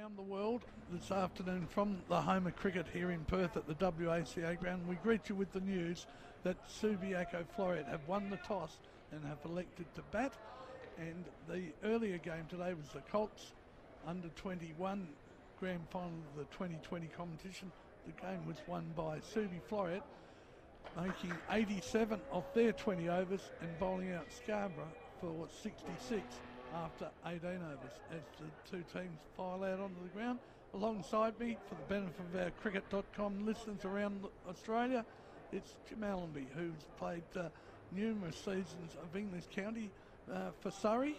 around the world this afternoon from the home of cricket here in Perth at the WACA ground. We greet you with the news that Subiaco-Floreat have won the toss and have elected to bat. And the earlier game today was the Colts under 21 grand final of the 2020 competition. The game was won by Subi-Floreat, making 87 off their 20 overs and bowling out Scarborough for 66 after 18 overs as the two teams file out onto the ground. Alongside me, for the benefit of our cricket.com listeners around Australia, it's Jim Allenby, who's played numerous seasons of English County for Surrey.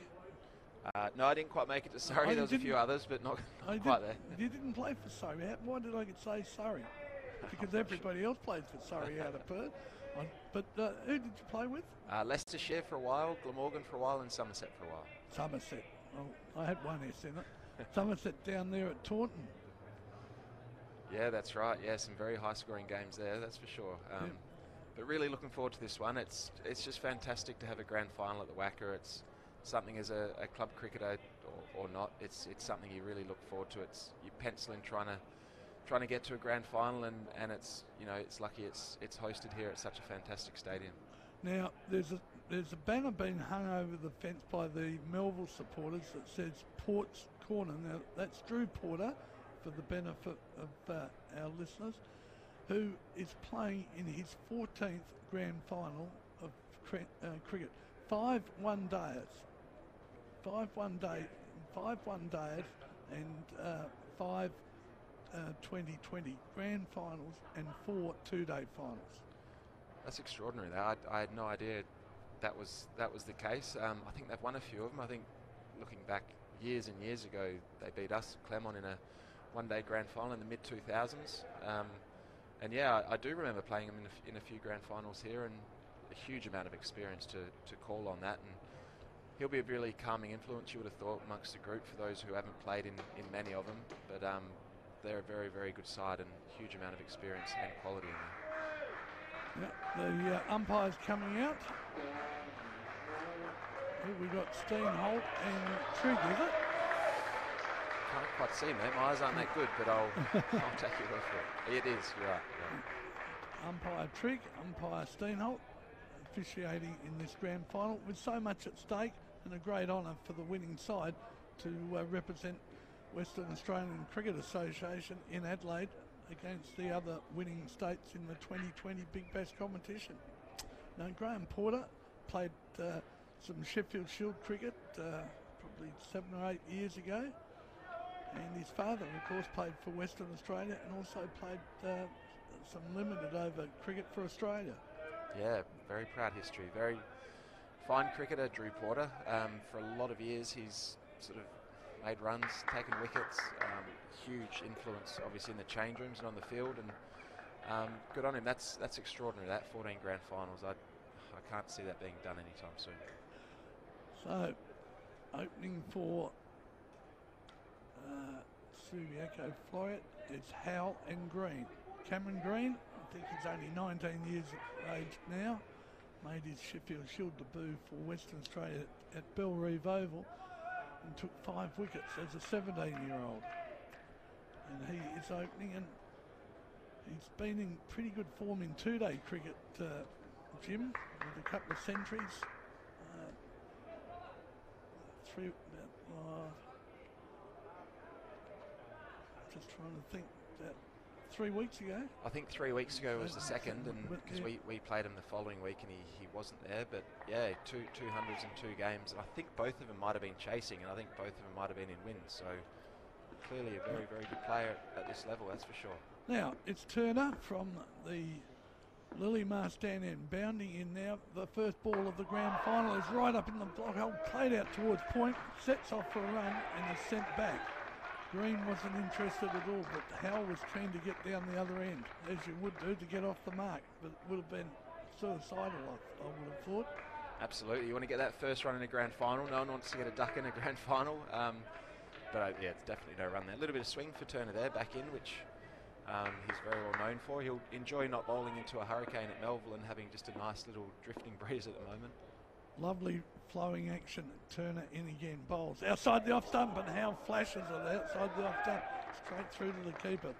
No, I didn't quite make it to Surrey. There was a few others, but not quite there. You didn't play for Surrey. Why did I say Surrey? Because everybody else played for Surrey out of Perth. But who did you play with? Leicestershire for a while, Glamorgan for a while, and Somerset for a while. Somerset. Well, I had one S in it. Somerset down there at Taunton. Yeah, that's right. Yeah, some very high-scoring games there, that's for sure. But really looking forward to this one. It's just fantastic to have a grand final at the WACA. It's something as a club cricketer or not. It's something you really look forward to. It's you pencil in trying to get to a grand final, and it's it's lucky it's hosted here at such a fantastic stadium. Now there's a banner being hung over the fence by the Melville supporters that says Port's Corner. Now that's Drew Porter, for the benefit of our listeners, who is playing in his 14th grand final of cricket. 5 one-dayers and 5 2020 grand finals and 4 two-day finals. That's extraordinary. I had no idea that was the case. I think they've won a few of them. I think looking back years and years ago, they beat us, Clermont, in a one-day grand final in the mid-2000s. And yeah, I do remember playing him in a few grand finals here, and a huge amount of experience to call on that. And he'll be a really calming influence, you would have thought, amongst the group for those who haven't played in many of them. But they're a very, very good side and huge amount of experience and quality in there. Yeah, the umpires coming out. Here we got Steenholt and Trigg, is it? Can't quite see, mate. My eyes aren't that good, but I'll take your word for it. It is, you're right. Yeah. Umpire Trigg, umpire Steenholt, officiating in this grand final with so much at stake, and a great honour for the winning side to represent Western Australian Cricket Association in Adelaide against the other winning states in the 2020 Big Bash competition. Now, Graham Porter played some Sheffield Shield cricket probably 7 or 8 years ago, and his father, of course, played for Western Australia and also played some limited over cricket for Australia. Yeah, very proud history. Very fine cricketer, Drew Porter. For a lot of years, he's sort of made runs, taken wickets, huge influence obviously in the change rooms and on the field, and good on him. That's extraordinary, that 14 grand finals. I can't see that being done anytime soon. So opening for Subiaco-Floreat, it's Howell and Green. Cameron Green, I think he's only 19 years of age now, made his Sheffield Shield debut for Western Australia at Bellerive Oval and took 5 wickets as a 17-year-old. And he is opening, and he's been in pretty good form in two-day cricket, Jim, with a couple of centuries. Just trying to think, 3 weeks ago? I think 3 weeks ago was the second, and because we played him the following week and he wasn't there. But yeah, 200s in 2 games, and I think both of them might have been chasing, and I think both of them might have been in wins. So clearly a very, very good player at this level, that's for sure. Now it's Turner from the Lilymar stand end, bounding in now. The first ball of the grand final is right up in the block hole, played out towards point, sets off for a run and is sent back. Green wasn't interested at all, but Howell was keen to get down the other end, as you would do, to get off the mark. But it would have been suicidal, I would have thought. Absolutely. You want to get that first run in a grand final. No one wants to get a duck in a grand final. But yeah, it's definitely no run there. A little bit of swing for Turner there, back in, which he's very well known for. He'll enjoy not bowling into a hurricane at Melville and having just a nice little drifting breeze at the moment. Lovely flowing action. Turner in again, bowls outside the off stump, and Howe flashes it outside the off stump, straight through to the keeper.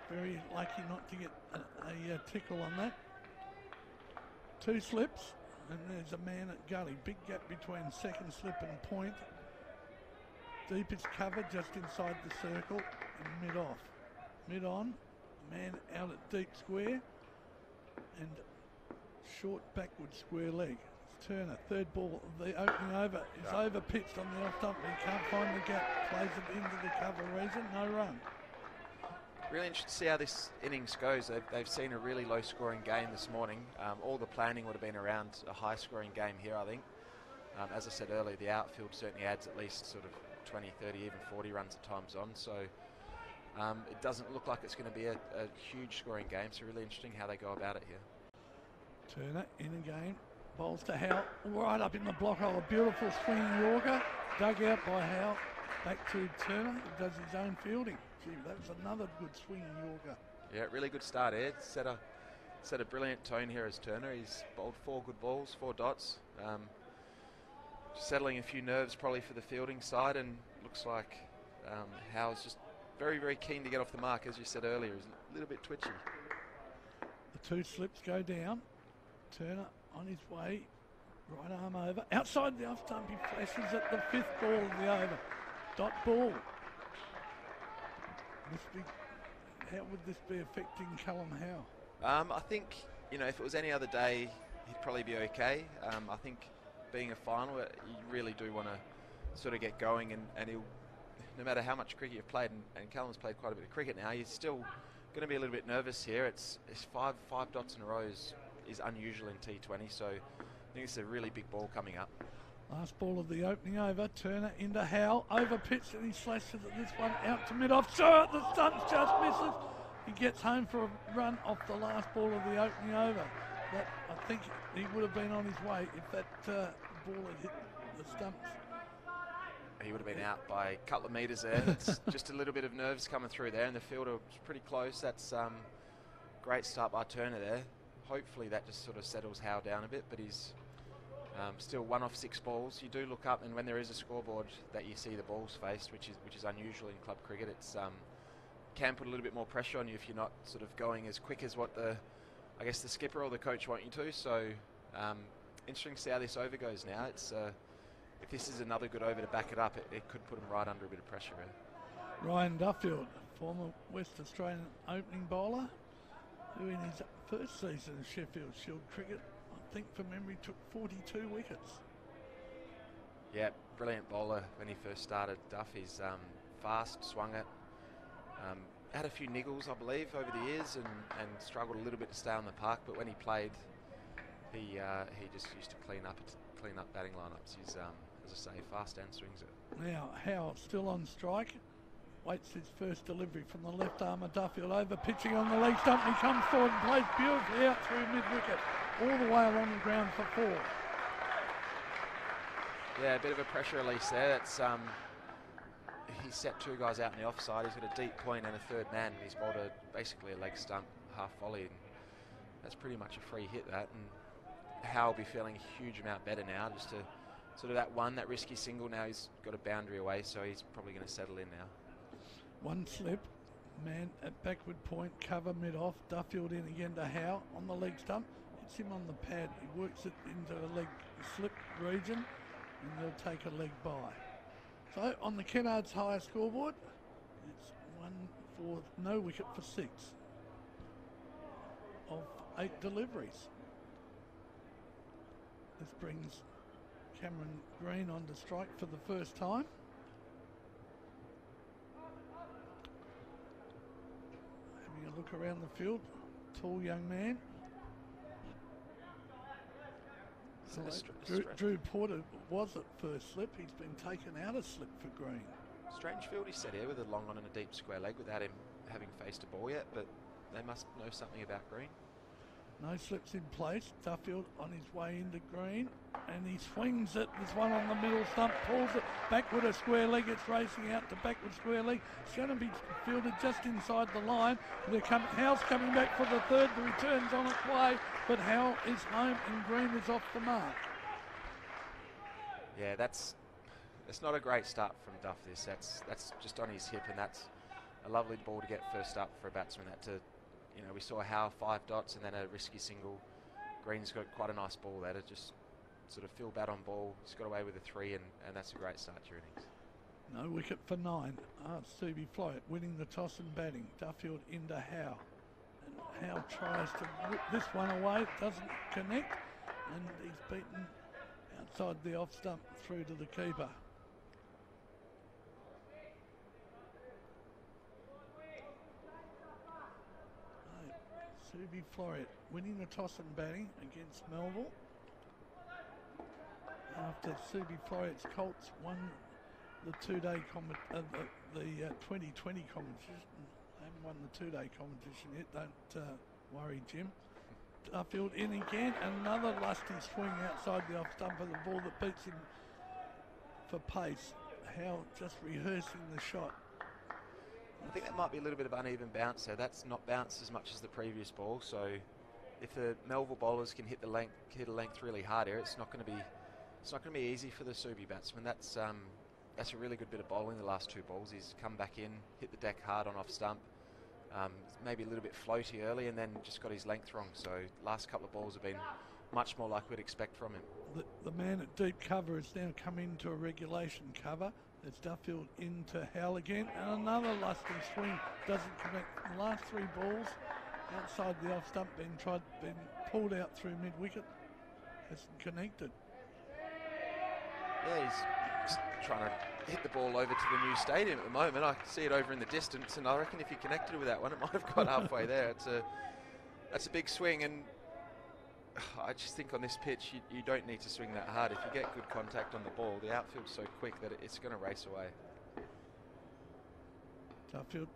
Very lucky not to get a tickle on that. 2 slips, and there's a man at gully. Big gap between second slip and point. Deepest cover just inside the circle, and mid off. Mid on, man out at deep square, and short backward square leg. It's Turner, third ball of the opening over. Is over pitched on the off stump, but he can't find the gap. Plays it into the cover region, no run. Really interested to see how this innings goes. They've seen a really low-scoring game this morning. All the planning would have been around a high-scoring game here, I think. As I said earlier, the outfield certainly adds at least sort of 20, 30, even 40 runs at times on. So it doesn't look like it's going to be a huge scoring game. So really interesting how they go about it here. Turner in again. Bowls to Howe. Right up in the block hole. A beautiful swinging Yorker. Dug out by Howe. Back to Turner. He does his own fielding. Gee, that was another good swinging Yorker. Yeah, really good start, Ed. Set a brilliant tone here as Turner. He's bowled 4 good balls, 4 dots. Settling a few nerves probably for the fielding side, and looks like Howe's just very, very keen to get off the mark. As you said earlier, he's a little bit twitchy. The 2 slips go down. Turner on his way. Right arm over. Outside the off stump, he flashes at the 5th ball of the over. Dot ball. How would this be affecting Callum Howe? I think, if it was any other day, he'd probably be okay. I think being a final, you really do want to sort of get going, and he'll, no matter how much cricket you've played, and Callum's played quite a bit of cricket now, he's still going to be a little bit nervous here. It's 5 dots in a row is unusual in T20, so I think it's a really big ball coming up. Last ball of the opening over. Turner into Howe. Over pitch, and he slashes at this one out to mid-off. Short, the stumps just misses. He gets home for a run off the last ball of the opening over. But I think he would have been on his way if that ball had hit the stumps. He would have been out by a couple of metres there. It's just a little bit of nerves coming through there, and the fielder was pretty close. That's great start by Turner there. Hopefully that just sort of settles Howe down a bit, but he's still 1 off 6 balls. You do look up, and when there is a scoreboard that you see the balls faced, which is unusual in club cricket, it's can put a little bit more pressure on you if you're not sort of going as quick as what the skipper or the coach want you to. So interesting to see how this over goes now. It's if this is another good over to back it up, it could put them right under a bit of pressure. Ryan Duffield, former West Australian opening bowler, who in his first season of Sheffield Shield cricket, I think from memory, took 42 wickets. Yeah, brilliant bowler when he first started. Duff, he's fast, swung it. Had a few niggles, I believe, over the years, and struggled a little bit to stay on the park. But when he played, he just used to clean up batting lineups. He's, as I say, fast and swings it. Now Howe still on strike. Waits his first delivery from the left arm of Duffield. Over pitching on the leg stump. He comes forward and plays beautifully out through mid-wicket. All the way along the ground for 4. Yeah, a bit of a pressure release there. That's he's set 2 guys out in the offside. He's got a deep point and a third man. He's bowled basically a leg stump, half volley. And that's pretty much a free hit, that. And Howe will be feeling a huge amount better now. Just to sort of that risky single. Now he's got a boundary away, so he's probably going to settle in now. 1 slip. Man at backward point, cover mid-off. Duffield in again to Howe on the leg stump. Hits him on the pad. He works it into a leg slip region, and they'll take a leg by. So on the Kennards higher scoreboard, it's 1 for no wicket for 6 of 8 deliveries. This brings Cameron Green onto strike for the first time. Having a look around the field, tall young man. Drew Porter was at first slip. He's been taken out of slip for Green. Strange field he set here with a long on and a deep square leg without him having faced a ball yet, but they must know something about Green. No slips in place. Duffield on his way into Green, and he swings it. There's one on the middle stump, pulls it backward a square leg. It's racing out to backward square leg. It's going to be fielded just inside the line. Howe's coming back for the third. The return's on its way, but Howe is home and Green is off the mark. Yeah, it's not a great start from Duff. That's just on his hip, and that's a lovely ball to get first up for a batsman. We saw Howe 5 dots and then a risky single. Green's got quite a nice ball there to just sort of fill bat on ball. He's got away with a 3, and that's a great start to your innings. No wicket for 9. Subiaco-Floreat winning the toss and batting. Duffield into Howe. And Howe tries to whip this one away, doesn't connect, and he's beaten outside the off stump through to the keeper. Subiaco-Floreat winning the toss and batting against Melville. After Subiaco-Floreat's Colts won the 2-day the 2020 competition. They haven't won the 2-day competition yet. Don't worry, Jim. Duffield in again. Another lusty swing outside the off stump of the ball that beats him for pace. Howe just rehearsing the shot. I think that might be a little bit of uneven bounce there. That's not bounced as much as the previous ball. So if the Melville bowlers can hit a length really hard here, it's not going to be easy for the Subi batsman. That's a really good bit of bowling the last 2 balls. He's come back in, hit the deck hard on off stump. Maybe a little bit floaty early and then just got his length wrong. So last couple of balls have been much more like we'd expect from him. The man at deep cover has now come into a regulation cover. It's Duffield into Howe again, and another lusty swing doesn't connect. The last 3 balls outside the off stump been pulled out through mid wicket, hasn't connected. Yeah, he's just trying to hit the ball over to the new stadium at the moment. I can see it over in the distance, and I reckon if he connected with that one, it might have got halfway there. That's a big swing, and I just think on this pitch you don't need to swing that hard. If you get good contact on the ball, the outfield's so quick that it's going to race away. Duffield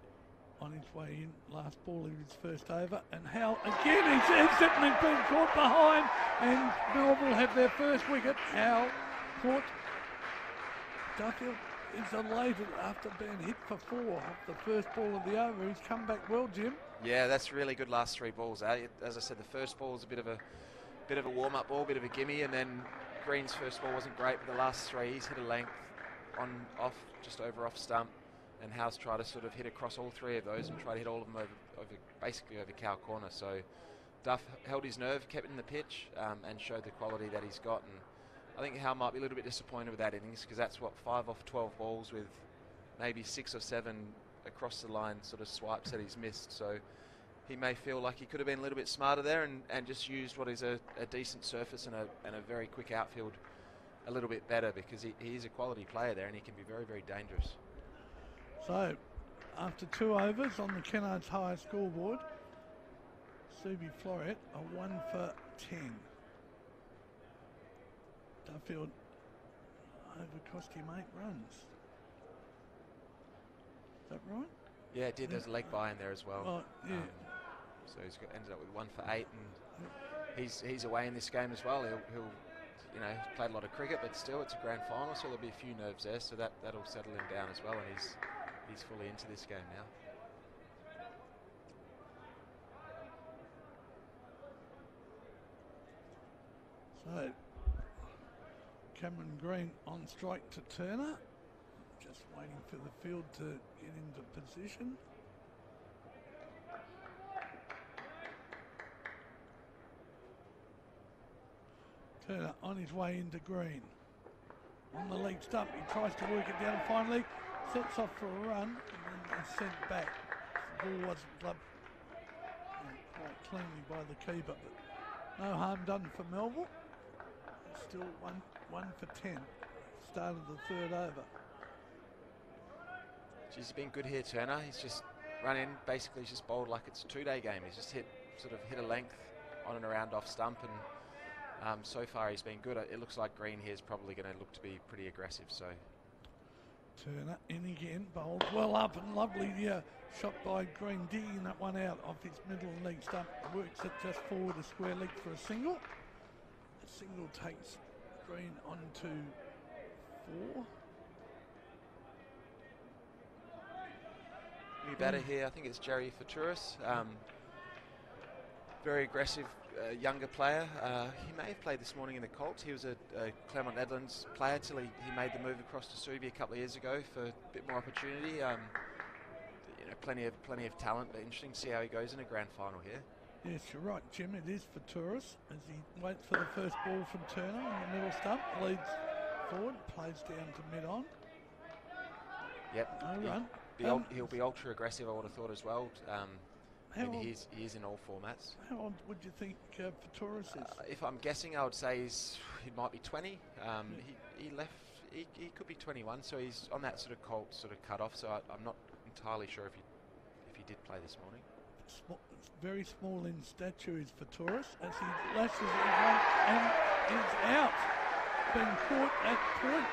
on his way in, last ball of his first over, and Howe again, he's been caught behind, and Melville have their first wicket. Howe caught. Duffield is elated after being hit for 4 off the first ball of the over. He's come back well, Jim. Yeah, that's really good last 3 balls. As I said, the first ball was a bit of a warm-up ball, bit of a gimme, and then Green's first ball wasn't great, but the last 3 he's hit a length off just over off stump, and Howe's tried to sort of hit across all 3 of those and try to hit all of them basically over cow corner. So Duff held his nerve, kept it in the pitch, and showed the quality that he's got. And I think Howe might be a little bit disappointed with that innings, because that's 5 off 12 balls with maybe 6 or 7 across the line sort of swipes that he's missed. So he may feel like he could have been a little bit smarter there and just used what is a decent surface and a very quick outfield a little bit better, because he is a quality player there and he can be very, very dangerous. So after 2 overs on the Kennards High scoreboard, Subi-Floreat are 1 for 10. Duffield over cost him 8 runs. Is that right? Yeah, it did. There's a leg by in there as well. Oh, yeah. So he's ended up with 1 for 8, and he's away in this game as well. He'll played a lot of cricket, but still it's a grand final, so there'll be a few nerves there. So that'll settle him down as well, and he's fully into this game now. So Cameron Green on strike to Turner. Just waiting for the field to get into position. Turner on his way into Green. On the leg stump, he tries to work it down finally. Sets off for a run and then is sent back. The ball wasn't gloved quite cleanly by the keeper, but no harm done for Melville. Still 1 for 10. Started the 3rd over. He's been good here, Turner. He's just run in, basically he's just bowled like it's a 2-day game. He's just hit a length on and around off stump, and so far he's been good. It looks like Green here is probably going to look to be pretty aggressive. So Turner in again, bowled well up and lovely shot by Green, digging that one out off his middle leg stump. Works it just forward a square leg for a single. The single takes Green on to 4. New batter here, I think it's Jerry Faturis. Very aggressive younger player. He may have played this morning in the Colts. He was a Claremont Nedlands player till he made the move across to Subi a couple of years ago for a bit more opportunity. Plenty of talent, but interesting to see how he goes in a grand final here. Yes, you're right, Jim. It is for Tourist as he waits for the first ball from Turner in the middle stump, leads forward, plays down to mid-on. Yep. No run. He'll be ultra aggressive, I would have thought as well. He is in all formats. How old would you think Tourist is? If I'm guessing, I would say he might be 20. He left. He could be 21, so he's on that sort of Colt sort of cut off. So I'm not entirely sure if he did play this morning. Very small in stature is for Tourist as he lashes it one and is out. Being caught at point.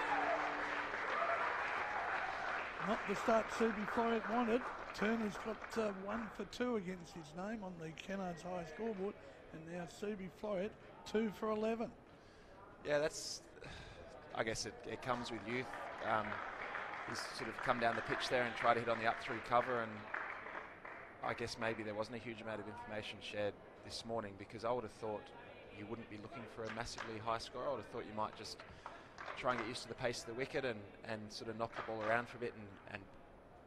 Not the start Subiaco-Floreat wanted. Turner's got 1 for 2 against his name on the Kennards High scoreboard, and now Subiaco-Floreat 2 for 11. Yeah, that's. I guess it comes with youth. He's sort of come down the pitch there and tried to hit on the up through cover, and I guess maybe there wasn't a huge amount of information shared this morning, because I would have thought you wouldn't be looking for a massively high score. I would have thought you might just try and get used to the pace of the wicket and sort of knock the ball around for a bit and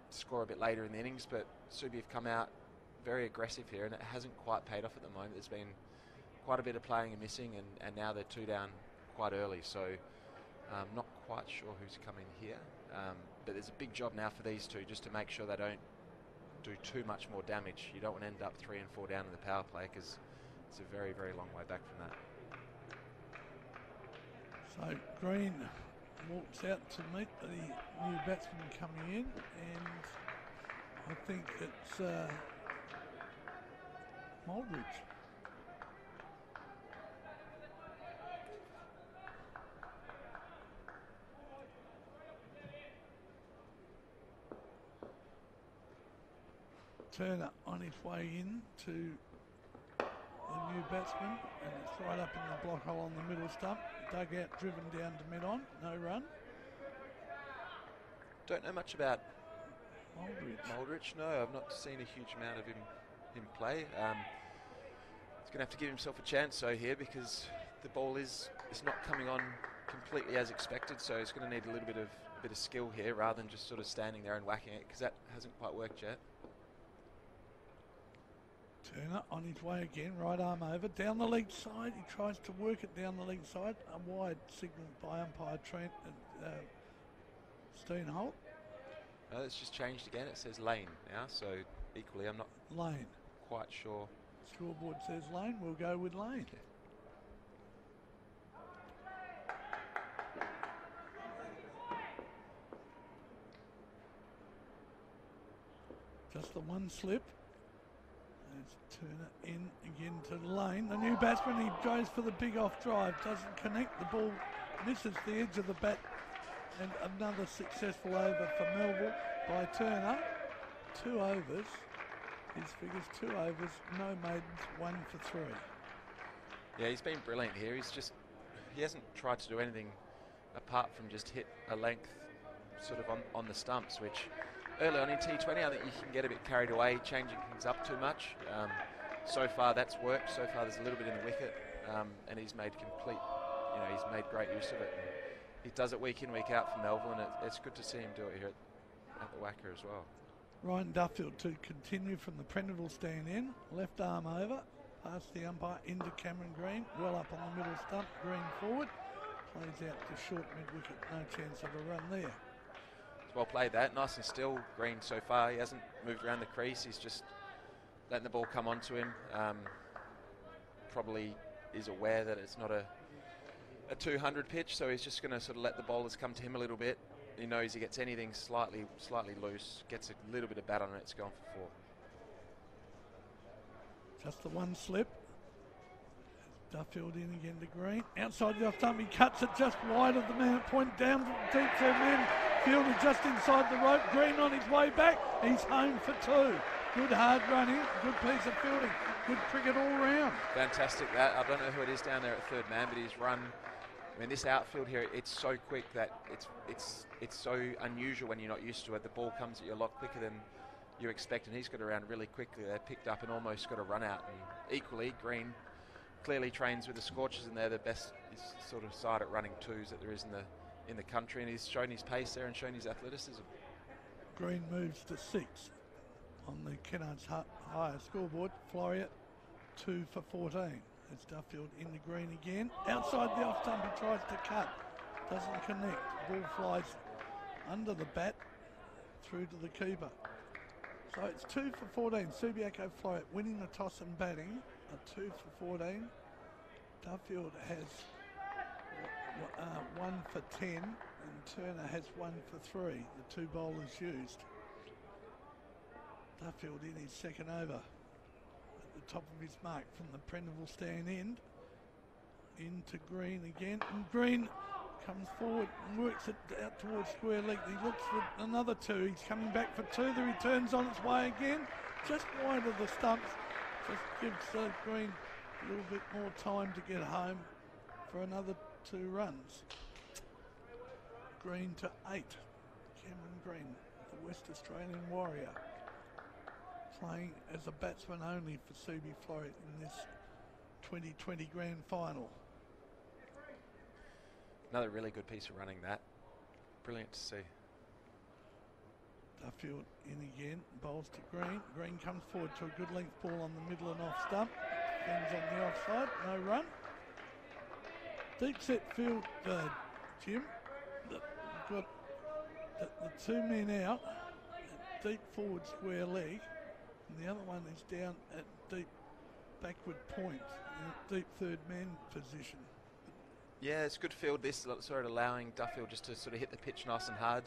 score a bit later in the innings. But Subi have come out very aggressive here, and it hasn't quite paid off at the moment. There's been quite a bit of playing and missing, and now they're 2 down quite early. So not quite sure who's coming here. But there's a big job now for these two, just to make sure they don't do too much more damage. You don't want to end up 3 and 4 down in the power play, because it's a very, very long way back from that. So Green walks out to meet the new batsman coming in, and I think it's Moldridge. Turner on his way in to the new batsman, and it's right up in the block hole on the middle stump. Dug out, driven down to mid-on, no run. Don't know much about Moldridge. No, I've not seen a huge amount of him play. He's going to have to give himself a chance here, because the ball is not coming on completely as expected. So he's going to need a bit of skill here, rather than just sort of standing there and whacking it, because that hasn't quite worked yet. Turner on his way again, right arm over, down the leg side. He tries to work it down the leg side. A wide signal by umpire Trent and Steenholt. No, it's just changed again. It says lane now, so equally I'm not lane. Quite sure. Scoreboard says lane. We'll go with lane. Okay. Just the one slip. Let's turn it in again to Lane. The new batsman, he goes for the big off drive, doesn't connect, the ball misses the edge of the bat, and another successful over for Melville by Turner. 2 overs, his figures 2 overs, no maidens, 1 for 3. Yeah, he's been brilliant here. He hasn't tried to do anything apart from just hit a length sort of on the stumps, which early on in T20, I think you can get a bit carried away, changing things up too much. So far, that's worked. So far, there's a little bit in the wicket, and he's made he's made great use of it. And he does it week in, week out for Melville, and it's good to see him do it here at the WACA as well. Ryan Duffield to continue from the Prendeville stand in, left arm over, past the umpire into Cameron Green, well up on the middle stump, Green forward, plays out to short mid-wicket, no chance of a run there. Well played that, nice and still, Green so far. He hasn't moved around the crease, he's just letting the ball come onto him. Probably is aware that it's not a 200 pitch, so he's just going to sort of let the bowlers come to him a little bit. He knows he gets anything slightly loose, gets a little bit of bat on it, it's gone for 4. Just the one slip. Duffield in again to Green. Outside the off stump, he cuts it just wide of the man at point, down deep to man. Fielder just inside the rope. Green on his way back. He's home for 2. Good hard running, good piece of fielding, good cricket all round. Fantastic that. I don't know who it is down there at third man, but he's run. I mean, this outfield here, it's so quick that it's so unusual when you're not used to it. The ball comes at you a lot quicker than you expect, and he's got around really quickly. They picked up and almost got a run out. And equally, Green clearly trains with the Scorchers, and they're the best sort of side at running twos that there is in the country, and he's shown his pace there and shown his athleticism. Green moves to 6 on the Kennards higher scoreboard. Floreat 2 for 14. It's Duffield in the green again. Outside the off stump, he tries to cut. Doesn't connect. Ball flies under the bat through to the keeper. So it's 2 for 14. Subiaco-Floreat winning the toss and batting. A 2 for 14. Duffield has 1 for 10, and Turner has 1 for 3. The 2 bowlers used. Duffield in his second over. At the top of his mark from the Prendeville stand end. Into Green again, and Green comes forward and works it out towards square leg. He looks for another 2. He's coming back for 2. The return's on its way again, just wide of the stumps. Just gives Green a little bit more time to get home for another 2 runs. Green to 8. Cameron Green, the West Australian warrior, playing as a batsman only for Subi-Floreat in this 2020 grand final. Another really good piece of running, that. Brilliant to see. Duffield in again, bowls to Green. Green comes forward to a good length ball on the middle and off stump. Ends on the offside, no run. Deep set field, Jim. Got the 2 men out at deep forward square leg, and the other one is down at deep backward point, in deep third man position. Yeah, it's good field this, sort of allowing Duffield just to sort of hit the pitch nice and hard.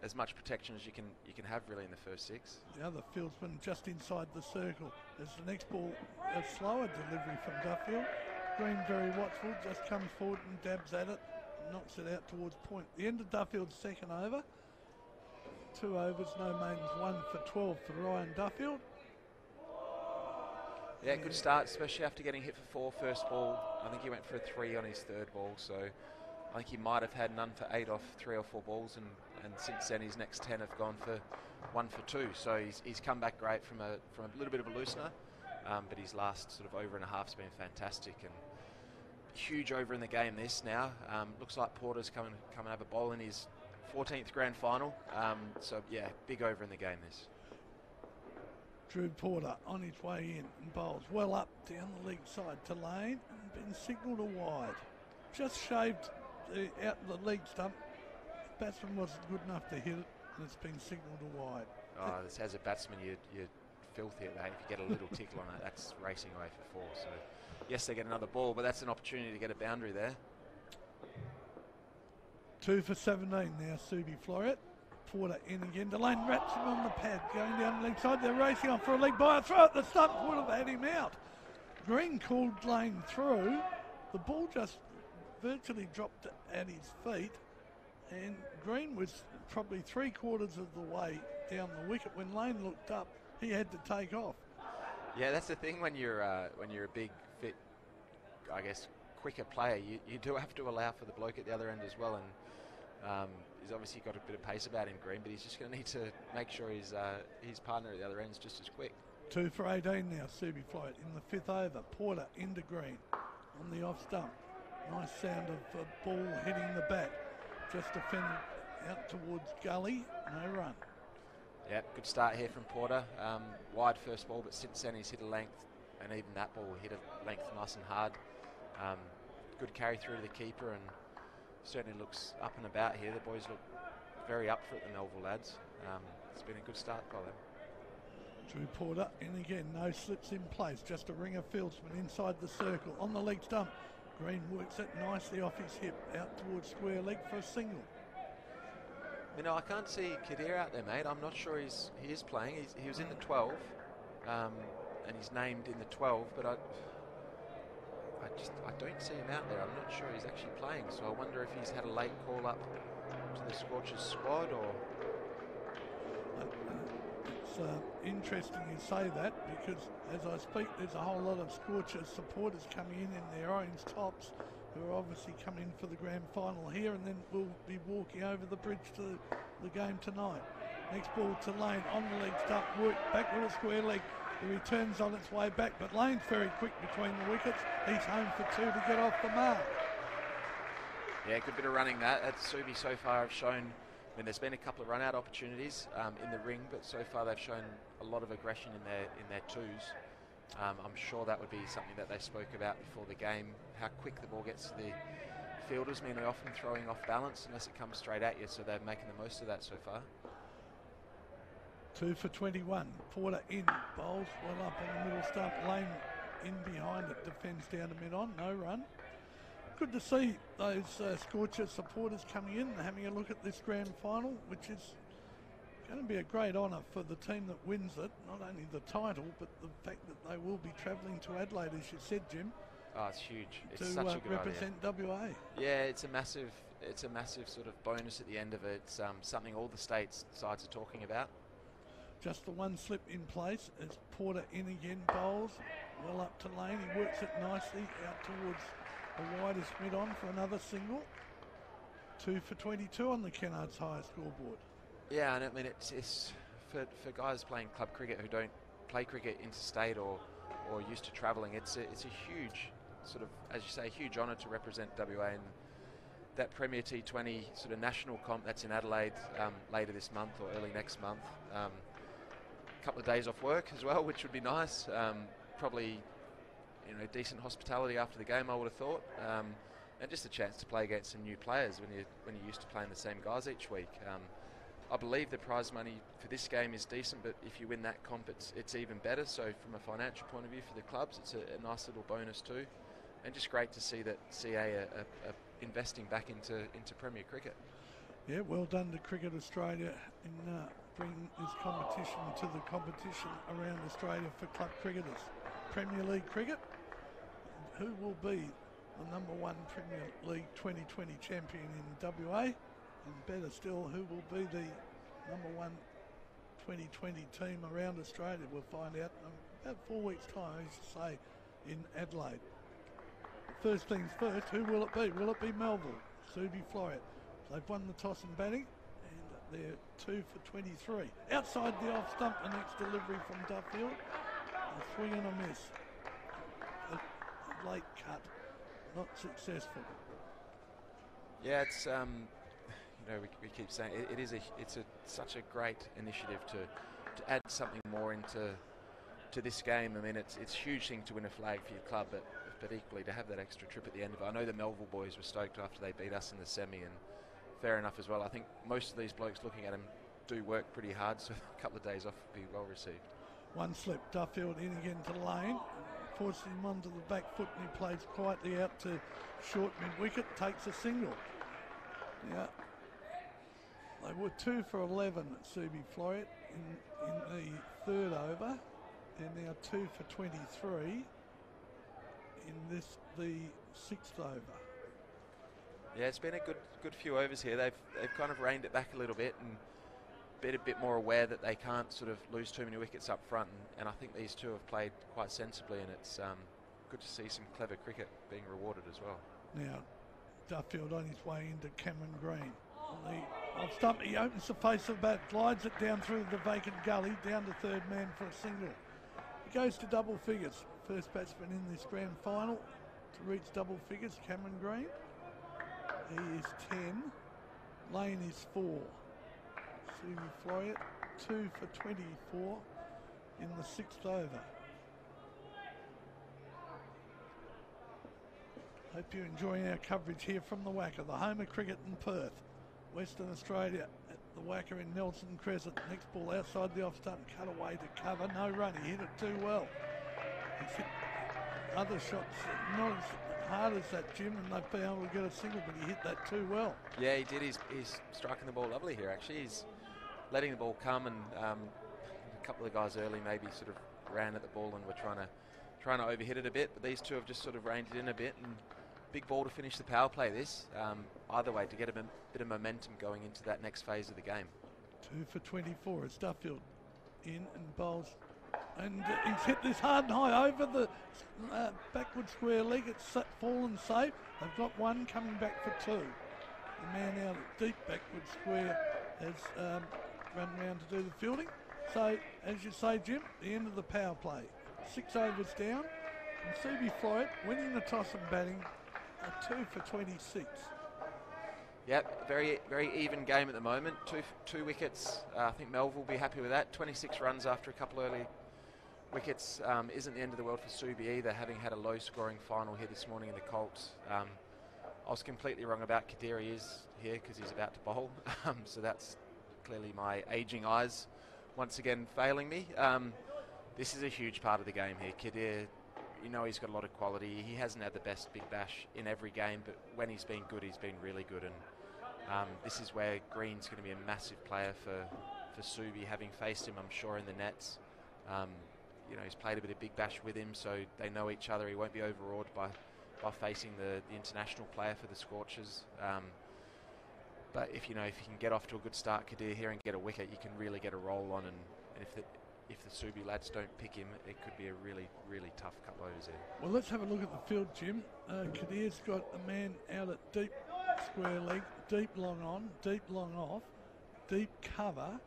As much protection as you can have really in the first 6. The other fieldsman just inside the circle. As the next ball, a slower delivery from Duffield. Green very watchful, just comes forward and dabs at it, and knocks it out towards point. The end of Duffield's second over. 2 overs, no maidens, 1 for 12 for Ryan Duffield. Yeah, good start, especially after getting hit for 4 first ball. I think he went for a 3 on his 3rd ball, so I think he might have had none for 8 off 3 or 4 balls, and since then his next 10 have gone for 1 for 2. So he's come back great from a little bit of a loosener, but his last sort of over and a half's been fantastic, and huge over in the game this now. Looks like Porter's coming to have a bowl in his 14th grand final. So yeah, big over in the game this. Drew Porter on his way in and bowls well up down the leg side to lane, and been signalled a wide. Just shaved out the leg stump. The batsman wasn't good enough to hit it, and it's been signalled a wide. Oh, this as a batsman, you're filthy at that. If you get a little tickle on it, that's racing away for 4. So yes, they get another ball, but that's an opportunity to get a boundary there. 2 for 17 now, Subi-Floreat. Porter in again. Delane wraps him on the pad, going down the leg side. They're racing on for a leg by a throw at the stump. Would have had him out. Green called Lane through. The ball just virtually dropped at his feet, and Green was probably 3/4 of the way down the wicket. When Lane looked up, he had to take off. Yeah, that's the thing when you're a big, fit, I guess, quicker player. You do have to allow for the bloke at the other end as well, and he's obviously got a bit of pace about him, Green, but he's just going to need to make sure his partner at the other end is just as quick. 2 for 18 now, Subi-Floreat in the 5th over. Porter into Green on the off stump. Nice sound of a ball hitting the bat. Just defended out towards gully, no run. Yeah, good start here from Porter. Wide first ball, but since then he's hit a length, and even that ball hit a length nice and hard. Good carry through to the keeper, and certainly looks up and about here. The boys look very up for it, the Melville lads. It's been a good start by them. Drew Porter in again, no slips in place, just a ringer fieldsman inside the circle on the leg stump. Green works it nicely off his hip out towards square leg for a single. You know, I can't see Kadir out there, mate. I'm not sure he is playing. He was in the 12, and he's named in the 12, but I don't see him out there. I'm not sure he's actually playing, so I wonder if he's had a late call up to the Scorchers squad, or... It's interesting you say that, because as I speak there's a whole lot of Scorchers supporters coming in their orange tops, who are obviously coming in for the grand final here, and then we'll be walking over the bridge to the game tonight. Next ball to Lane on the leg stump, work back with a square leg, The return's on its way back, but Lane's very quick between the wickets. He's home for 2 to get off the mark. Yeah, good bit of running that. Subi so far have shown, I mean, there's been a couple of run-out opportunities in the ring, but so far they've shown a lot of aggression in their twos. I'm sure that would be something that they spoke about before the game, how quick the ball gets to the fielders. I mean, they're often throwing off balance unless it comes straight at you, so they're making the most of that so far. 2 for 21. Porter in, bowls well up on the middle stump. Lane in behind it, defends down to mid-on, no run. Good to see those Scorcher supporters coming in and having a look at this grand final, which is going to be a great honour for the team that wins it. Not only the title, but the fact that they will be travelling to Adelaide, as you said, Jim. Oh, it's huge. It's to such a good represent idea. WA. Yeah, it's a massive sort of bonus at the end of it. It's something all the states sides are talking about. Just the one slip in place as Porter in again, bowls well up to Lane. He works it nicely out towards the widest mid-on for another single. 2 for 22 on the Kennards high scoreboard. Yeah, and I mean it's for guys playing club cricket who don't play cricket interstate or used to travelling. It's a huge sort of, as you say, a huge honour to represent WA in that Premier T20 sort of national comp that's in Adelaide later this month or early next month. A couple of days off work as well, which would be nice. Probably, decent hospitality after the game, I would have thought, and just a chance to play against some new players when you're used to playing the same guys each week. I believe the prize money for this game is decent, but if you win that comp, it's even better. So from a financial point of view for the clubs, it's a nice little bonus too, and just great to see that CA are investing back into Premier Cricket. Yeah, well done to Cricket Australia in bringing this competition to the competition around Australia for club cricketers. Premier League cricket, who will be the #1 Premier League 2020 champion in WA? And better still, who will be the #1 2020 team around Australia? We'll find out in about 4 weeks' time, I used to say, in Adelaide. First things first, who will it be? Will it be Melville, Subiaco-Floreat? They've won the toss and batting, and they're 2 for 23. Outside the off stump, the next delivery from Duffield. A swing and a miss. A late cut, not successful. Yeah, it's we keep saying it's such a great initiative to add something more into this game. I mean, it's a huge thing to win a flag for your club, but equally to have that extra trip at the end of it. I know the Melville boys were stoked after they beat us in the semi, and fair enough as well. I think most of these blokes looking at them do work pretty hard, so a couple of days off would be well received. One slip, Duffield in again to Lane, forces him onto the back foot, and he plays quietly out to short mid-wicket, takes a single. Yeah. They were 2 for 11 at Subiaco-Floreat in the third over, and now 2 for 23 in the sixth over. Yeah, it's been a good few overs here. They've kind of reined it back a little bit and been a bit more aware that they can't sort of lose too many wickets up front, and I think these two have played quite sensibly, and it's good to see some clever cricket being rewarded as well. Now, Duffield on his way into Cameron Green. Off stump, he opens the face of the bat, glides it down through the vacant gully, down to third man for a single. He goes to double figures. First batsman in this grand final to reach double figures, Cameron Green. He is 10. Lane is 4. Subiaco-Floreat 2 for 24 in the sixth over. Hope you're enjoying our coverage here from the WACA, the home of cricket in Perth. Western Australia at the WACA in Nelson Crescent. Next ball outside the off stump, cut away to cover. No run, he hit it too well. He's hit other shots not as hard as that, Jim, and they've been able to get a single, but he hit that too well. Yeah, he did. He's striking the ball lovely here, actually. He's letting the ball come, and a couple of guys early maybe sort of ran at the ball and were trying to overhit it a bit, but these two have just sort of reined it in a bit, and big ball to finish the power play this. Either way, to get a bit of momentum going into that next phase of the game. 2 for 24 as Duffield in and bowls. And he's hit this hard and high over the backward square leg. It's fallen safe. They've got one coming back for 2. The man out at deep backward square has run round to do the fielding. So, as you say, Jim, the end of the power play. 6 overs down, and Subiaco-Floreat winning the toss and batting, a 2 for 26. Yep, very even game at the moment. Two wickets. I think Melville will be happy with that. 26 runs after a couple early wickets isn't the end of the world for Subi either, having had a low-scoring final here this morning in the Colts. I was completely wrong about Kadir. He is here because he's about to bowl, so that's clearly my aging eyes once again failing me. This is a huge part of the game here. Kadir, you know, he's got a lot of quality. He hasn't had the best big bash in every game, but when he's been good, he's been really good. And this is where Green's going to be a massive player for Subi, having faced him, I'm sure, in the nets. You know, he's played a bit of big bash with him, so they know each other. He won't be overawed by facing the international player for the Scorchers. But if you can get off to a good start, Kadir, here, and get a wicket, you can really get a roll on. And if the Subi lads don't pick him, it could be a really, really tough couple overs there. Well, let's have a look at the field, Jim. Kadir's got a man out at deep square leg, deep long on, deep long off, deep cover.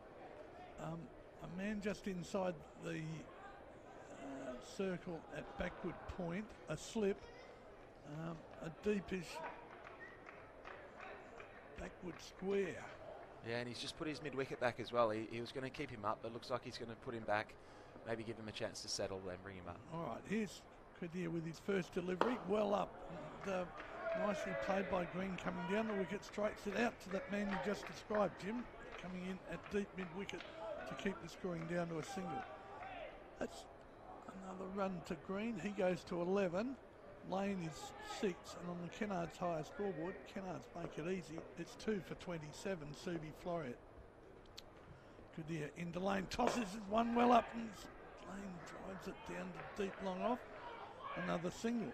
A man just inside the circle at backward point, a slip, a deepish backward square. Yeah, and he's just put his mid-wicket back as well. He was going to keep him up, but looks like he's going to put him back, maybe give him a chance to settle, then bring him up. All right, here's Kadir with his first delivery, well up. And, nicely played by Green, coming down the wicket, strikes it out to that man you just described, Jim, coming in at deep mid-wicket to keep the scoring down to a single. That's another run to Green. He goes to 11. Lane is 6, and on the Kennards' higher scoreboard, Kennards make it easy. It's 2 for 27, Subi-Floreat. Kadir into Lane, tosses it one well up, and Lane drives it down to deep long off. Another single.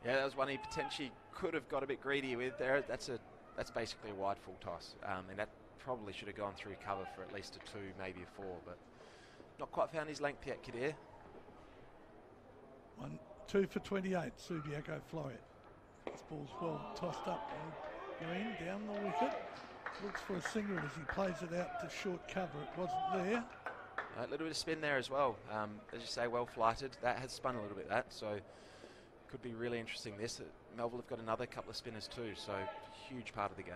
Yeah, that was one he potentially could have got a bit greedy with there. That's basically a wide full toss, and that probably should have gone through cover for at least a 2, maybe a 4, but not quite found his length yet, Kadir. 2 for 28, Subiaco-Floreat. This ball's well tossed up on Green, down the wicket. Looks for a single as he plays it out to short cover. It wasn't there. A little bit of spin there as well. As you say, well flighted. That has spun a little bit, so could be really interesting this. Melville have got another couple of spinners too, so huge part of the game.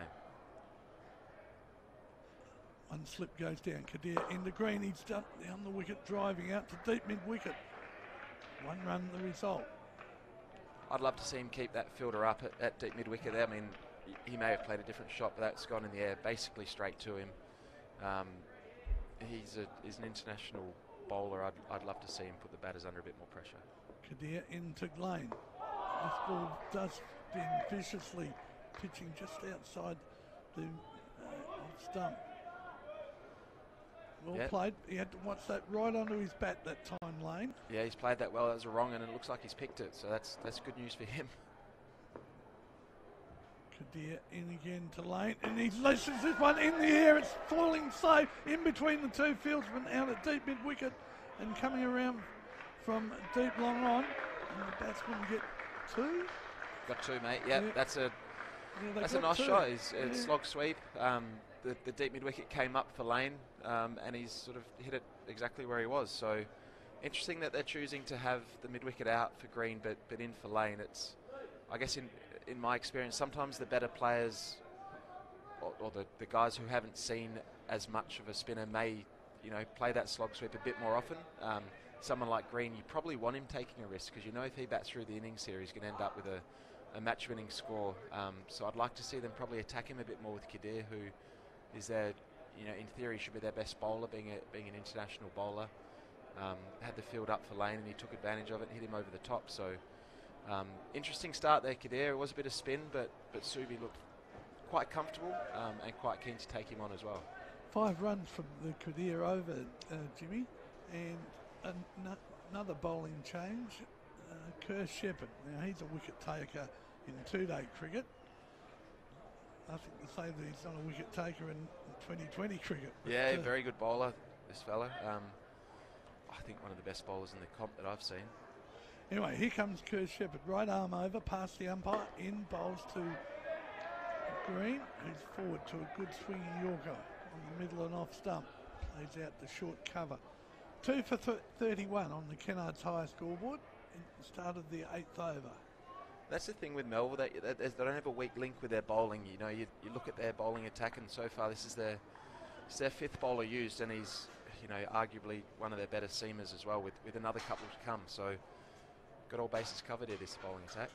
One slip goes down. Kadir into Green. He's down the wicket, driving out to deep mid-wicket. 1 run the result. I'd love to see him keep that fielder up at deep mid-wicket there. I mean, he may have played a different shot, but that's gone in the air, basically straight to him. He's an international bowler. I'd love to see him put the batters under a bit more pressure. Kadir into Lane. This ball does spin viciously, pitching just outside the off stump. Well played. He had to watch that right onto his bat that time, Lane. Yeah, he's played that well. That was a wrong, and it looks like he's picked it. So that's good news for him. Kadir in again to Lane, and he laces this one in the air. It's falling safe in between the two fieldsmen out at deep mid-wicket and coming around from deep long on. And the batsman get 2. Got 2, mate. Yep, yeah, that's a nice 2. Shot. It's slog sweep. The deep mid-wicket came up for Lane, and he's sort of hit it exactly where he was. So interesting that they're choosing to have the mid-wicket out for Green, but in for Lane. It's, I guess, in my experience, sometimes the better players or the guys who haven't seen as much of a spinner may, play that slog sweep a bit more often. Someone like Green, you probably want him taking a risk because if he bats through the innings here, he's going to end up with a match-winning score. So I'd like to see them probably attack him a bit more with Kadir, who is their, in theory should be their best bowler, being an international bowler. Had the field up for Lane and he took advantage of it and hit him over the top. So interesting start there, Kadir. It was a bit of spin, but Subi looked quite comfortable and quite keen to take him on as well. 5 runs from the Kadir over, Jimmy, and another bowling change. Kerr Shepherd. Now he's a wicket taker in 2-day cricket. Nothing to say that he's not a wicket taker in 2020 cricket. Yeah, very good bowler, this fella. I think one of the best bowlers in the comp that I've seen. Anyway, here comes Kerr Shepherd. Right arm over, past the umpire, in bowls to Green, who's forward to a good swinging Yorker on the middle and off stump. Lays out the short cover. 2 for 31 on the Kennards' high scoreboard in the start of the 8th over. That's the thing with Melville, they don't have a weak link with their bowling. You know, you look at their bowling attack, and so far this is their 5th bowler used, and he's, you know, arguably one of their better seamers as well, with another couple to come. So got all bases covered here, this bowling attack.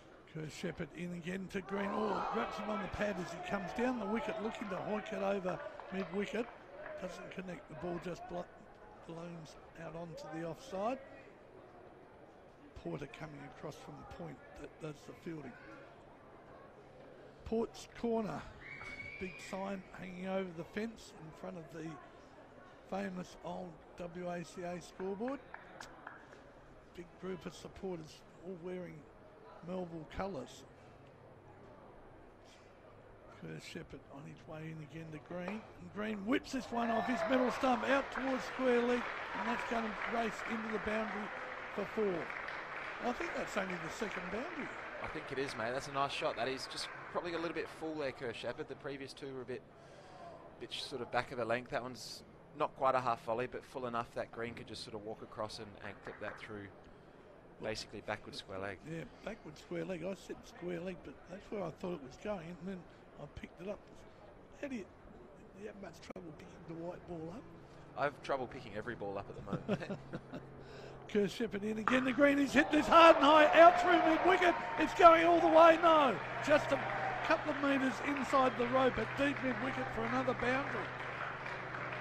Shepherd in again to Green. Oh, wraps him on the pad as he comes down the wicket, looking to hoik it over mid-wicket. Doesn't connect, the ball just balloons out onto the offside. Porter coming across from the point that does the fielding. Port's corner, big sign hanging over the fence in front of the famous old WACA scoreboard. Big group of supporters all wearing Melville colours. Shepherd on his way in again to Green. And Green whips this one off his middle stump out towards square leg, and that's going to race into the boundary for 4. I think that's only the second boundary. I think it is, mate. That's a nice shot. That is just probably a little bit full there, Shepherd. The previous 2 were a bit sort of back of the length. That one's not quite a half volley, but full enough that Green could just sort of walk across and clip that through. Basically backward square leg. Yeah, backward square leg. I said square leg, but that's where I thought it was going, and then I picked it up. How do you have much trouble picking the white ball up? I have trouble picking every ball up at the moment. Shepherd in again. The Green, he's hit this hard and high out through mid-wicket. It's going all the way. No, just a couple of metres inside the rope at deep mid-wicket for another boundary.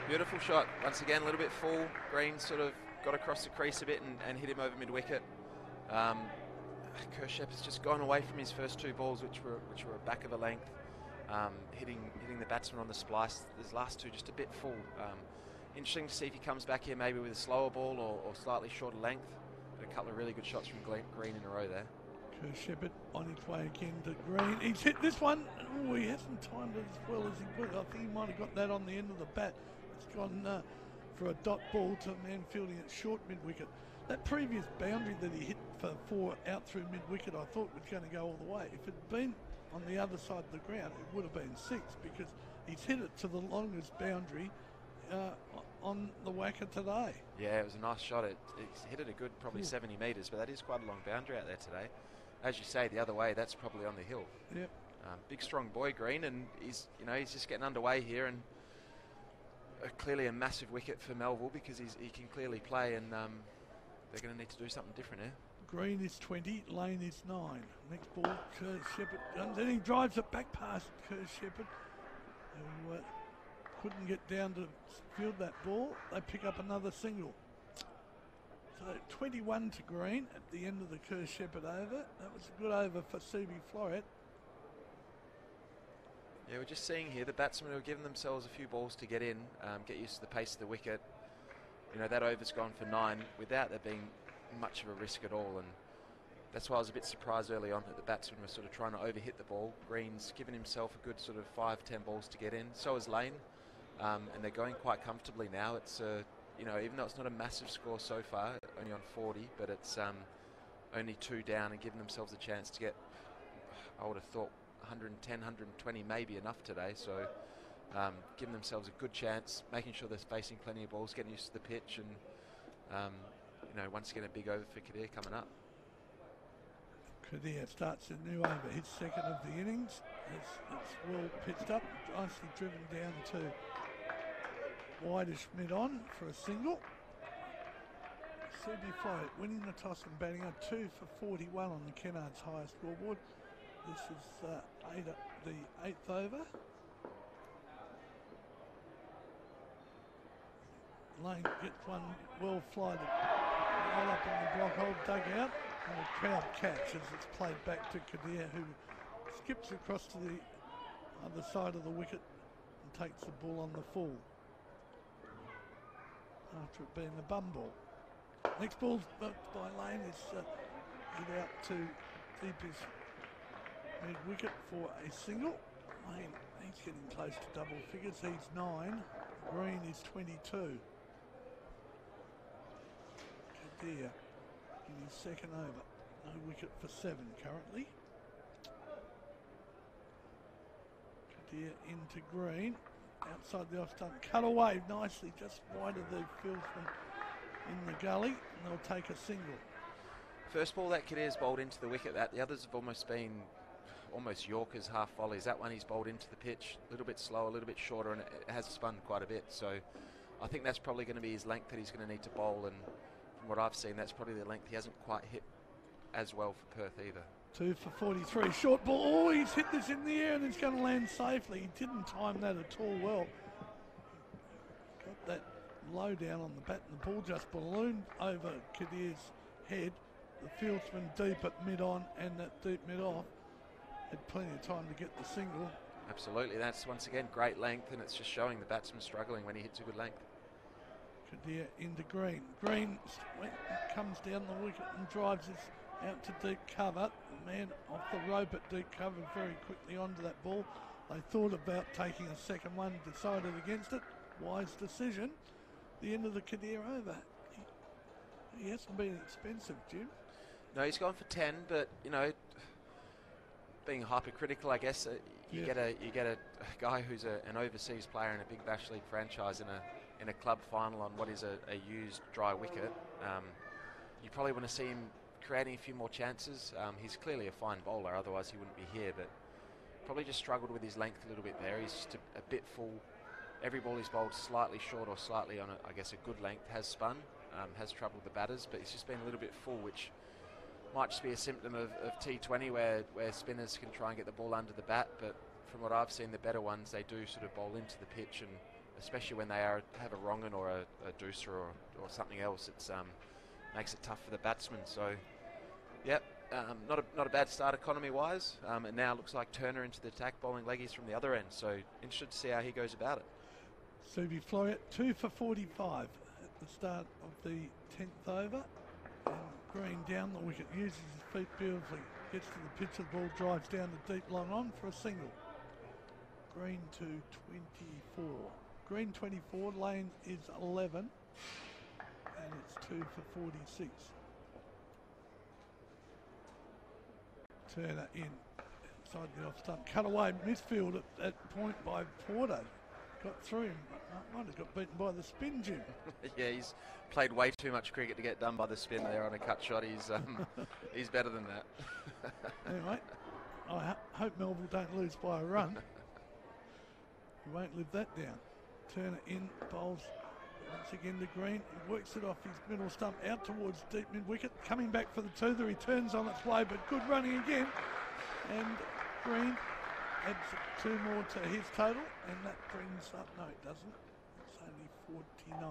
Beautiful shot. Once again, a little bit full. Green sort of got across the crease a bit and hit him over mid-wicket. Shepherd's just gone away from his first 2 balls, which were back of a length, hitting the batsman on the splice. His last 2 just a bit full. Interesting to see if he comes back here maybe with a slower ball or slightly shorter length. But a couple of really good shots from Green in a row there. Shepherd on his way again to Green. He's hit this one. Oh, he hasn't timed it as well as he could. I think he might have got that on the end of the bat. It's gone for a dot ball to a man fielding at short mid-wicket. That previous boundary that he hit for 4 out through mid-wicket, I thought was going to go all the way. If it had been on the other side of the ground, it would have been 6, because he's hit it to the longest boundary on the WACA today. Yeah, it was a nice shot. It's hit it a good probably 70 metres, but that is quite a long boundary out there today. As you say, the other way, that's probably on the hill. Yep. Big strong boy, Green, and he's just getting underway here, and clearly a massive wicket for Melville, because he can clearly play, and they're going to need to do something different here. Green is 20, Lane is 9. Next ball, Shepherd, and then he drives it back past Shepherd, who couldn't get down to field that ball. They pick up another single. So 21 to Green at the end of the Shepherd over. That was a good over for Subiaco-Floreat. Yeah, we're just seeing here the batsmen who are giving themselves a few balls to get in, get used to the pace of the wicket. You know, that over's gone for 9 without there being much of a risk at all, and that's why I was a bit surprised early on that the batsmen were sort of trying to overhit the ball. Green's given himself a good sort of 5-10 balls to get in. So is Lane, and they're going quite comfortably now. It's you know, even though it's not a massive score so far, only on 40, but it's only 2 down and giving themselves a chance to get, I would have thought 110, 120 maybe enough today. So giving themselves a good chance, making sure they're facing plenty of balls, getting used to the pitch, and you know, once again a big over for Kadir coming up. Kadir starts a new over, his second of the innings. It's well pitched up, nicely driven down to wideish mid-on for a single. Subiaco-Floreat winning the toss and batting on 2 for 41 on the Kennards' high scoreboard. This is the 8th over. Lane gets one well flighted right up in the block hole, dug out, and a crowd catch as it's played back to Kadir, who skips across to the other side of the wicket and takes the ball on the full after it being a bum ball. Next ball by Lane is hit out to deepest mid-wicket for a single. Lane, he's getting close to double figures. He's 9. Green is 22. Kadir in his second over. No wicket for 7 currently. Kadir into Green. outside the off stump. Cut away nicely, just wide of the fieldsman in the gully, and they'll take a single. First ball that Kadir's bowled into the wicket. The others have almost been Yorkers, half volleys. That one he's bowled into the pitch, a little bit slower, a little bit shorter, and it has spun quite a bit. So I think that's probably going to be his length that he's going to need to bowl, and from what I've seen, that's probably the length he hasn't quite hit as well for Perth either. 2 for 43. Short ball. Oh, he's hit this in the air and it's going to land safely. He didn't time that at all well. Got that low down on the bat and the ball just ballooned over Kadir's head. The fieldsman deep at mid-on and that deep mid-off had plenty of time to get the single. Absolutely. That's, once again, great length, and it's just showing the batsman struggling when he hits a good length. Kadir into Green. Green comes down the wicket and drives this out to deep cover. The man off the rope at deep cover very quickly onto that ball. They thought about taking a second one, decided against it. Wise decision. The end of the Kadir over. He hasn't been expensive, Jim. No, he's gone for 10, but you know, being hypercritical, I guess you get a guy who's an overseas player in a big Bash League franchise in a club final on what is a used dry wicket. You probably want to see him creating a few more chances. He's clearly a fine bowler, otherwise he wouldn't be here, but probably just struggled with his length a little bit there. He's just a bit full. Every ball he's bowled slightly short or slightly on I guess a good length has spun, has troubled the batters, but he's just been a little bit full, which might just be a symptom of T20 where spinners can try and get the ball under the bat, but from what I've seen, the better ones, they do sort of bowl into the pitch, and especially when they have a wrong-un or a deucer or something else, it makes it tough for the batsman. So, yep, not a bad start economy-wise, and now it looks like Turner into the attack, bowling leggies from the other end, so interested to see how he goes about it. Subiaco-Floreat 2 for 45 at the start of the 10th over. And Green down the wicket, uses his feet beautifully, gets to the pitch of the ball, drives down the deep long on for a single. Green to 24. Green 24, Lane is 11, and it's 2 for 46. Turner in, outside the off stump, cut away midfield at point by Porter. Got through him, might have got beaten by the spin, Jim. Yeah, he's played way too much cricket to get done by the spin there on a cut shot. He's better than that. Anyway, I hope Melville don't lose by a run. He won't live that down. Turner in, bowls once again to Green. He works it off his middle stump out towards deep mid-wicket. Coming back for the two, the return's on its way, but good running again. And Green adds 2 more to his total, and that brings up, no it doesn't, it's only 49.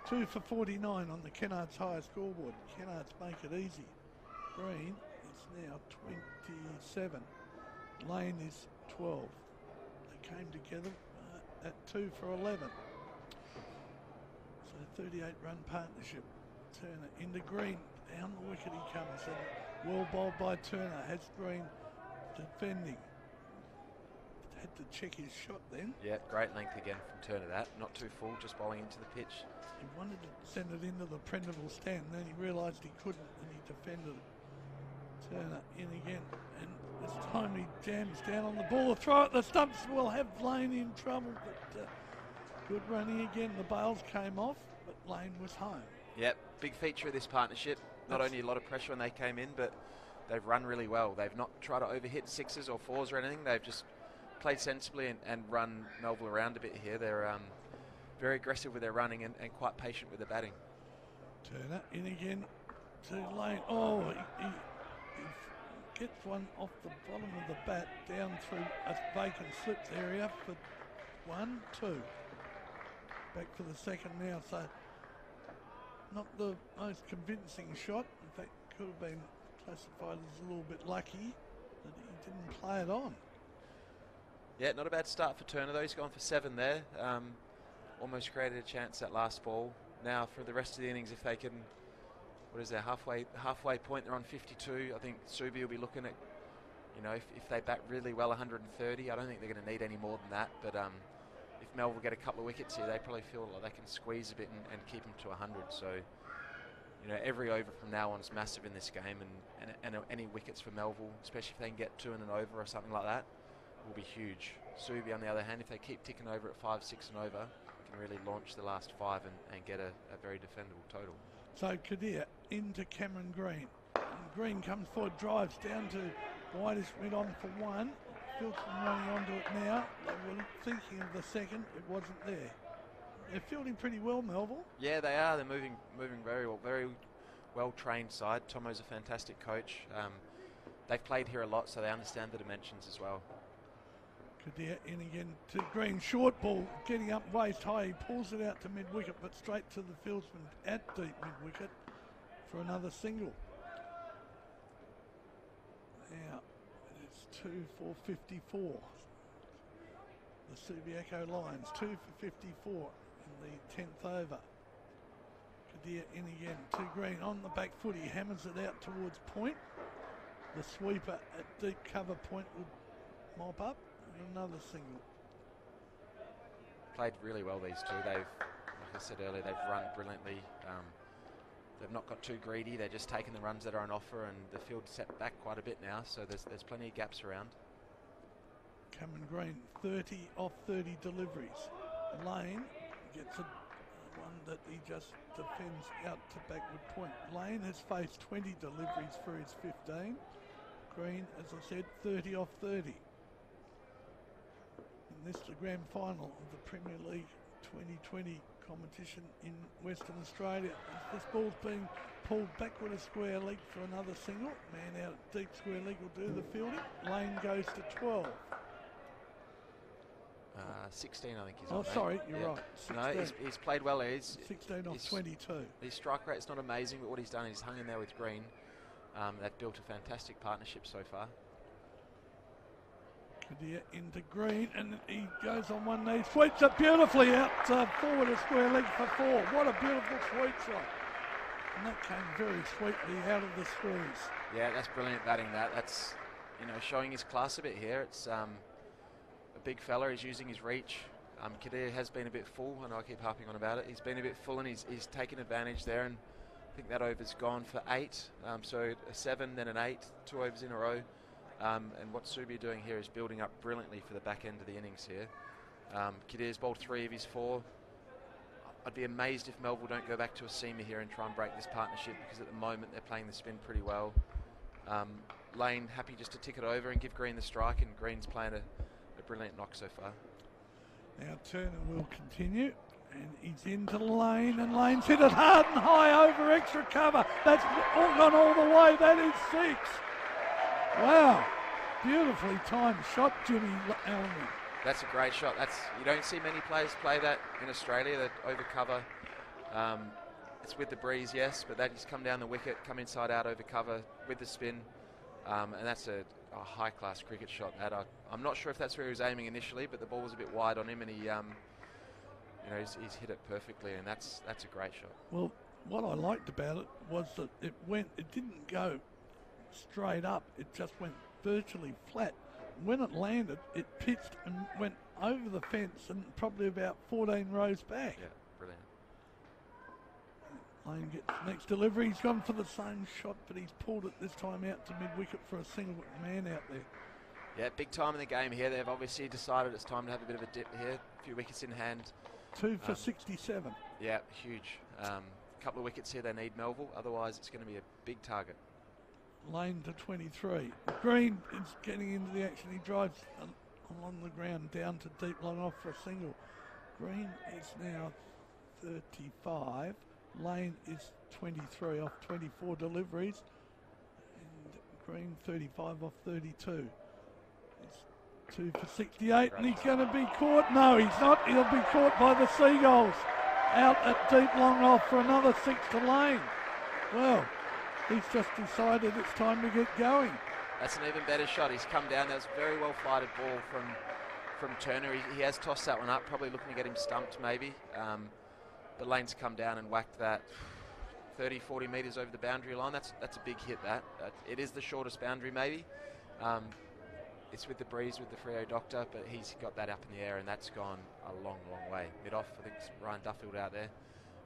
2 for 49 on the Kennards higher scoreboard. Kennards make it easy. Green is now 27. Lane is 12. They came together at 2 for 11. So 38 run partnership. Turner into Green, down the wicket he comes, and well bowled by Turner, has Green defending. Had to check his shot then. Yeah, great length again from Turner, that. Not too full, just bowling into the pitch. He wanted to send it into the Prendeville stand, and then he realised he couldn't, and he defended it. Turner in again, and this time he jams down on the ball. The throw at the stumps will have Lane in trouble, but good running again. The bails came off, but Lane was home. Yep, big feature of this partnership. Not only a lot of pressure when they came in, but they've run really well. They've not tried to overhit 6s or 4s or anything. They've just played sensibly and run Melville around a bit here. They're very aggressive with their running and quite patient with the batting. Turner in again to Lane. Oh, he gets one off the bottom of the bat down through a vacant slips area for 1, 2. Back for the second now, so not the most convincing shot. In fact, could have been classified as a little bit lucky that he didn't play it on. Yeah, not a bad start for Turner though. He's gone for 7 there. Almost created a chance that last ball. Now for the rest of the innings, if they can, what is their halfway point? They're on 52. I think Subi will be looking at, you know, if they bat really well, 130. I don't think they're going to need any more than that. But if Melville get a couple of wickets here, they probably feel like they can squeeze a bit and keep them to 100. So, you know, every over from now on is massive in this game, and any wickets for Melville, especially if they can get 2 and an over or something like that, will be huge. Subi, on the other hand, if they keep ticking over at 5, 6 and over, can really launch the last 5 and get a very defendable total. So Kadir into Cameron Green. And Green comes forward, drives down to Whitish mid on for 1. Filton running onto it now. They were thinking of the second. It wasn't there. They're fielding pretty well, Melville. Yeah, they are. They're moving very well. Very well-trained side. Tomo's a fantastic coach. They've played here a lot, so they understand the dimensions as well. Kadir in again to Green. Short ball, getting up waist high. He pulls it out to mid-wicket, but straight to the fieldsman at deep mid-wicket for another single. Now, it's 2 for 54. The Subiaco Lions, 2 for 54 in the 10th over. Kadir in again to Green on the back foot. He hammers it out towards point. The sweeper at deep cover point would mop up. Another single. Played really well, these two. They've, like I said earlier, they've run brilliantly. They've not got too greedy. They're just taking the runs that are on offer, and the field's set back quite a bit now, so there's plenty of gaps around. Cameron Green, 30 off 30 deliveries. Lane gets a one that he just defends out to backward point. Lane has faced 20 deliveries for his 15. Green, as I said, 30 off 30. And this is the grand final of the Premier League 2020 competition in Western Australia. As this ball's being pulled backward a square leg for another single. Man out at deep square leg will do the fielding. Lane goes to 12. 16, I think he's on. Oh, sorry, you're right. 16. No, he's played well. He's 16 off 22. His strike rate's not amazing, but what he's done is he's hung in there with Green. They've built a fantastic partnership so far. Kadir into Green, and he goes on one knee, sweeps it beautifully out forward a square leg for 4. What a beautiful sweep shot. And that came very sweetly out of the squeeze. Yeah, that's brilliant batting that. That's, showing his class a bit here. It's a big fella. He's using his reach. Kadir has been a bit full. I know I keep harping on about it. He's been a bit full, and he's taken advantage there, and I think that over's gone for 8. So a 7, then an 8, 2 overs in a row. And what Subi are doing here is building up brilliantly for the back end of the innings here. Kadir's bowled 3 of his 4. I'd be amazed if Melville don't go back to a seamer here and try and break this partnership, because at the moment they're playing the spin pretty well. Lane happy just to tick it over and give Green the strike, and Green's playing a brilliant knock so far. Now Turner will continue, and he's into Lane, and Lane's hit it hard and high over extra cover. That's all gone all the way. That is 6. Wow, beautifully timed shot, Jimmy Elmy. That's a great shot. You don't see many players play that in Australia, that over cover. It's with the breeze, yes, but that just come down the wicket, come inside out over cover with the spin, and that's a high-class cricket shot. I'm not sure if that's where he was aiming initially, but the ball was a bit wide on him, and he's hit it perfectly, and that's a great shot. Well, what I liked about it was that it didn't go straight up, it just went virtually flat. When it landed, it pitched and went over the fence and probably about 14 rows back. Yeah, brilliant. Lane gets next delivery. He's gone for the same shot, but he's pulled it this time out to mid-wicket for a single man out there. Yeah, big time in the game here. They've obviously decided it's time to have a bit of a dip here. A few wickets in hand. 2 for 67. Yeah, huge. A couple of wickets here they need, Melville. Otherwise, it's going to be a big target. Lane to 23. Green is getting into the action. He drives along the ground down to deep long off for a single. Green is now 35. Lane is 23 off 24 deliveries. And Green 35 off 32. It's 2 for 68, and he's going to be caught. No, he's not. He'll be caught by the Seagulls. Out at deep long off for another 6 to Lane. Well, he's just decided it's time to get going. That's an even better shot. He's come down. That was a very well fighted ball from Turner. He has tossed that one up, probably looking to get him stumped maybe. But Lane's come down and whacked that 30, 40 metres over the boundary line. That's a big hit, that. It is the shortest boundary maybe. It's with the breeze with the Freo Doctor, but he's got that up in the air, and that's gone a long, long way. Mid-off, I think it's Ryan Duffield out there.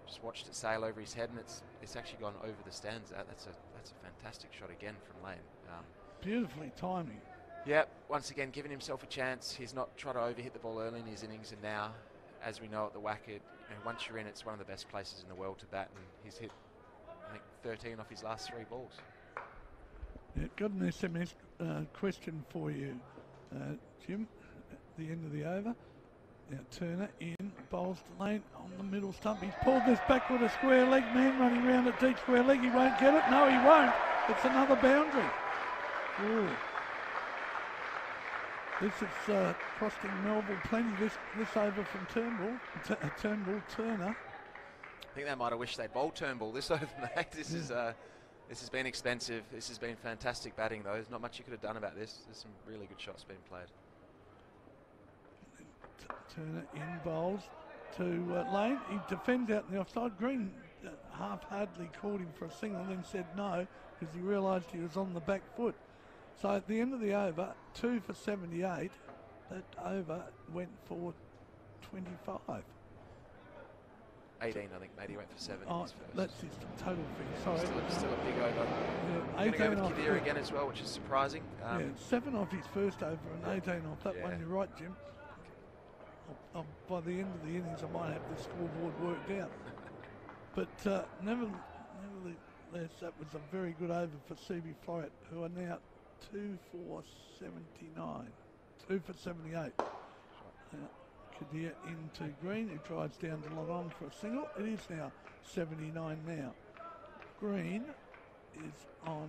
Just watched it sail over his head, and it's actually gone over the stands. That's a fantastic shot again from Lane. Beautifully timing. Yep, once again giving himself a chance. He's not trying to overhit the ball early in his innings, and now, as we know at the WACA, once you're in, it's one of the best places in the world to bat, and he's hit, I think, 13 off his last 3 balls. Yeah, got an SMS question for you, Jim, at the end of the over. Now Turner in, bowls to Lane on the middle stump. He's pulled this back with a square leg, man running round at deep square leg. He won't get it. No, he won't. It's another boundary. Ooh. This is costing Melville plenty. This over from Turnbull. Turner. I think they might have wished they'd bowled Turnbull this over, mate. This has been expensive. This has been fantastic batting, though. There's not much you could have done about this. There's some really good shots being played. Turner in bowls to Lane. He defends out in the offside. Green half-heartedly called him for a single and then said no because he realised he was on the back foot. So at the end of the over, 2 for 78. That over went for 25. 18, I think, mate. He went for 7. Oh, that's his total figure. Sorry. Still a big over. Yeah, going to go with Kadir again as well, which is surprising. 7 off his first over and 18 off that one. You're right, Jim. By the end of the innings, I might have the scoreboard worked out. But nevertheless, that was a very good over for Subiaco-Floreat, who are now 2 for 79. 2 for 78. Kadir into Green, who drives down to long on for a single. It is now 79 now. Green is on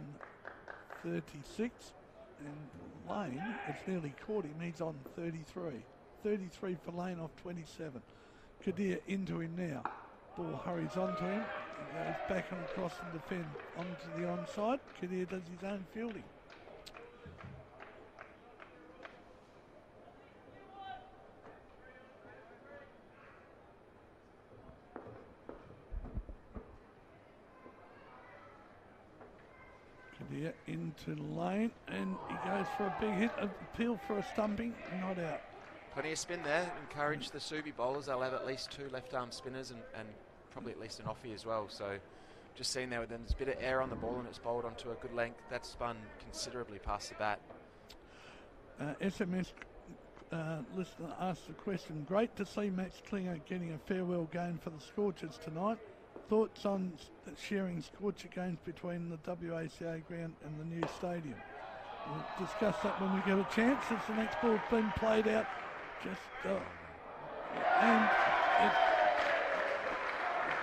36, and Lane, it's nearly caught him, he's on 33. 33 for Lane off 27. Kadir into him now. Ball hurries onto him. He goes back and across and defend onto the onside. Kadir does his own fielding. Kadir into Lane, and he goes for a big hit. Appeal for a stumping, not out. Plenty of spin there. Encourage the Subi bowlers. They'll have at least 2 left-arm spinners and probably at least an offie as well. So just seeing there, then there's a bit of air on the ball and it's bowled onto a good length. That's spun considerably past the bat. SMS listener asked the question. Great to see Max Klinger getting a farewell game for the Scorchers tonight. Thoughts on sharing Scorcher games between the WACA ground and the new stadium? We'll discuss that when we get a chance, as the next ball's been played out. And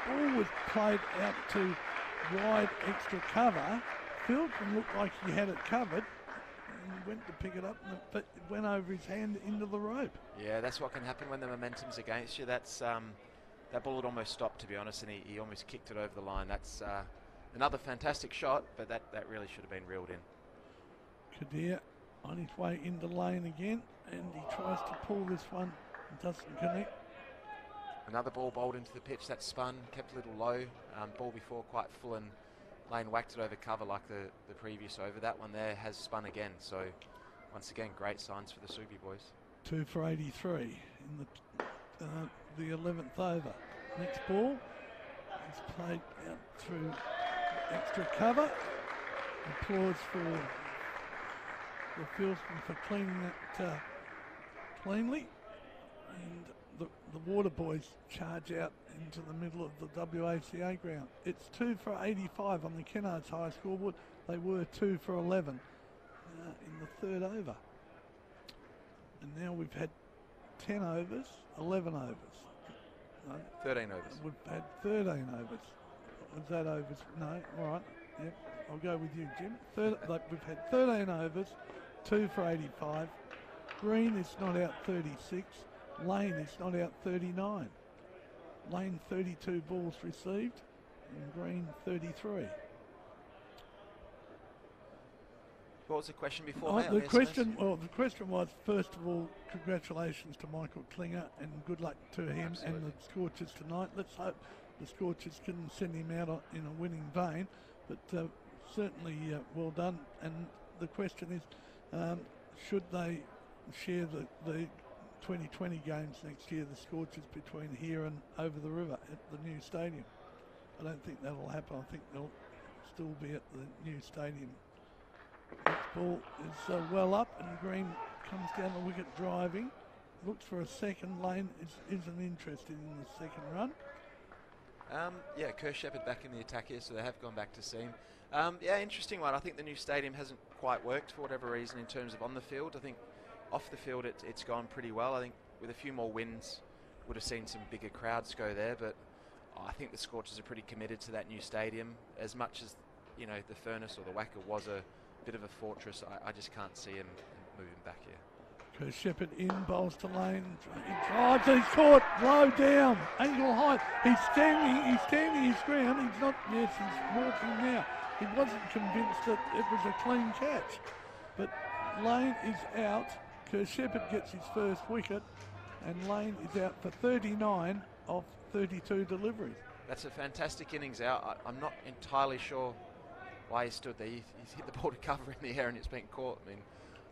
the ball was played out to wide extra cover. Philkin looked like he had it covered and went to pick it up, but it went over his hand into the rope. Yeah, that's what can happen when the momentum's against you. That's that ball had almost stopped, to be honest, and he almost kicked it over the line. That's another fantastic shot, but that really should have been reeled in. Kadir on his way into Lane again, and he tries to pull this one, doesn't connect. Another ball bowled into the pitch that spun, kept a little low. Ball before quite full, and Lane whacked it over cover like the previous over. That one there has spun again, so once again, great signs for the Subi boys. 2 for 83 in the 11th over. Next ball is played out through extra cover. Applause for the Philkin for cleaning that cleanly, and the Water boys charge out into the middle of the WACA ground. It's 2 for 85 on the Kennards high scoreboard. They were 2 for 11 in the 3rd over. And now we've had 10 overs, 11 overs. No, 13 overs. We've had 13 overs. Was that overs? No, all right. Yep, I'll go with you, Jim. We've had 13 overs, 2 for 85. Green is not out 36. Lane is not out 39. Lane 32 balls received, and Green 33. What was the question before? The question was, first of all, congratulations to Michael Klinger and good luck to him. Absolutely. And the Scorchers tonight. Let's hope the Scorchers can send him out in a winning vein, but certainly well done. And the question is, should they share the 2020 games next year, the Scorchers, between here and over the river at the new stadium? I don't think that'll happen. I think they'll still be at the new stadium This ball is well up, and Green comes down the wicket driving. Looks for a second. Lane isn't interested in the second run. Yeah, Kerr Shepherd back in the attack here, so they have gone back to seam. Yeah, interesting one. I think the new stadium hasn't quite worked for whatever reason in terms of on the field. I think off the field it's gone pretty well. I think with a few more wins, would have seen some bigger crowds go there, but I think the Scorchers are pretty committed to that new stadium. As much as, you know, the Furnace or the WACA was a bit of a fortress, I just can't see him moving back here. Kerr Shepherd in, bowls to Lane. Oh, he's caught, low down, angle height. He's standing his ground. He's not, yes, he's walking now. He wasn't convinced that it was a clean catch. But Lane is out. Kerr Shepherd gets his first wicket, and Lane is out for 39 of 32 deliveries. That's a fantastic innings out. I'm not entirely sure why he stood there. He's hit the ball to cover in the air and it's been caught. I mean,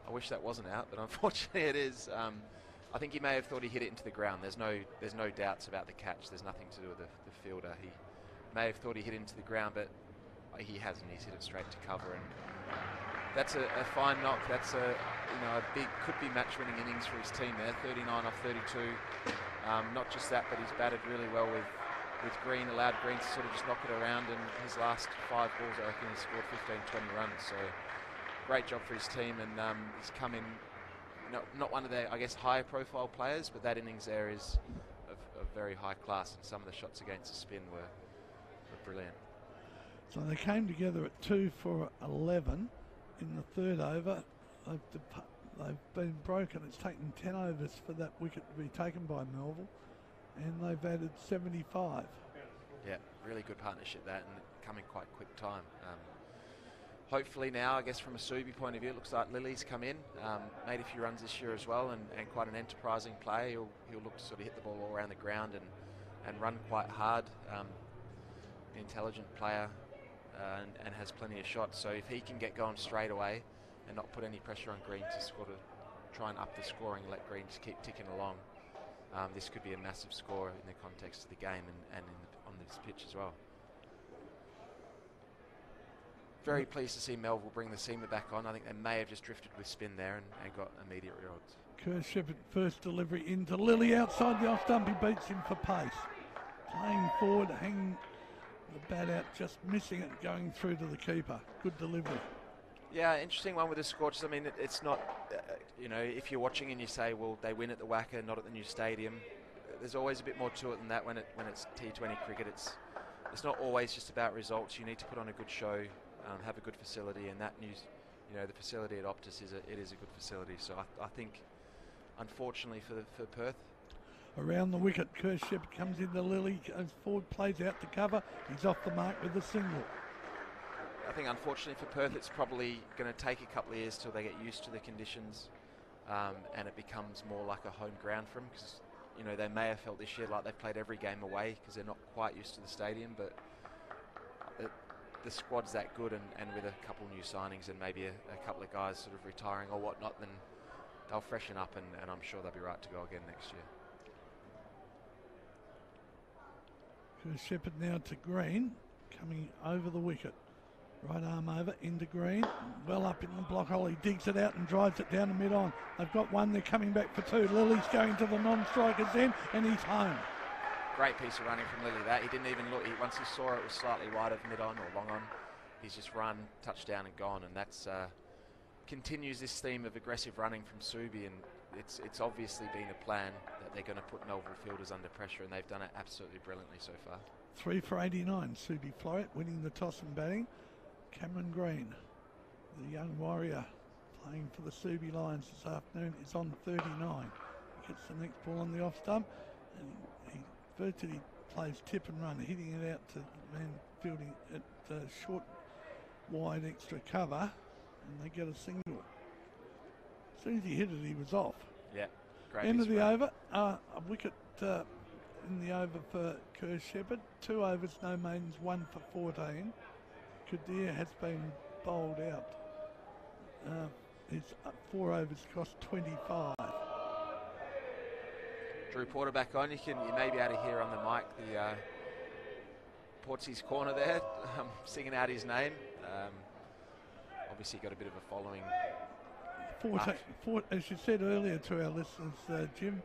I wish that wasn't out, but unfortunately it is. I think he may have thought he hit it into the ground. There's no doubts about the catch. There's nothing to do with the fielder. He may have thought he hit it into the ground, but he hasn't. He's hit it straight to cover, and that's a fine knock. That's a big, could be match-winning innings for his team there. 39 off 32. Not just that, but he's batted really well with Green, allowed Green to sort of just knock it around, and his last 5 balls, I reckon, he scored 15, 20 runs. So great job for his team, and he's come in, not one of their, I guess, higher profile players, but that innings there is of very high class, and some of the shots against the spin were brilliant. So they came together at 2 for 11 in the third over. They've been broken. It's taken 10 overs for that wicket to be taken by Melville, and they've added 75. Yeah, really good partnership that, and coming quite quick time. Hopefully now, I guess from a Subi point of view, it looks like Lily's come in, made a few runs this year as well, and quite an enterprising player. He'll look to sort of hit the ball all around the ground and run quite hard. Intelligent player, and has plenty of shots. So if he can get going straight away and not put any pressure on Green to sort of try and up the scoring and let Green just keep ticking along, this could be a massive score in the context of the game and on this pitch as well. Very pleased to see Melville bring the seamer back on. I think they may have just drifted with spin there and got immediate rewards. Kerr Shepherd first delivery into Lily outside the off stump. He beats him for pace. Playing forward, hanging the bat out, just missing it, going through to the keeper. Good delivery. Yeah, interesting one with the Scorchers. I mean, it's not, if you're watching and you say, well, they win at the WACA, not at the new stadium. There's always a bit more to it than that when it's T20 cricket. It's not always just about results. You need to put on a good show, have a good facility, and that news, the facility at Optus is a good facility. So I think, unfortunately for Perth. Around the wicket, Kerr Shepherd comes into Lily, goes forward, plays out to cover. He's off the mark with a single. I think unfortunately for Perth, it's probably going to take a couple of years till they get used to the conditions, and it becomes more like a home ground for them, because they may have felt this year like they've played every game away because they're not quite used to the stadium, but the squad's that good, and with a couple new signings and maybe a couple of guys sort of retiring or whatnot, then they'll freshen up, and I'm sure they'll be right to go again next year. Kerr Shepherd now to Green, coming over the wicket. Right arm over into Green, well up in the block hole. He digs it out and drives it down to mid-on. They've got one, they're coming back for 2. Lily's going to the non-striker's end, and he's home. Great piece of running from Lily that. He didn't even look. Once he saw it was slightly wide of mid-on or long on, he's just run, touchdown and gone, and that's continues this theme of aggressive running from Subi, and it's obviously been a plan that they're going to put Melville fielders under pressure, and they've done it absolutely brilliantly so far. 3 for 89, Subi-Floreat winning the toss and batting. Cameron Green, the young warrior playing for the Subi Lions this afternoon, is on 39. He gets the next ball on the off stump, and he virtually plays tip and run, hitting it out to the man fielding at short, wide extra cover, and they get a single. As soon as he hit it, he was off. Yeah, great. End of the over, a wicket in the over for Kerr Shepherd. 2 overs, no maidens, 1 for 14. Kadir has been bowled out. His 4 overs cost 25. Drew Porter back on. You may be able to hear on the mic the Portsy's corner there, singing out his name. obviously got a bit of a following. 14, as you said earlier to our listeners, Jim,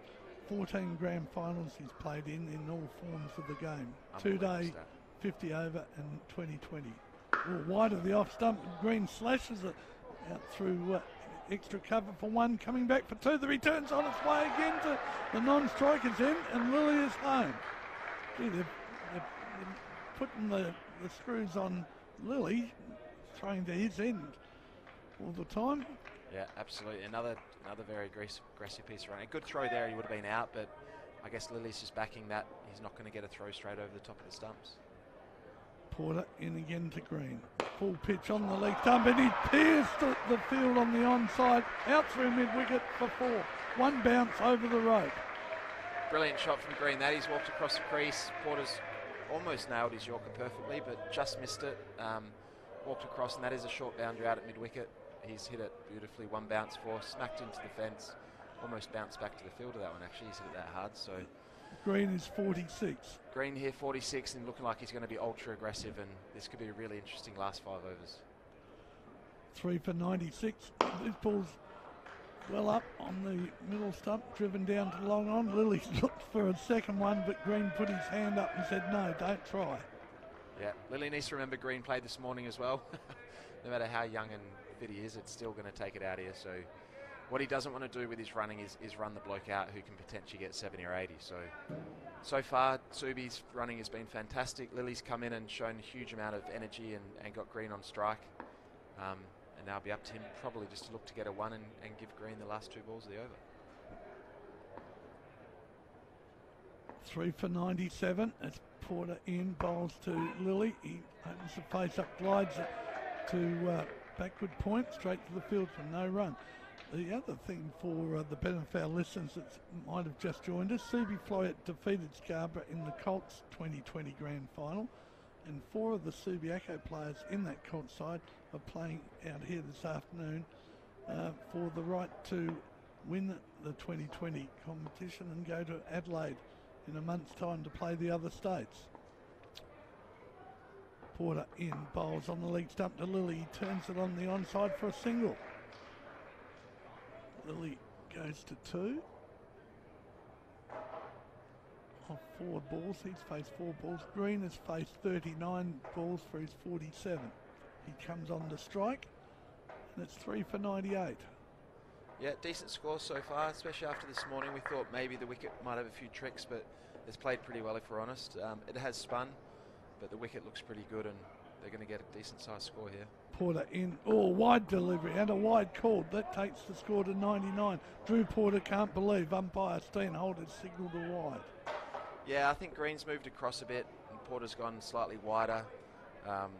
14 grand finals he's played in all forms of the game. 2-day, 50 over and 20-20. Wide of the off stump, Green slashes it out through extra cover for one, coming back for two. The return's on its way again to the non-striker's end, and Lily is home. Gee, they're putting the screws on Lily, throwing to his end all the time. Yeah, absolutely. Another very aggressive piece of running. A good throw there, he would have been out, but I guess Lily's just backing that. He's not going to get a throw straight over the top of the stumps. Porter in again to Green. Full pitch on the leg stump, and he pierced the field on the onside, out through mid-wicket for four. One bounce over the rope. Brilliant shot from Green. That he's walked across the crease. Porter's almost nailed his Yorker perfectly, but just missed it. Walked across, and that is a short boundary out at mid-wicket. He's hit it beautifully. One bounce for, smacked into the fence. Almost bounced back to the field of that one, actually. He's hit it that hard, so... Green is 46. Green here, 46, and looking like he's going to be ultra aggressive, and this could be a really interesting last 5 overs. 3 for 96. This ball's well up on the middle stump, driven down to long on. Lily looked for a second one, but Green put his hand up and said, no, don't try. Yeah, Lily needs to remember Green played this morning as well. No matter how young and fit he is, it's still going to take it out here. So what he doesn't want to do with his running is run the bloke out who can potentially get 70 or 80. So far, Subi's running has been fantastic. Lily's come in and shown a huge amount of energy and got Green on strike. And now it'll be up to him probably just to look to get a one and give Green the last 2 balls of the over. 3 for 97 as Porter in, bowls to Lily. He opens the face up, glides it to backward point, straight to the field for no run. The other thing for the benefit of our listeners that might have just joined us, Subiaco-Floreat defeated Scarborough in the Colts 2020 Grand Final, and 4 of the Subiaco players in that Colts side are playing out here this afternoon for the right to win the 2020 competition and go to Adelaide in a month's time to play the other states. Porter in, bowls on the leg stump to Lily. He turns it on the onside for a single. Lily goes to 2. Off 4 balls, he's faced 4 balls. Green has faced 39 balls for his 47. He comes on to strike, and it's 3 for 98. Yeah, decent score so far, especially after this morning. We thought maybe the wicket might have a few tricks, but it's played pretty well if we're honest. It has spun, but the wicket looks pretty good, and they're going to get a decent sized score here. Porter in, wide delivery and a wide call. That takes the score to 99. Drew Porter can't believe umpire Steenholt has signalled a wide. Yeah, I think Green's moved across a bit and Porter's gone slightly wider.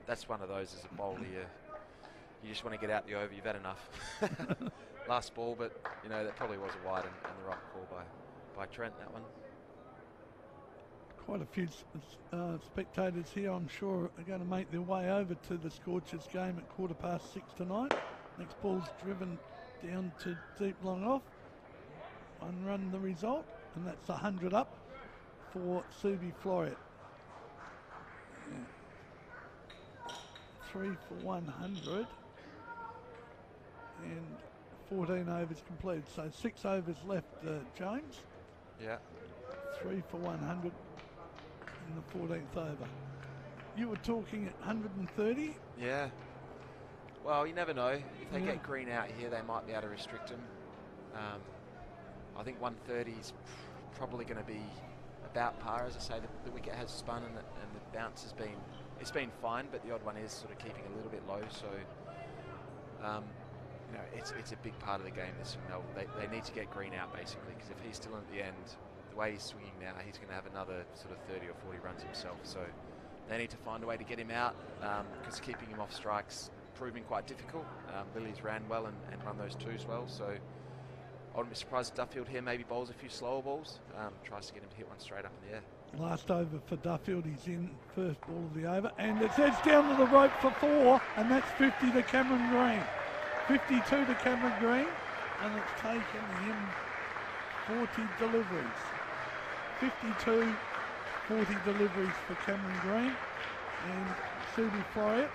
That's one of those as a bowler, you just want to get out the over. You've had enough. Last ball, but you know that probably was a wide and the right call by Trent, that one. Quite a few spectators here, I'm sure, are going to make their way over to the Scorchers game at 6:15 tonight. Next ball's driven down to deep long off. 1 run the result, and that's 100 up for Subiaco-Floreat. 3 for 100 and 14 overs completed. So 6 overs left, James. Yeah. 3 for 100 in the 14th over. You were talking at 130? Yeah. Well, you never know. If they get Green out here, they might be able to restrict him. I think 130 is probably going to be about par. As I say, the wicket has spun and the bounce has been, it's been fine, but the odd one is sort of keeping a little bit low. So, you know, it's a big part of the game. This they need to get Green out basically, because if he's still at the end, the way he's swinging now, he's going to have another sort of 30 or 40 runs himself. So they need to find a way to get him out, because keeping him off strikes proving quite difficult. Lily's ran well and run those 2s well. So I wouldn't be surprised if Duffield here maybe bowls a few slower balls, tries to get him to hit one straight up in the air. Last over for Duffield, he's in, first ball of the over, and it's edged down to the rope for 4, and that's 50 to Cameron Green. 52 to Cameron Green, and it's taken him 40 deliveries. 52, 40 deliveries for Cameron Green, and Subiaco-Floreat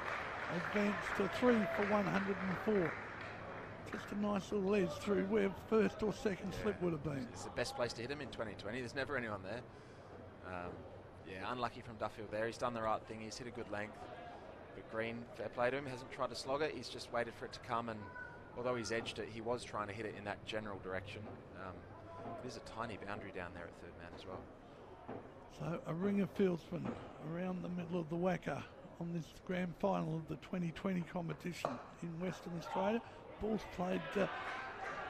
advanced to 3 for 104. Just a nice little edge through where first or second slip would have been. It's the best place to hit him in 2020. There's never anyone there. Yeah, unlucky from Duffield there. He's done the right thing. He's hit a good length. But Green, fair play to him, hasn't tried to slog it. He's just waited for it to come, and although he's edged it, he was trying to hit it in that general direction. It is a tiny boundary down there at third man as well. So a ring of fieldsmen around the middle of the WACA on this grand final of the 2020 competition in Western Australia. Ball's played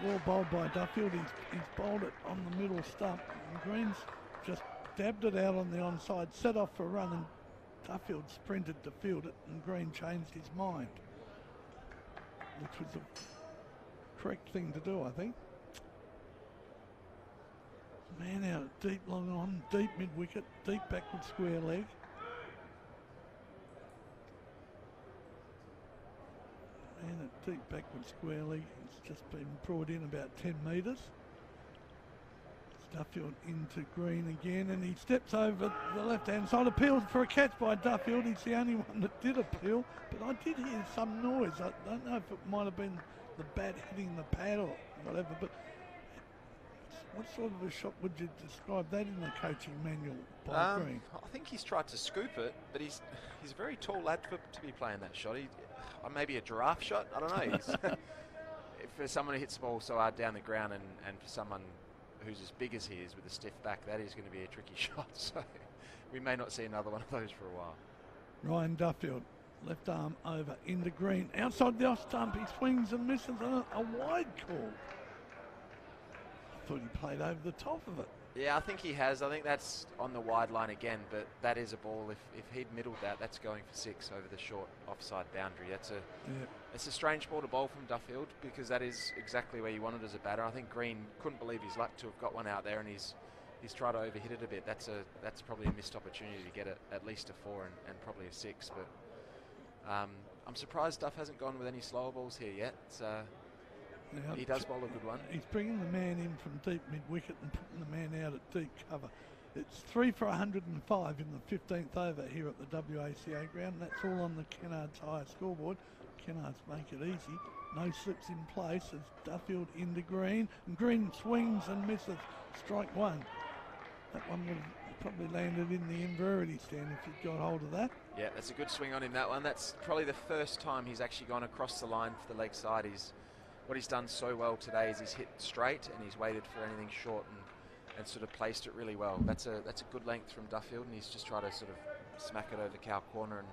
well bowled by Duffield. He's bowled it on the middle stump, and Green's just dabbed it out on the onside, set off for a run, and Duffield sprinted to field it, and Green changed his mind, which was the correct thing to do, I think. Man out, deep long on, deep mid wicket, deep backward square leg. Man at deep backward square leg. It's just been brought in about 10 metres. Duffield into Green again, and he steps over the left-hand side, appealed for a catch by Duffield. He's the only one that did appeal, but I did hear some noise. I don't know if it might have been the bat hitting the pad or whatever, but what sort of a shot would you describe that in the coaching manual by Green? I think he's tried to scoop it, but he's a very tall lad to be playing that shot. Maybe a giraffe shot, I don't know. He's for someone who hits the ball so hard down the ground, and for someone who's as big as he is with a stiff back, that is going to be a tricky shot. So we may not see another one of those for a while. Ryan Duffield, left arm over into Green. Outside the off stump, he swings and misses, and a wide call. I thought he played over the top of it. Yeah, I think he has. I think that's on the wide line again, but that is a ball. If he'd middled that, that's going for 6 over the short offside boundary. It's a strange ball to bowl from Duffield, because that is exactly where you want it as a batter. I think Green couldn't believe his luck to have got one out there, and he's tried to overhit it a bit. That's probably a missed opportunity to get at least a 4 and probably a 6. But I'm surprised Duff hasn't gone with any slower balls here yet. Now, he does bowl a good one. He's bringing the man in from deep mid-wicket and putting the man out at deep cover. It's 3 for 105 in the 15th over here at the WACA ground. That's all on the Kennards higher scoreboard. Kennards make it easy. No slips in place as Duffield into Green. And Green swings and misses. Strike 1. That one would have probably landed in the inverted stand if he'd got hold of that. Yeah, that's a good swing on him, that one. That's probably the first time he's actually gone across the line for the leg side. What he's done so well today is he's hit straight, and he's waited for anything short and sort of placed it really well. That's a good length from Duffield, and he's just tried to sort of smack it over cow corner. And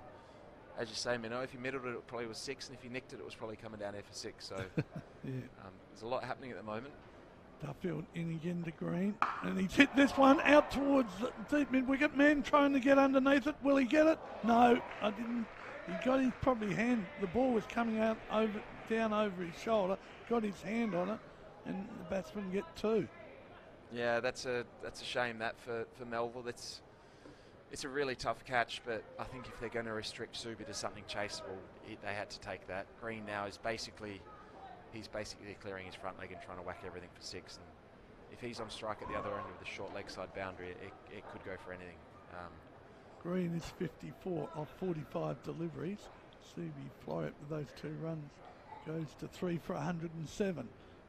as you say, Minnow, if he middled it, it probably was 6, and if he nicked it, it was probably coming down there for 6. So yeah. There's a lot happening at the moment. Duffield in again to Green, and he's hit this one out towards the deep mid-wicket. Man trying to get underneath it. Will he get it? No, I didn't. He got his probably hand. The ball was coming out down over his shoulder. Got his hand on it, and the batsman get 2. Yeah, that's a shame that for Melville. It's a really tough catch, but I think if they're going to restrict Subi to something chaseable, they had to take that. Green now is basically clearing his front leg and trying to whack everything for 6. And if he's on strike at the other end of the short leg side boundary, it could go for anything. Green is 54 off 45 deliveries. Subiaco-Floreat with those 2 runs goes to 3 for 107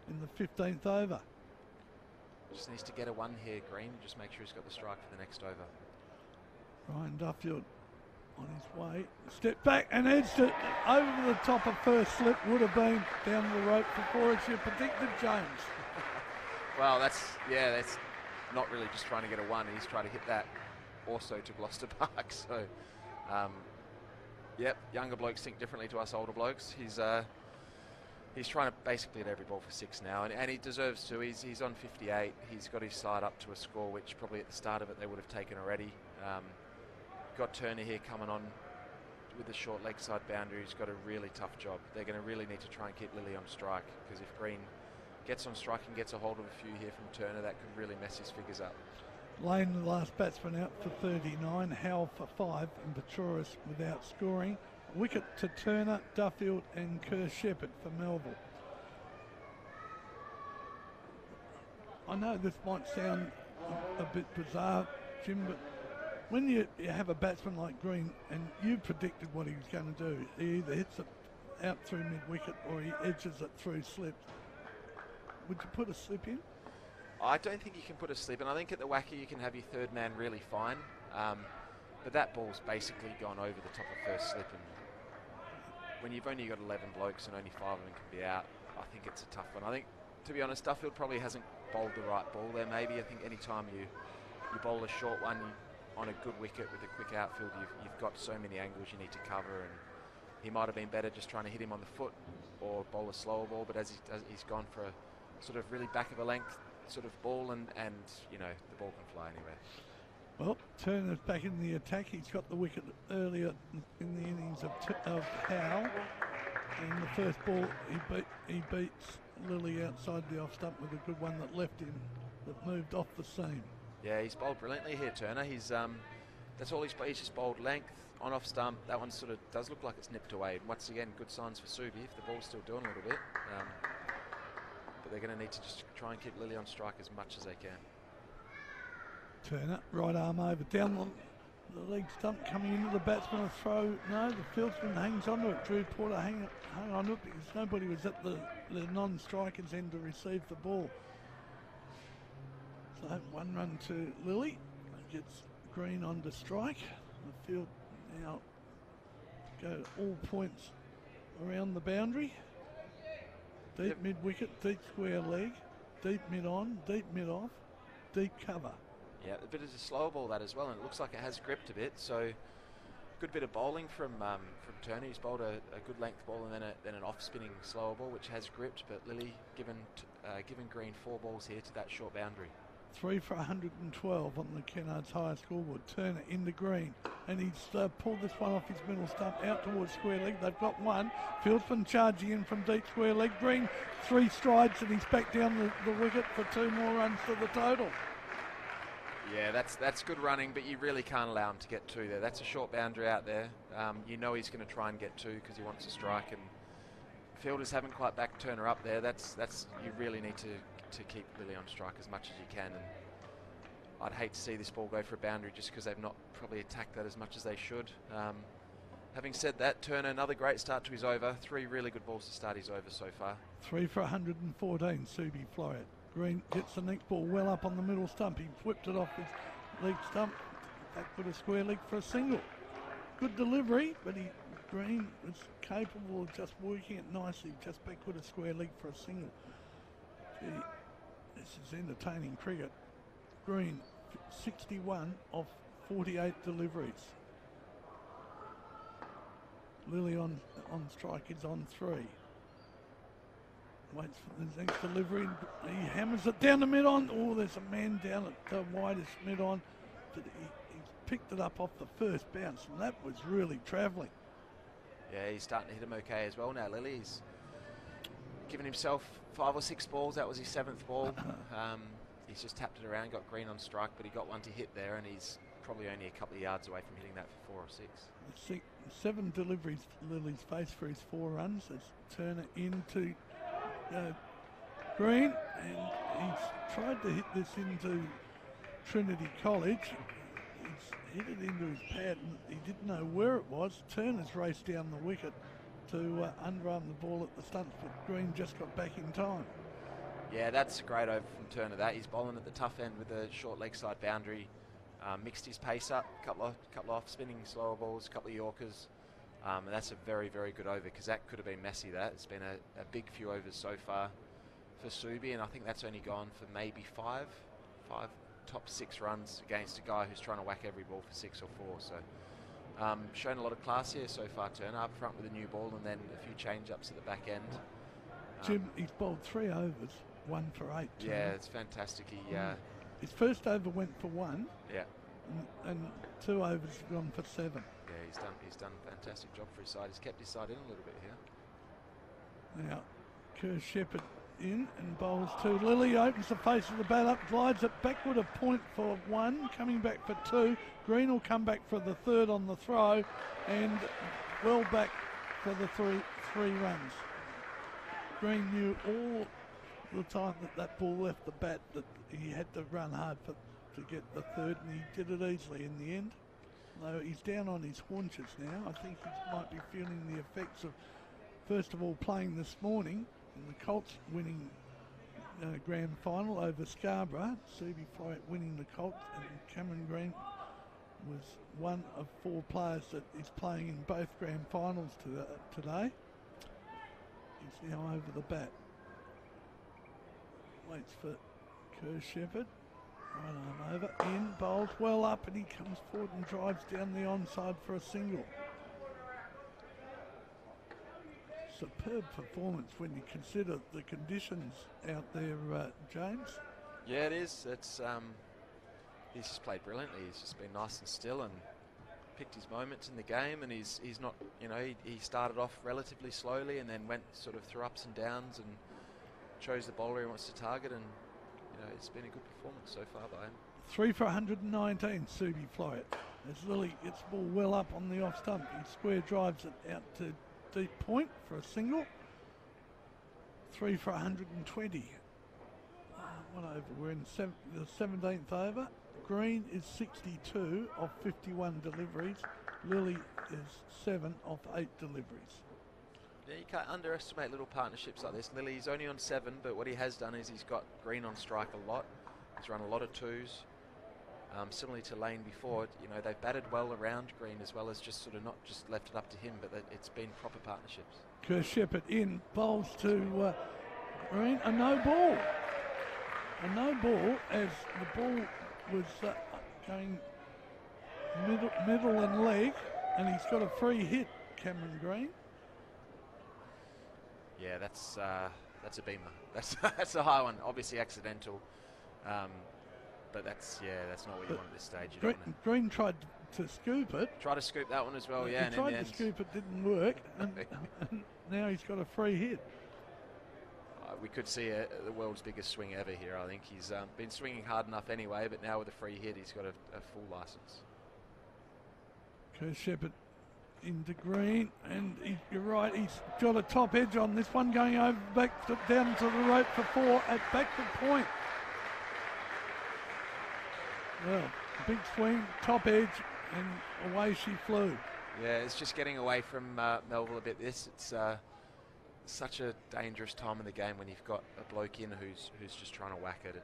in the 15th over. Just needs to get a 1 here, Green. Just make sure he's got the strike for the next over. Ryan Duffield on his way. Step back and edged it over the top of first slip. Would have been down the rope before as you predicted, James. Well, that's not really just trying to get a 1. He's trying to hit that also to Gloucester Park. So, yep, younger blokes think differently to us older blokes. He's trying to basically hit every ball for 6 now, and he deserves to. He's on 58. He's got his side up to a score which probably at the start of it they would have taken already. Got Turner here coming on with the short leg side boundary. He's got a really tough job. They're going to really need to try and keep Lilly on strike, because if Green gets on strike and gets a hold of a few here from Turner, that could really mess his figures up. Lane, the last batsman, out for 39. Howell for 5, and Petrouris without scoring. Wicket to Turner, Duffield and Kerr Shepherd for Melville. I know this might sound a bit bizarre, Jim, but when you have a batsman like Green and you predicted what he was going to do, he either hits it out through mid-wicket or he edges it through slip, would you put a slip in? I don't think you can put a slip in. I think at the WACA you can have your third man really fine. But that ball's basically gone over the top of first slip, and when you've only got 11 blokes and only 5 of them can be out, I think it's a tough one. I think, to be honest, Duffield probably hasn't bowled the right ball there maybe. I think any time you bowl a short one on a good wicket with a quick outfield, you've got so many angles you need to cover, and he might have been better just trying to hit him on the foot or bowl a slower ball, but as he's gone for a sort of really back of a length sort of ball, and you know, the ball can fly anywhere. Well, Turner's back in the attack. He's got the wicket earlier in the innings of Howe. And the first ball, he beats Lilly outside the off stump with a good one that left him, that moved off the seam. Yeah, he's bowled brilliantly here, Turner. He's that's all he's just bowled length on off stump. That one sort of does look like it's nipped away. Once again, good signs for Subi if the ball's still doing a little bit. But they're going to need to just try and keep Lilly on strike as much as they can. Turner, right arm over, down the leg stump, coming into the batsman, a throw. No, the fieldsman hangs on to it. Drew Porter hung on to it because nobody was at the non-striker's end to receive the ball. So 1 run to Lilly. Gets Green on to strike. The field now go all points around the boundary. Deep mid-wicket, deep square leg, deep mid-on, deep mid-off, deep cover. Yeah, a bit of a slower ball that as well, and it looks like it has gripped a bit. So good bit of bowling from Turner. He's bowled a good length ball and then an off-spinning slower ball, which has gripped. But Lilly given Green 4 balls here to that short boundary. 3 for 112 on the Kennards higher scoreboard. Turner into Green, and he's pulled this one off his middle stump out towards square leg. They've got one. Fieldsman charging in from deep square leg. Green 3 strides and he's back down the wicket for 2 more runs to the total. Yeah, that's good running, but you really can't allow him to get 2 there. That's a short boundary out there. You know he's going to try and get 2 because he wants to strike, and fielders haven't quite backed Turner up there. That's you really need to keep Lilly on strike as much as you can, and I'd hate to see this ball go for a boundary just because they've not probably attacked that as much as they should. Having said that, Turner, another great start to his over. 3 really good balls to start his over so far. 3 for 114, Subiaco-Floreat. Green gets the next ball well up on the middle stump. He whipped it off his leg stump. Back with a square leg for a single. Good delivery, but Green was capable of just working it nicely. Just back with a square leg for a single. Gee, this is entertaining cricket. Green, 61 of 48 deliveries. Lilly on strike is on 3. Waits for the next delivery. He hammers it down the mid-on. Oh, there's a man down at the widest mid-on. But he picked it up off the first bounce, and that was really travelling. Yeah, he's starting to hit him okay as well now, Lilly. He's given himself 5 or 6 balls. That was his 7th ball. He's just tapped it around, got Green on strike, but he got one to hit there, and he's probably only a couple of yards away from hitting that for 4 or 6. 7 deliveries Lilly's faced for his 4 runs. As Turner into Green, and he's tried to hit this into Trinity College. He's hit it into his pad, and he didn't know where it was. Turner's raced down the wicket to underarm the ball at the stumps, but Green just got back in time. Yeah, that's a great over from Turner. That he's bowling at the tough end with a short leg side boundary. Mixed his pace up, couple of off spinning slower balls, a couple of Yorkers. And that's a very, very good over because that could have been messy. It's been a big few overs so far for Subi, and I think that's only gone for maybe 5 top 6 runs against a guy who's trying to whack every ball for 6 or 4. So shown a lot of class here so far. Turner up front with a new ball and then a few change-ups at the back end. Jim, he's bowled 3 overs, 1 for 8. Yeah, it's fantastic. His first over went for 1. Yeah. And 2 overs have gone for 7. Yeah, he's done a fantastic job for his side. He's kept his side in a little bit here. Now, Kerr Shepherd in and bowls 2. Lilly opens the face of the bat up, glides it backward a point for 1, coming back for 2. Green will come back for the 3rd on the throw, and well back for the 3 runs. Green knew all the time that ball left the bat that he had to run hard to get the third, and he did it easily in the end. Though he's down on his haunches now. I think he might be feeling the effects of, first of all, playing this morning in the Colts winning grand final over Scarborough. Subiaco-Floreat winning the Colts, and Cameron Green was one of 4 players that is playing in both grand finals today. He's now over the bat. Waits for Kerr Shepherd. Right arm over, in, bowls well up, and he comes forward and drives down the onside for a single. Superb performance when you consider the conditions out there, James. Yeah, it is. It's he's just played brilliantly. He's just been nice and still and picked his moments in the game, and he's not, you know, he started off relatively slowly and then went sort of through ups and downs and chose the bowler he wants to target, and you know, it's been a good performance so far by him. 3 for 119, Subiaco-Floreat. As Lily gets the ball well up on the off stump, he square drives it out to deep point for a single. 3 for 120. What over? We're in the 17th over. Green is 62 of 51 deliveries. Lily is 7 of 8 deliveries. Yeah, you can't underestimate little partnerships like this. Lily's only on 7, but what he has done is he's got Green on strike a lot. He's run a lot of 2s. Similarly to Lane before, you know, they've batted well around Green as well as just sort of not just left it up to him, but it's been proper partnerships. Kerr Shepherd in, bowls to Green, a no ball. A no ball as the ball was going middle and leg, and he's got a free hit, Cameron Green. Yeah, that's a beamer. That's a high one. Obviously accidental, but that's not what you want at this stage. Green tried to scoop it. Tried to scoop that one as well. Yeah, he tried to scoop it, didn't work, and now he's got a free hit. We could see the world's biggest swing ever here. I think he's been swinging hard enough anyway, but now with a free hit, he's got a full license. Kerr Shepherd into Green, and you're right, he's got a top edge on this one, going over down to the rope for 4 at Beckford Point. Well, big swing, top edge, and away she flew. Yeah, it's just getting away from Melville a bit. It's such a dangerous time in the game when you've got a bloke in who's just trying to whack it.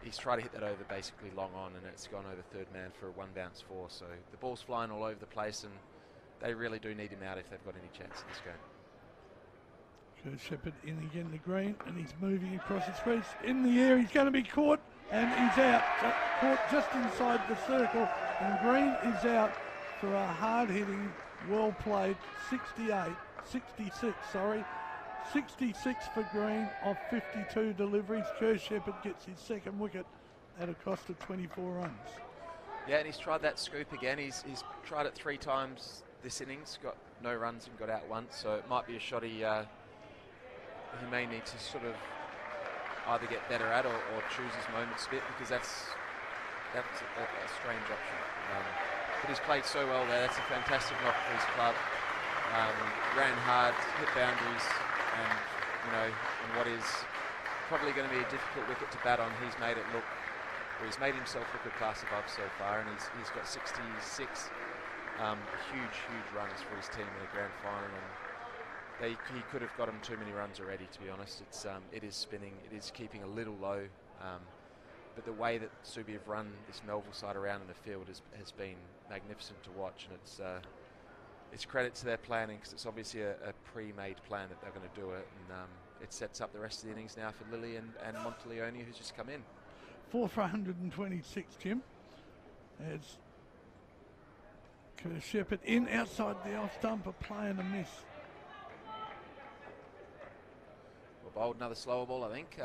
He's tried to hit that over basically long on, and it's gone over third man for a 1 bounce 4. So the ball's flying all over the place, and they really do need him out if they've got any chance in this game. Kerr Shepherd in again to Green, and he's moving across his crease. In the air, he's going to be caught, and he's out. Caught just inside the circle, and Green is out for a hard-hitting, well-played 66 for Green of 52 deliveries. Kerr Shepherd gets his second wicket at a cost of 24 runs. Yeah, and he's tried that scoop again. He's tried it 3 times this innings, got no runs and got out once, so it might be a shot he may need to sort of either get better at or choose his moments a bit, because that's a strange option. But he's played so well there. That's a fantastic knock for his club. Ran hard, hit boundaries, and you know, in what is probably going to be a difficult wicket to bat on, he's made himself look a class above so far, and he's got 66 huge runs for his team in a grand final, and he could have got him too many runs already, to be honest. It is spinning, it is keeping a little low, but the way that Subi have run this Melville side around in the field has been magnificent to watch, and it's credit to their planning, because it's obviously a pre-made plan that they're going to do it, and it sets up the rest of the innings now for Lily and Monteleone, who's just come in. 4 for 126, Jim. As Kerr Shepherd in outside the off stump, a play and a miss. Well bowled, another slower ball, I think.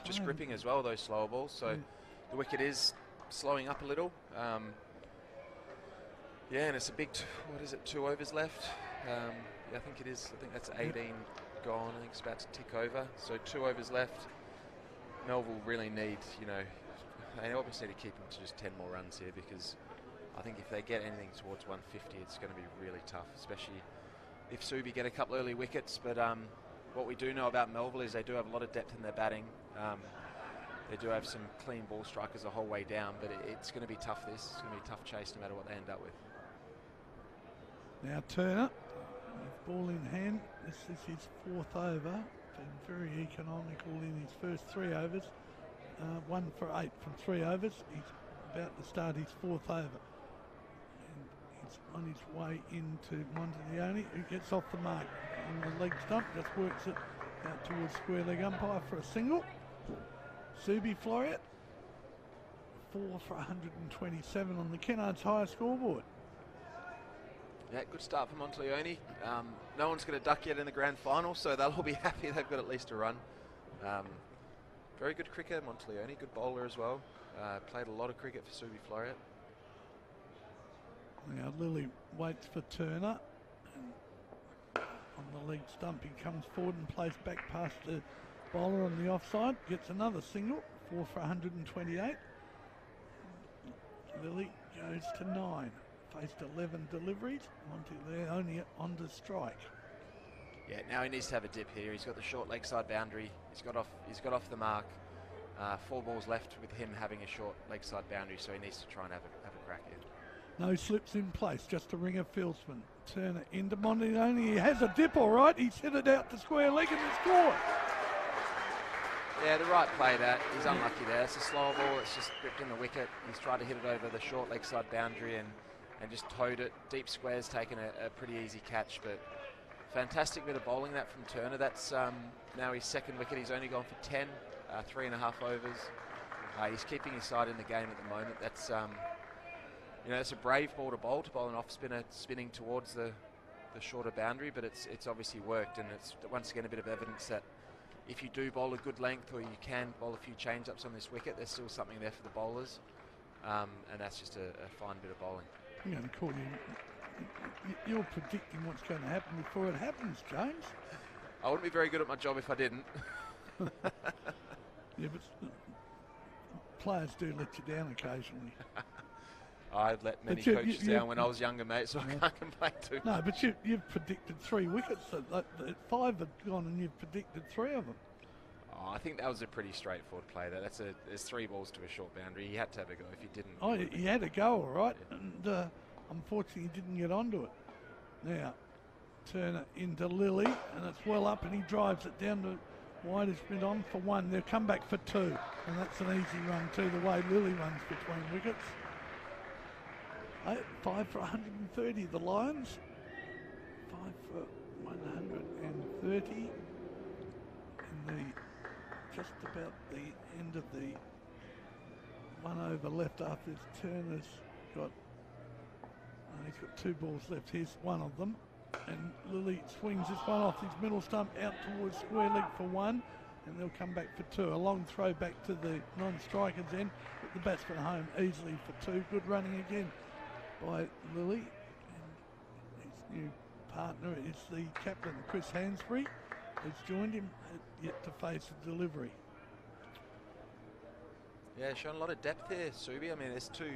Just gripping as well, those slower balls. So the wicket is slowing up a little. Yeah, and it's a big, 2 overs left? Yeah, I think it is. I think that's 18 gone. I think it's about to tick over. So 2 overs left. Melville really need, they obviously need to keep them to just 10 more runs here, because I think if they get anything towards 150, it's going to be really tough, especially if Subi get a couple early wickets. But what we do know about Melville is they do have a lot of depth in their batting. They do have some clean ball strikers the whole way down, but it's going to be tough. It's going to be a tough chase no matter what they end up with. Now Turner, with ball in hand. This is his 4th over. Been very economical in his first 3 overs. 1 for 8 from 3 overs. He's about to start his 4th over. And he's on his way into Montaglione, who gets off the mark on the leg stump, just works it out towards square leg umpire for a single. Subiaco-Floreat, 4 for 127 on the Kennards higher scoreboard. Yeah, good start for Montaglione. No one's going to duck yet in the grand final, so they'll all be happy they've got at least a run. Very good cricketer, Montaglione, good bowler as well. Played a lot of cricket for Subiaco-Floreat. Now Lilly waits for Turner. And on the leg stump, he comes forward and plays back past the bowler on the offside. Gets another single, 4 for 128. Lilly goes to 9. Faced 11 deliveries. Montaglione on to strike. Yeah, now he needs to have a dip here. He's got the short leg side boundary. He's got off the mark. 4 balls left with him having a short leg side boundary, so he needs to try and have a crack here. No slips in place, just a ringer fieldsman. Turner into Montaglione. He has a dip, all right. He's hit it out to square leg and he scored. Yeah, the right play that. He's unlucky there. It's a slower ball. It's just gripped in the wicket. He's tried to hit it over the short leg side boundary and just towed it. Deep square's taken a pretty easy catch, but fantastic bit of bowling that from Turner. That's now his 2nd wicket. He's only gone for 10, 3.5 overs. He's keeping his side in the game at the moment. That's it's a brave ball to bowl an off spinner spinning towards the shorter boundary, but it's obviously worked, and it's once again a bit of evidence that if you do bowl a good length, or you can bowl a few change-ups on this wicket, there's still something there for the bowlers, and that's just a fine bit of bowling. I'm going to call you. You're predicting what's going to happen before it happens, James. I wouldn't be very good at my job if I didn't. Yeah, but players do let you down occasionally. I've let many coaches down when I was younger, mate, so I can't complain too No, much. but you've predicted 3 wickets. 5 have gone and you've predicted 3 of them. Oh, I think that was a pretty straightforward play. There's 3 balls to a short boundary. He had to have a go. If he didn't... Oh, he had a go, all right. Yeah. And unfortunately, he didn't get onto it. Now, Turner into Lilly, and it's well up, and he drives it down to wide. It's been on for 1. They'll come back for 2, and that's an easy run too, the way Lilly runs between wickets. 5 for 130, the Lions. 5 for 130. And just about the end of the 1 over left after this. Turner's got, he's got 2 balls left. Here's one of them. And Lilly swings this one off his middle stump out towards square leg for 1. And they'll come back for 2. A long throw back to the non-striker's end. Put the batsman home easily for 2. Good running again by Lilly, and his new partner is the captain, Chris Hansbury, who's joined him, yet to face a delivery. Yeah, showing a lot of depth here, Subi. I mean, there's 2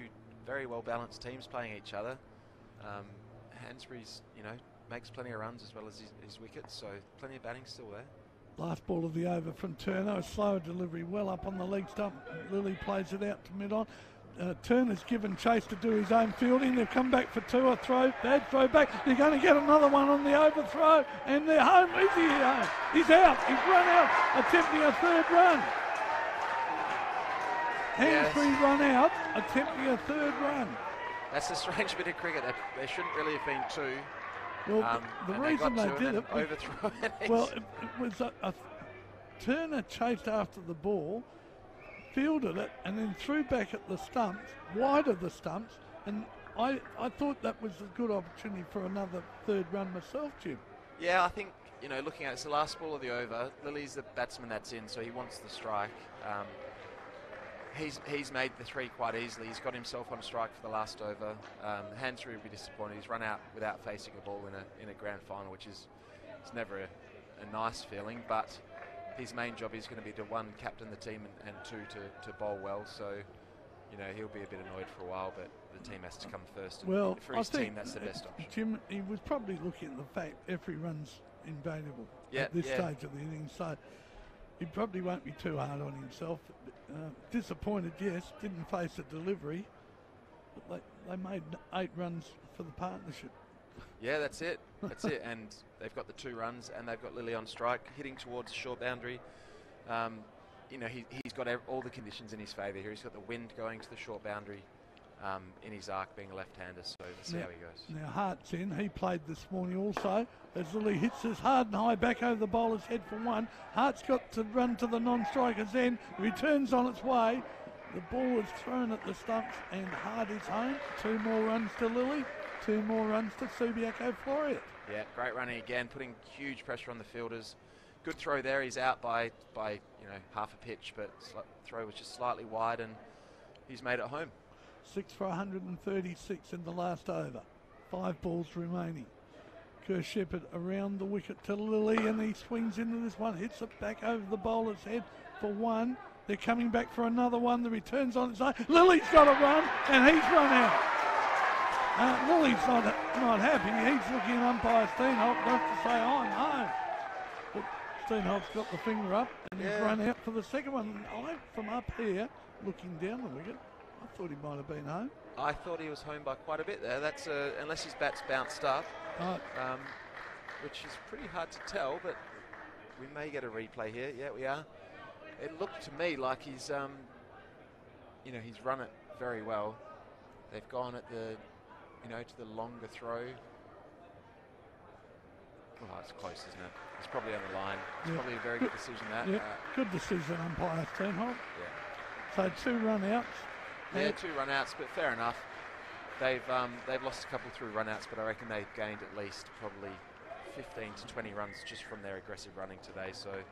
very well balanced teams playing each other. Hansbury's, makes plenty of runs as well as his wickets, so plenty of batting still there. Last ball of the over from Turner, a slower delivery, well up on the leg stump. Lilly plays it out to mid-on. Turner's given chase to do his own fielding. They've come back for 2. A throw, bad throw back. You're going to get another one on the overthrow, and they're home. Is he home? He's out. He's run out, attempting a 3rd run. Hansbury run out, attempting a 3rd run. That's a strange bit of cricket. There shouldn't really have been 2. Well, the reason they did it, overthrow. Well, it was a Turner chased after the ball, fielded it, and then threw back at the stumps, wide of the stumps, and I thought that was a good opportunity for another 3rd run myself, Jim. Yeah, I think, looking at it, it's the last ball of the over. Lilly's the batsman that's in, so he wants the strike. He's made the 3 quite easily. He's got himself on strike for the last over. Hansbury will be disappointed. He's run out without facing a ball in a grand final, which is it's never a nice feeling, but his main job is going to be to 1, captain the team, and 2, to bowl well. So, he'll be a bit annoyed for a while, but the team has to come first. Well, for his team, that's the best option. Jim, he was probably looking at the fact every run's invaluable at this stage of the innings. So he probably won't be too hard on himself. But Disappointed, yes, didn't face a delivery, but they made 8 runs for the partnership. Yeah, that's it. That's it. And they've got the 2 runs, and they've got Lily on strike, hitting towards the short boundary. You know, he's got all the conditions in his favour here. He's got the wind going to the short boundary in his arc, being a left-hander, so let's see how he goes. Now Hart's in. He played this morning also, as Lily hits this hard and high back over the bowler's head for 1. Hart's got to run to the non-striker's end. Returns on its way. The ball is thrown at the stumps, and Hart is home. 2 more runs to Lily. 2 more runs to Subiaco-Floreat. Yeah, great running again, putting huge pressure on the fielders. Good throw there. He's out by you know, half a pitch, but throw was just slightly wide, and he's made it home. 6 for 136 in the last over. 5 balls remaining. Kerr Shepherd around the wicket to Lily, and he swings into this one, hits it back over the bowler's head for 1. They're coming back for another one. The return's on its own. Lily's got a run, and he's run out. Lily's not happy. He's looking at umpire Steenholt not to say, I'm home. But Steenholt's got the finger up, and he's run out for the second one. From up here, looking down the wicket, I thought he might have been home. I thought he was home by quite a bit there. That's unless his bat's bounced up, which is pretty hard to tell, but we may get a replay here. Yeah, we are. It looked to me like he's, you know, he's run it very well. They've gone at the, you know, to the longer throw. Oh, it's close, isn't it? It's probably on the line. It's probably a very good decision, that. Yeah, good decision, umpire Steenholt. Yeah. So 2 run-outs. Yeah, 2 run-outs, but fair enough. They've lost a couple through run-outs, but I reckon they've gained at least probably 15 to 20 runs just from their aggressive running today. So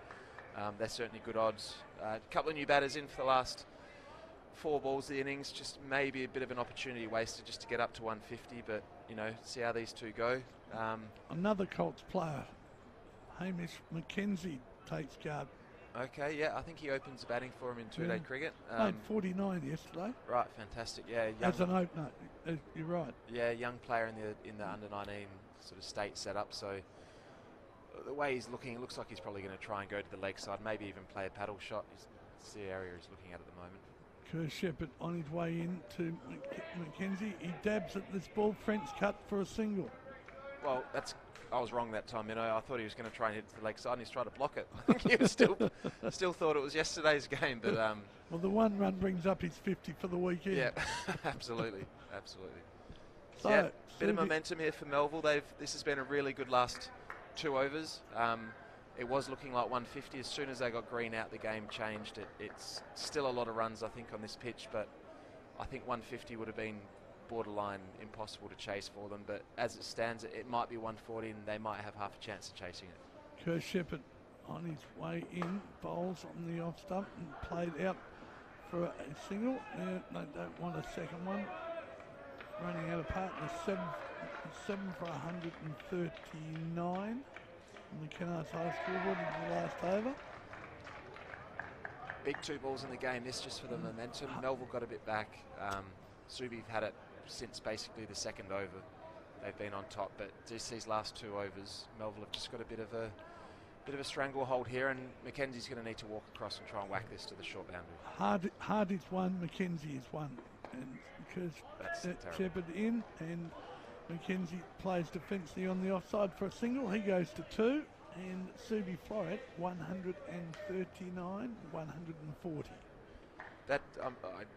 they're certainly good odds. A couple of new batters in for the last 4 balls of the innings. Just maybe a bit of an opportunity wasted just to get up to 150, but, you know, see how these 2 go. Another Colts player, Hamish McKenzie, takes guard. Okay, yeah, I think he opens the batting for him in 2-day cricket. Made 49 yesterday. Right, fantastic. Yeah, as an opener, you're right. Yeah, young player in the under-19 sort of state setup. So the way he's looking, it looks like he's probably going to try and go to the leg side, maybe even play a paddle shot. It's the area he's looking at the moment. Kerr Shepherd on his way in to McKenzie. He dabs at this ball. French cut for a single. Well, I was wrong that time, you know. I thought he was going to try and hit it to the leg side, and he's trying to block it. I think he was still thought it was yesterday's game, but well, the 1 run brings up his 50 for the weekend. Yeah, absolutely. So yeah, bit of momentum here for Melville. This has been a really good last 2 overs. It was looking like 150. As soon as they got green out, the game changed. It's still a lot of runs, I think, on this pitch, but I think 150 would have been borderline impossible to chase for them, but as it stands, it might be 140, and they might have half a chance of chasing it. Kerr Shepherd on his way in, bowls on the off stump and played out for a single. They don't want a second one. Running out of partners, 7 for 139 on the Kennards High scoreboard in the last over. Big 2 balls in the game, this just for the momentum. Melville got a bit back. Subi's had it since basically the second over. They've been on top, but just these last 2 overs, Melville have just got a bit of a stranglehold here, and Mackenzie's going to need to walk across and try and whack this to the short boundary. Hard is 1, Mackenzie is 1, and because Shepherd in, and Mackenzie plays defensively on the offside for a single. He goes to 2, and Subiaco-Floreat 139, 140. That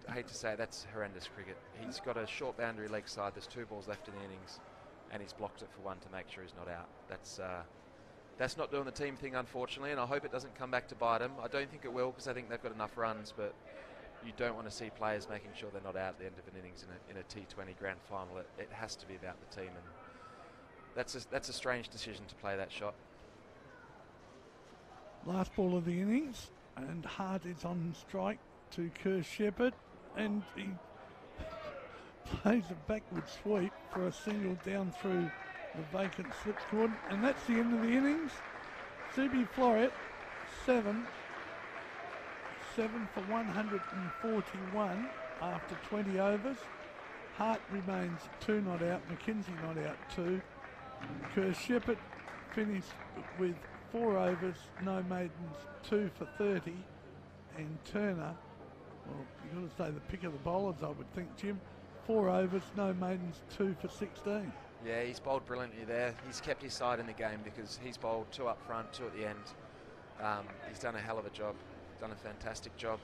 I hate to say it, that's horrendous cricket. He's got a short boundary leg side. There's 2 balls left in the innings, and he's blocked it for 1 to make sure he's not out. That's not doing the team thing, unfortunately, and I hope it doesn't come back to bite him. I don't think it will, because I think they've got enough runs, but you don't want to see players making sure they're not out at the end of an innings in a T20 grand final. It has to be about the team, and that's a strange decision to play that shot. Last ball of the innings, and Hart is on strike to Kerr Shepherd, and he plays a backward sweep for a single down through the vacant slip cord, and that's the end of the innings. Subiaco-Floreat 7 for 141 after 20 overs. Hart remains 2 not out, McKenzie not out 2. Kerr Shepherd finished with 4 overs, no maidens, 2 for 30, and Turner Well, you've got to say the pick of the bowlers, I would think, Jim. 4 overs, no maidens, 2 for 16. Yeah, he's bowled brilliantly there. He's kept his side in the game because he's bowled 2 up front, 2 at the end. He's done a hell of a job, done a fantastic job.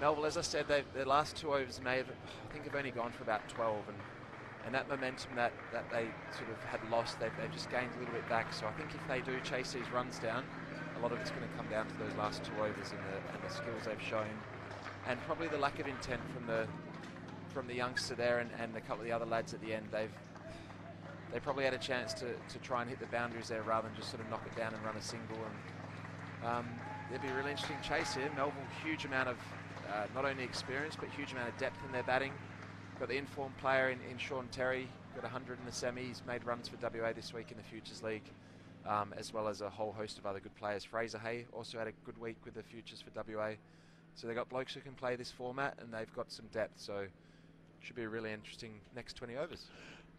Melville, as I said, their last 2 overs I think have only gone for about 12, and that momentum that they sort of had lost, they've just gained a little bit back. So I think if they do chase these runs down, a lot of it's going to come down to those last 2 overs and the skills they've shown, and probably the lack of intent from the youngster there and a couple of the other lads at the end. They probably had a chance to try and hit the boundaries there rather than just sort of knock it down and run a single. And it'd be a really interesting chase here. Melville, huge amount of not only experience but huge amount of depth in their batting. Got the informed player in Sean Terry, got 100 in the semis, made runs for WA this week in the Futures League, as well as a whole host of other good players. Fraser Hay also had a good week with the Futures for WA. So they've got blokes who can play this format, and they've got some depth, so should be a really interesting next 20 overs.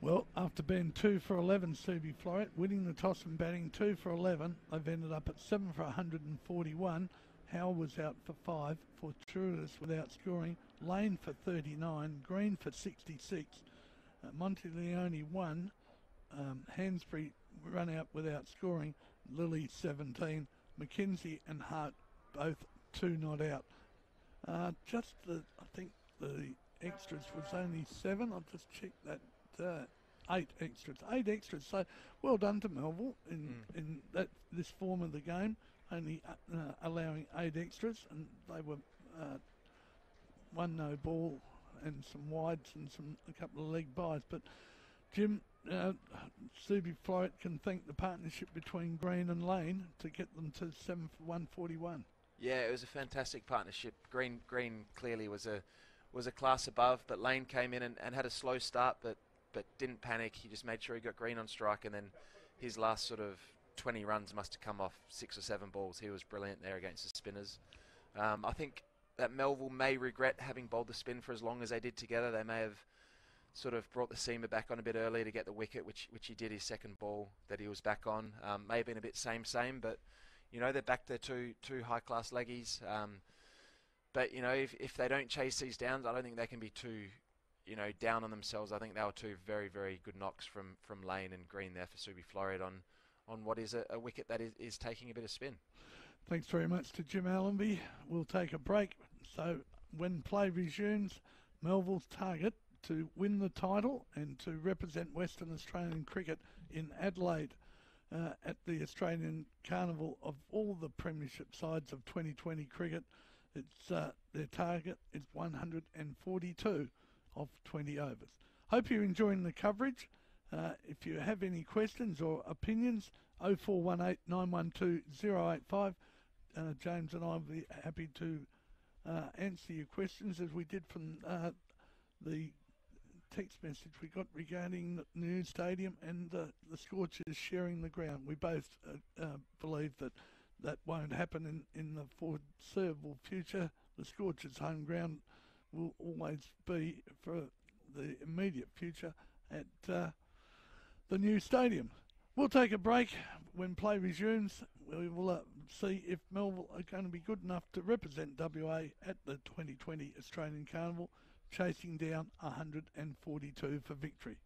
Well, after being 2 for 11, Subiaco-Floreat, winning the toss and batting 2 for 11, they've ended up at 7 for 141. Howell was out for 5, Fortuitous without scoring, Lane for 39, Green for 66, Monteleone 1, Hansbury run out without scoring, Lilly 17, McKenzie and Hart both 2 not out. I think the extras was only 7. I'll just check that. 8 extras. So well done to Melville in this form of the game, only allowing 8 extras, and they were 1 no ball and some wides and a couple of leg byes. But Jim, Subiaco-Floreat can thank the partnership between Green and Lane to get them to 7 for 141. Yeah, it was a fantastic partnership. Green clearly was a class above, but Lane came in and had a slow start, but didn't panic. He just made sure he got Green on strike, and then his last sort of 20 runs must have come off 6 or 7 balls. He was brilliant there against the spinners. I think that Melville may regret having bowled the spin for as long as they did together. They may have sort of brought the seamer back on a bit earlier to get the wicket, which he did his second ball that he was back on. May have been a bit same, but you know, they're back there two high-class leggies. But you know, if they don't chase these downs, I don't think they can be too, you know, down on themselves. I think they were 2 very, very good knocks from Lane and Green there for Subiaco-Floreat on what is a wicket that is taking a bit of spin. Thanks very much to Jim Allenby. We'll take a break. So when play resumes, Melville's target to win the title and to represent Western Australian cricket in Adelaide at the Australian Carnival of all the premiership sides of 2020 cricket. It's their target is 142 of 20 overs. Hope you're enjoying the coverage. If you have any questions or opinions, 0418 912 085. James and I will be happy to answer your questions, as we did from the text message we got regarding the new stadium and the Scorchers sharing the ground. We both believe that won't happen in the foreseeable future. The Scorchers' home ground will always be, for the immediate future, at the new stadium. We'll take a break. When play resumes, we will see if Melville are going to be good enough to represent WA at the 2020 Australian Carnival, chasing down 142 for victory.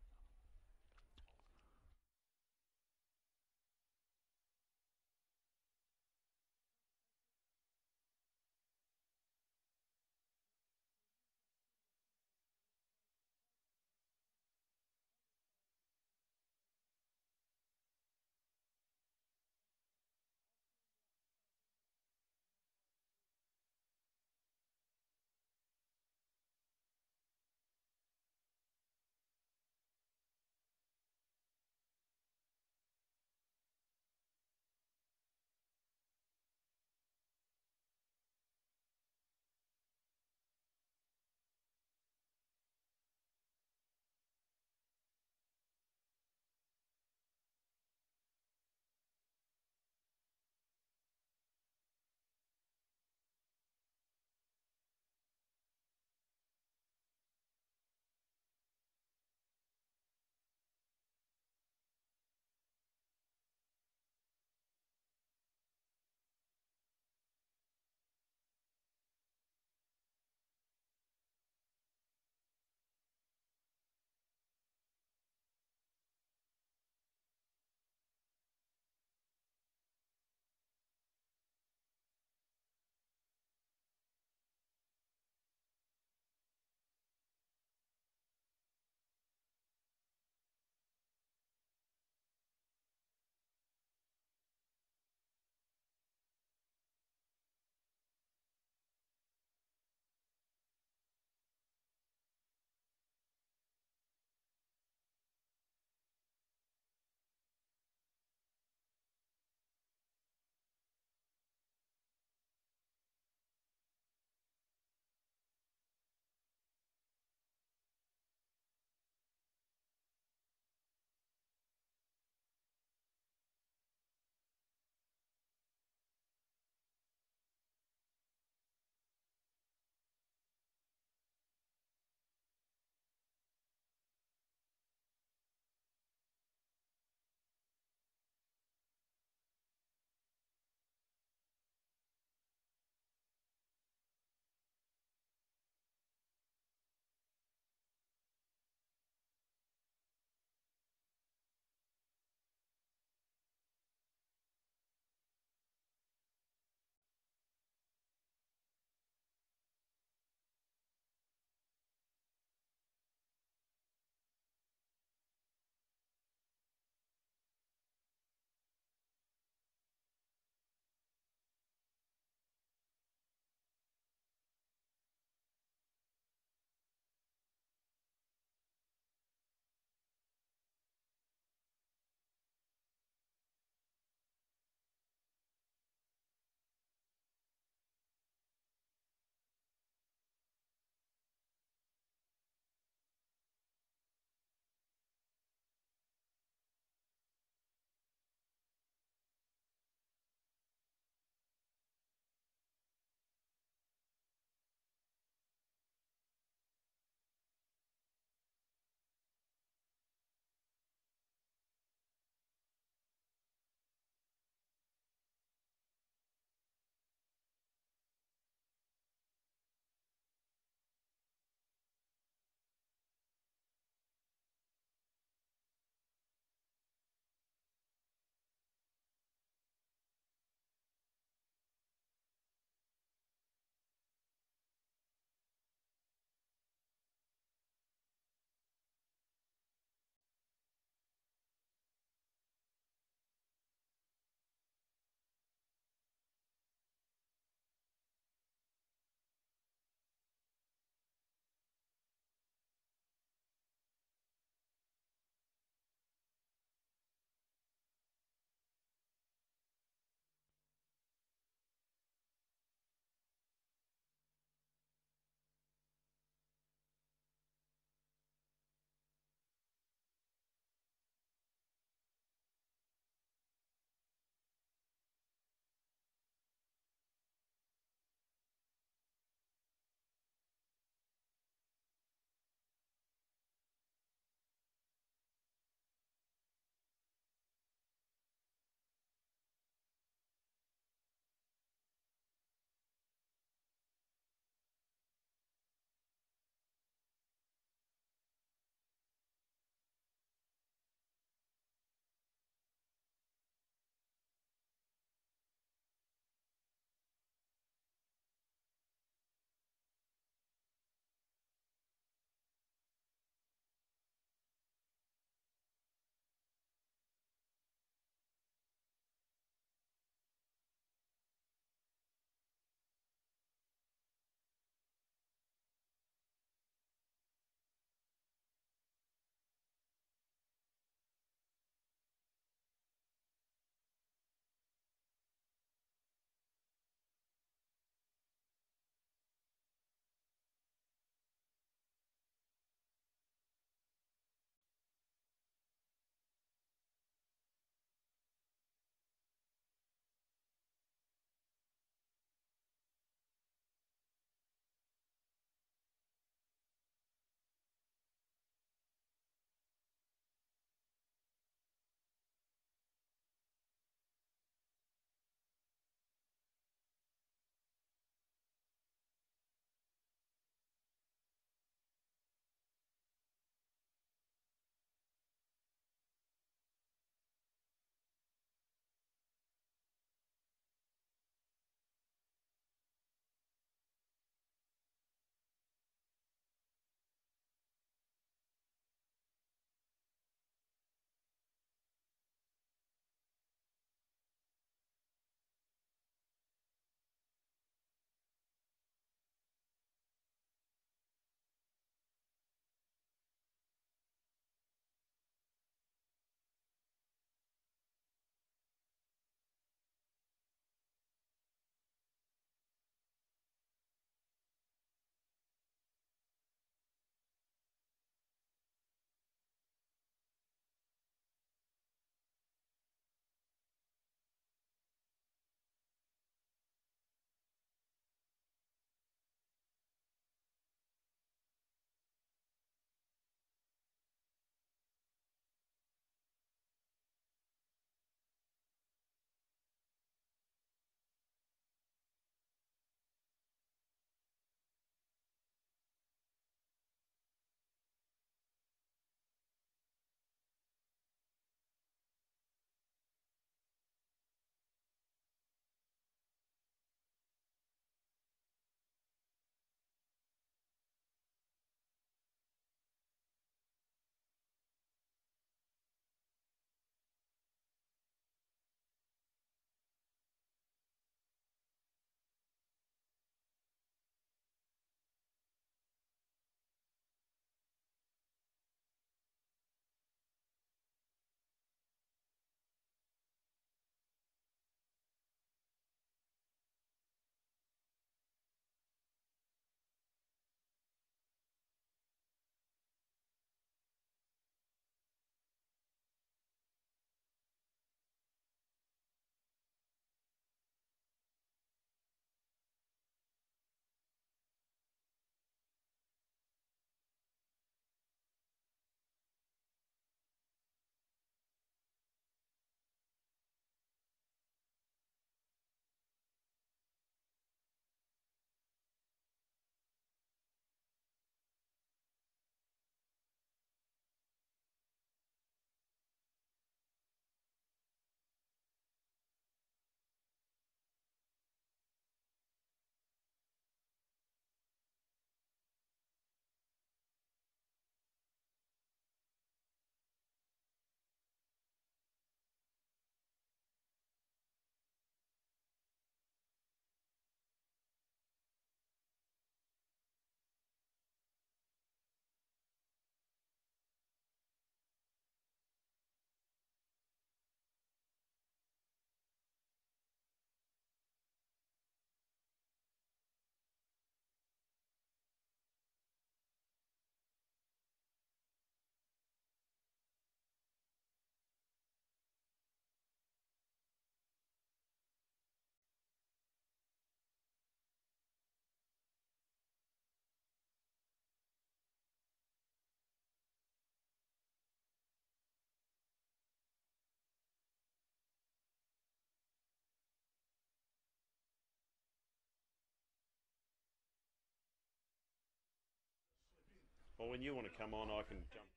Well, when you want to come on, I can jump.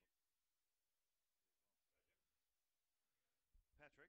Patrick.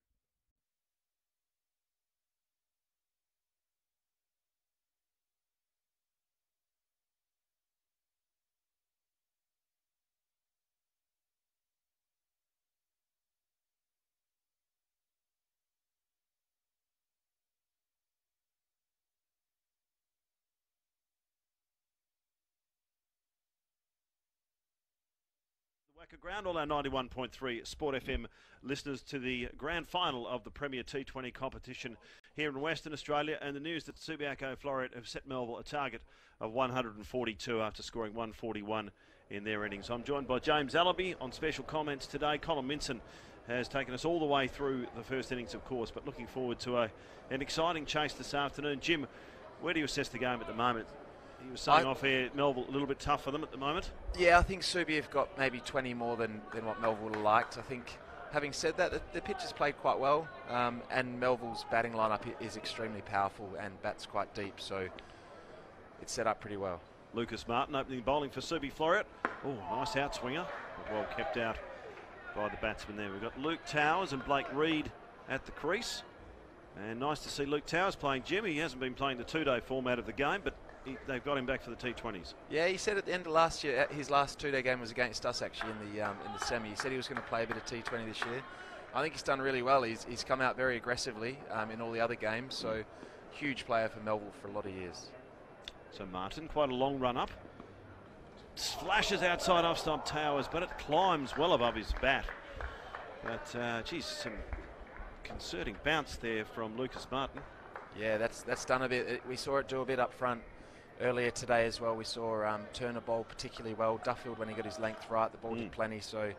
WACA ground, all our 91.3 Sport FM listeners to the grand final of the Premier T20 competition here in Western Australia, and the news that Subiaco-Floreat have set Melville a target of 142 after scoring 141 in their innings. I'm joined by James Allaby on special comments today. Colin Minson has taken us all the way through the first innings, of course, but looking forward to an exciting chase this afternoon. Jim, where do you assess the game at the moment? He was saying off here, Melville a little bit tough for them at the moment. Yeah, I think Subi have got maybe 20 more than what Melville would have liked. I think, having said that, the pitch has played quite well, and Melville's batting lineup is extremely powerful and bats quite deep, so it's set up pretty well. Lucas Martin opening bowling for Subi-Floreat. Oh, nice outswinger, well kept out by the batsman there. We've got Luke Towers and Blake Reed at the crease, and nice to see Luke Towers playing. Jim, he hasn't been playing the two-day format of the game, but they've got him back for the T20s. Yeah, he said at the end of last year, his last two-day game was against us actually in the semi. He said he was going to play a bit of T20 this year. I think he's done really well. He's come out very aggressively in all the other games, so huge player for Melville for a lot of years. So Martin, quite a long run up. Splashes outside off stump Towers, but it climbs well above his bat. But, geez, some concerning bounce there from Lucas Martin. Yeah, that's done a bit. We saw it do a bit up front earlier today as well. We saw Turner bowl particularly well. Duffield, when he got his length right, the ball did plenty. So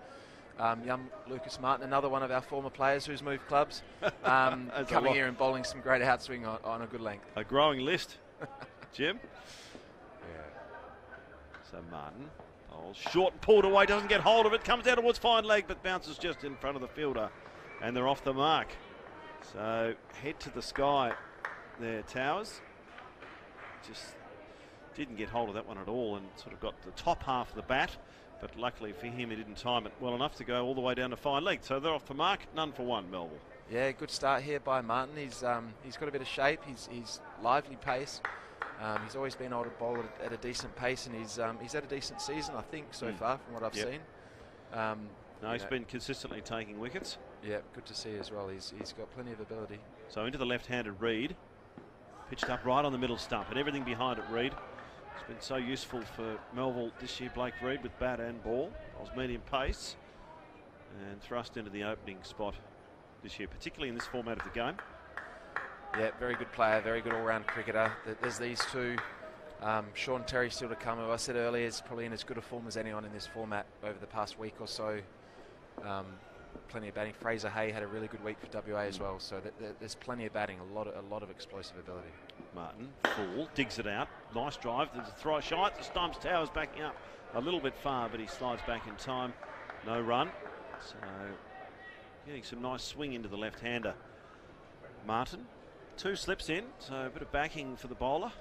young Lucas Martin, another one of our former players who's moved clubs, coming here and bowling some great outswing on a good length. A growing list, Jim. Yeah. So Martin bowls short and pulled away, doesn't get hold of it, comes down towards fine leg, but bounces just in front of the fielder, and they're off the mark. So head to the sky there, Towers. Just didn't get hold of that one at all and sort of got the top half of the bat, but luckily for him he didn't time it well enough to go all the way down to fine leg. So they're off the mark, none for one, Melville. Yeah, good start here by Martin. He's got a bit of shape. He's lively pace. He's always been able to bowl at a decent pace, and he's had a decent season, I think, so far from what I've seen. No, he's been consistently taking wickets. Yeah, good to see as well. He's got plenty of ability. So into the left-handed Reed, pitched up right on the middle stump, and everything behind it, Reed. It's been so useful for Melville this year, Blake Reed, with bat and ball. Bowls medium pace and thrust into the opening spot this year, particularly in this format of the game. Yeah, very good player, very good all-round cricketer. There's these two. Sean Terry still to come, who I said earlier is probably in as good a form as anyone in this format over the past week or so. Plenty of batting. Fraser Hay had a really good week for WA as well, so there's plenty of batting, a lot of explosive ability. Martin, full, digs it out. Nice drive. There's a throw shot. The stumps, Towers backing up a little bit far, but he slides back in time. No run. So getting some nice swing into the left-hander. Martin, two slips in, so a bit of backing for the bowler.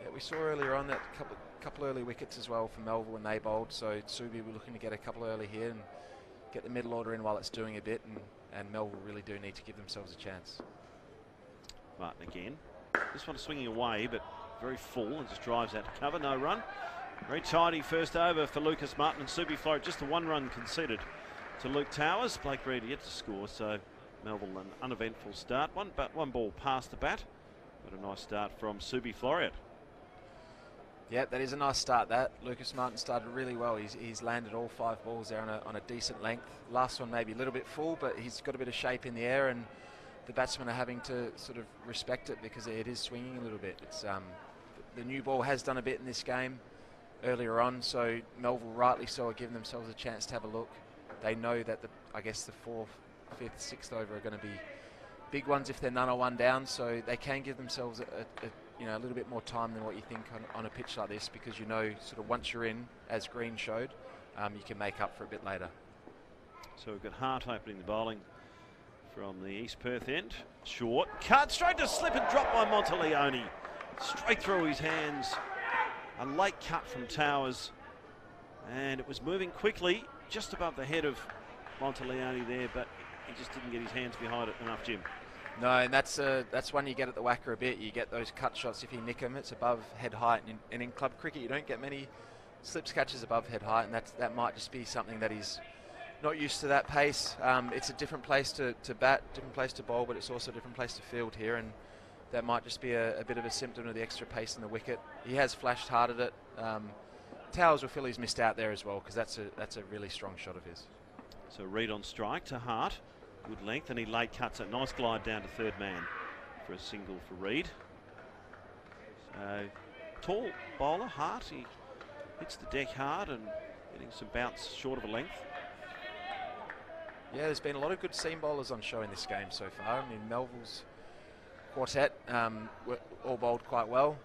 Yeah, we saw earlier on that couple early wickets as well for Melville when they bowled, so Subi were looking to get a couple early here and get the middle order in while it's doing a bit, and Melville really do need to give themselves a chance. Martin again. This one swinging away, but very full, and just drives out to cover. No run. Very tidy first over for Lucas Martin and Subi-Floreat. Just the one run conceded to Luke Towers. Blake Reed yet to score, so Melville an uneventful start. One ball past the bat, but a nice start from Subi-Floreat. Yeah, that is a nice start. That Lucas Martin started really well. He's landed all 5 balls there on a decent length. Last one maybe a little bit full, but he's got a bit of shape in the air, and the batsmen are having to sort of respect it because it is swinging a little bit. It's the new ball has done a bit in this game earlier on, so Melville rightly so are giving themselves a chance to have a look. They know that I guess the 4th, 5th, 6th over are going to be big ones if they're none or one down, so they can give themselves a little bit more time than what you think on a pitch like this, because sort of once you're in, as Green showed, you can make up for a bit later. So we've got Hart opening the bowling from the East Perth end. Short, cut straight to slip and drop by Monteleone. Straight through his hands. A late cut from Towers, and it was moving quickly just above the head of Monteleone there, but he just didn't get his hands behind it enough, Jim. No, and that's one you get at the WACA a bit. You get those cut shots. If you nick them, it's above head height, and in club cricket you don't get many slips catches above head height, and that might just be something that he's not used to, that pace. It's a different place to bat, different place to bowl, but it's also a different place to field here, and that might just be a bit of a symptom of the extra pace in the wicket. He has flashed hard at it. Towers will feel he's missed out there as well, because that's a really strong shot of his. So Reid on strike to Hart. Good length, and he late cuts it. Nice glide down to third man for a single for Reid. So tall bowler, Hart. He hits the deck hard and getting some bounce short of a length. Yeah, there's been a lot of good seam bowlers on show in this game so far. I mean, Melville's quartet were all bowled quite well.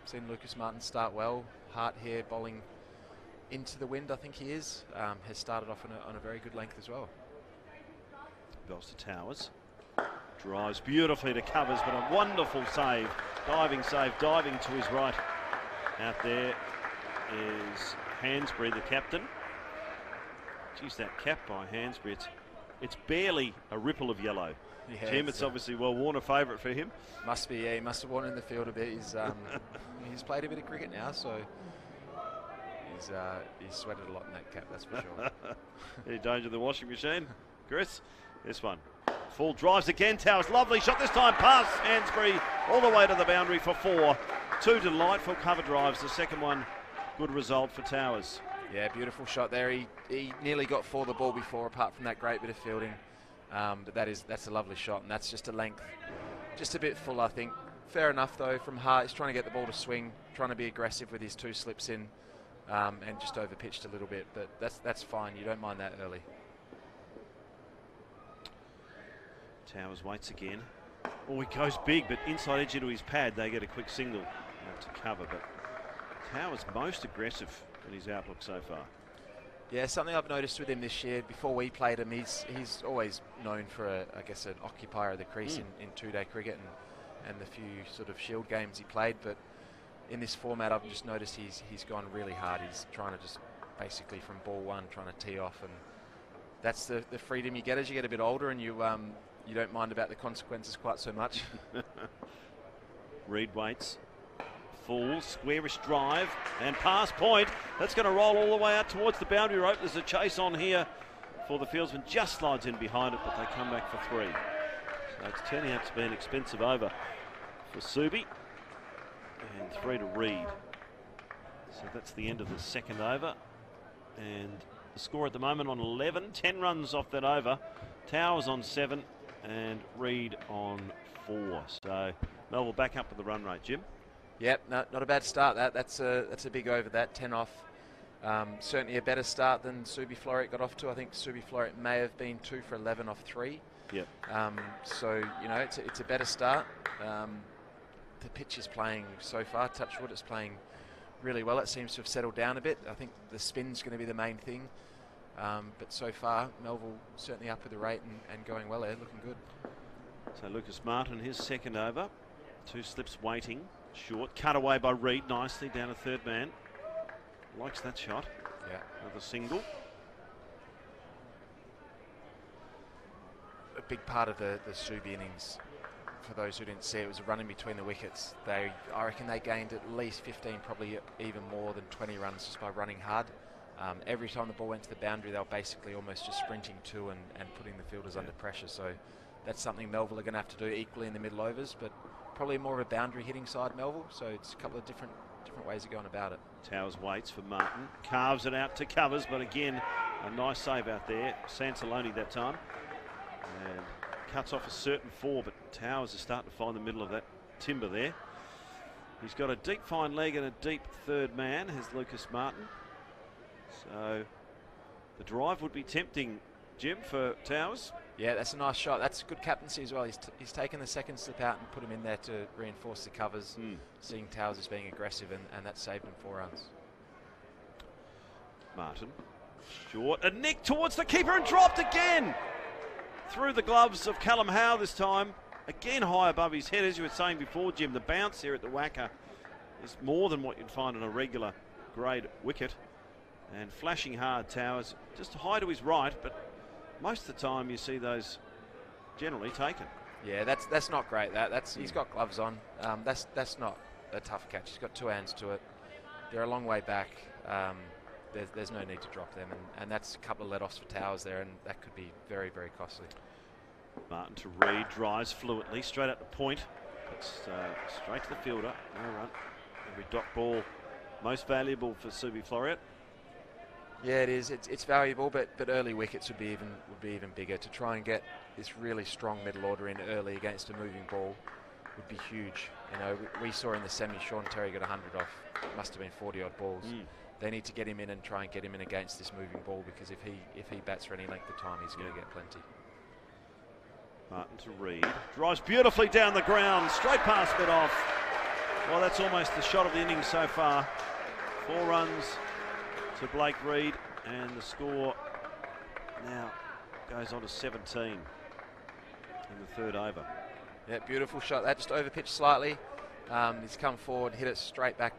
Seen Lucas Martin start well. Hart here bowling into the wind, I think he is. Has started off on a very good length as well. Goes to Towers. Drives beautifully to covers, but a wonderful save. Diving save, diving to his right. Out there is Hansbury, the captain. Geez, that cap by Hansbury, it's barely a ripple of yellow. Yeah, Jim, it's obviously well worn, a favourite for him. Must be, yeah. He must have worn it in the field a bit. He's played a bit of cricket now, so he's sweated a lot in that cap, that's for sure. Any danger of the washing machine, Chris? This one. Full drives again. Towers, lovely shot this time past Hansbury all the way to the boundary for 4. 2 delightful cover drives. The second one, good result for Towers. Yeah, beautiful shot there. He nearly got for the ball before, apart from that great bit of fielding. But that's a lovely shot, and that's just a length, just a bit full, I think. Fair enough though from Hart. He's trying to get the ball to swing, trying to be aggressive with his 2 slips in, and just over pitched a little bit. But that's fine. You don't mind that early. Towers waits again. Oh, he goes big, but inside edge into his pad, they get a quick single to cover. But Towers most aggressive in his outlook so far. Yeah, something I've noticed with him this year, before we played him, he's always known for, I guess, an occupier of the crease in 2-day cricket and the few sort of Shield games he played. But in this format, I've just noticed he's gone really hard. He's trying to just basically from ball 1, trying to tee off, and that's the freedom you get as you get a bit older, and you don't mind about the consequences quite so much. Reid waits. Full, squarish drive, and pass point. That's going to roll all the way out towards the boundary rope. There's a chase on here for the fieldsman. Just slides in behind it, but they come back for 3. So it's turning out to be an expensive over for Subi. And 3 to Reid. So that's the end of the second over. And the score at the moment on 11. 10 runs off that over. Towers on 7 and Reid on 4. So Melville back up with the run rate, Jim. Yep, no, not a bad start. That's a big over, that 10 off. Certainly a better start than Subiaco-Floreat got off to. I think Subiaco-Floreat may have been 2 for 11 off 3. Yep. So you know, it's a better start. The pitch is playing so far. Touch wood, it's playing really well. It seems to have settled down a bit. I think the spin's going to be the main thing. But so far, Melville certainly up with the rate and going well there, looking good. So Lucas Martin, his second over. 2 slips waiting. Short, cut away by Reid nicely down to third man. Likes that shot. Yeah. Another single. A big part of the Subi innings, for those who didn't see it, was a run in between the wickets. I reckon they gained at least 15, probably even more than 20 runs just by running hard. Every time the ball went to the boundary, they were basically almost just sprinting to and putting the fielders under pressure. So that's something Melville are going to have to do equally in the middle overs, but probably more of a boundary hitting side, Melville. So it's a couple of different ways of going about it. Towers waits for Martin, carves it out to covers, but again, a nice save out there. Sansaloni that time. And cuts off a certain 4, but Towers is starting to find the middle of that timber there. He's got a deep fine leg and a deep third man, has Lucas Martin. So the drive would be tempting, Jim, for Towers. Yeah, that's a nice shot. That's good captaincy as well. He's taken the second slip out and put him in there to reinforce the covers, seeing Towers as being aggressive, and that saved him 4 runs. Martin, short, a nick towards the keeper and dropped again. Through the gloves of Callum Howe this time. Again high above his head, as you were saying before, Jim. The bounce here at the WACA is more than what you'd find on a regular grade wicket. And flashing hard, Towers, just high to his right, but most of the time you see those generally taken. Yeah, that's not great. He's got gloves on. That's not a tough catch. He's got two hands to it. They're a long way back. There's no need to drop them, and that's a couple of let-offs for Towers there, and that could be very, very costly. Martin to Reid, drives fluently, straight at the point. It's straight to the fielder, no run. Every dot ball most valuable for Subiaco-Floreat. Yeah, it is. It's valuable, but early wickets would be even bigger. To try and get this really strong middle order in early against a moving ball would be huge. You know, we saw in the semi, Sean Terry got 100 off. Must have been 40-odd balls. They need to get him in and try and get him in against this moving ball, because if he bats for any length of time, he's going to get plenty. Martin to Reid, drives beautifully down the ground, straight past mid-off. Well, that's almost the shot of the innings so far. 4 runs to Blake Reid, and the score now goes on to 17 in the third over. Yeah, beautiful shot. That just overpitched slightly. He's come forward, hit it straight back,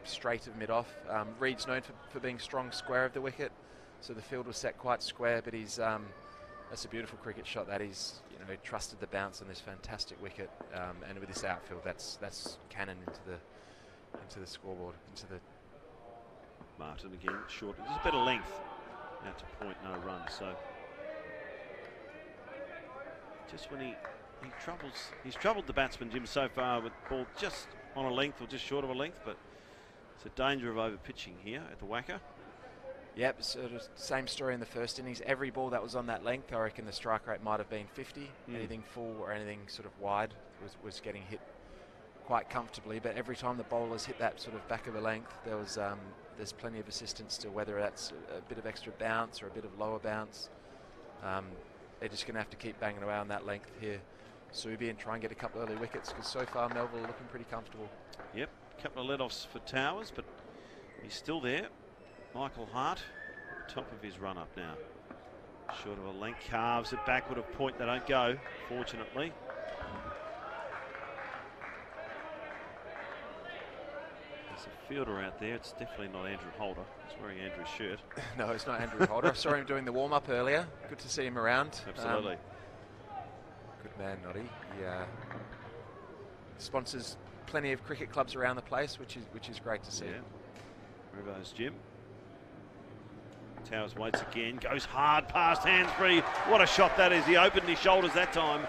straight of mid-off. Reid's known for being strong square of the wicket, so the field was set quite square, but he's that's a beautiful cricket shot. That he's trusted the bounce on this fantastic wicket, and with this outfield, that's cannon into the scoreboard, into the. Martin again, short. There's a bit of length. Out to point, no run. So just when he's troubled the batsman Jim so far with ball just on a length or just short of a length, but it's a danger of over pitching here at the WACA. Yep, sort of same story in the first innings. Every ball that was on that length, I reckon the strike rate might have been 50. Anything full or anything sort of wide was getting hit quite comfortably. But every time the bowlers hit that sort of back of a length, there's plenty of assistance to whether that's a bit of extra bounce or a bit of lower bounce. They're just going to have to keep banging away on that length here, Subi, and try and get a couple early wickets, because so far Melville are looking pretty comfortable. Yep, a couple of let-offs for Towers, but he's still there. Michael Hart, top of his run-up now. Short of a length, carves it backward of point. They don't go, fortunately. There's a fielder out there. It's definitely not Andrew Holder. He's wearing Andrew's shirt. No, it's not Andrew Holder. I saw him doing the warm-up earlier. Good to see him around. Absolutely. Good man, Noddy. He sponsors plenty of cricket clubs around the place, which is great to see. Yeah. Rivo's Jim. Towers waits again, goes hard past hands-free. What a shot that is. He opened his shoulders that time,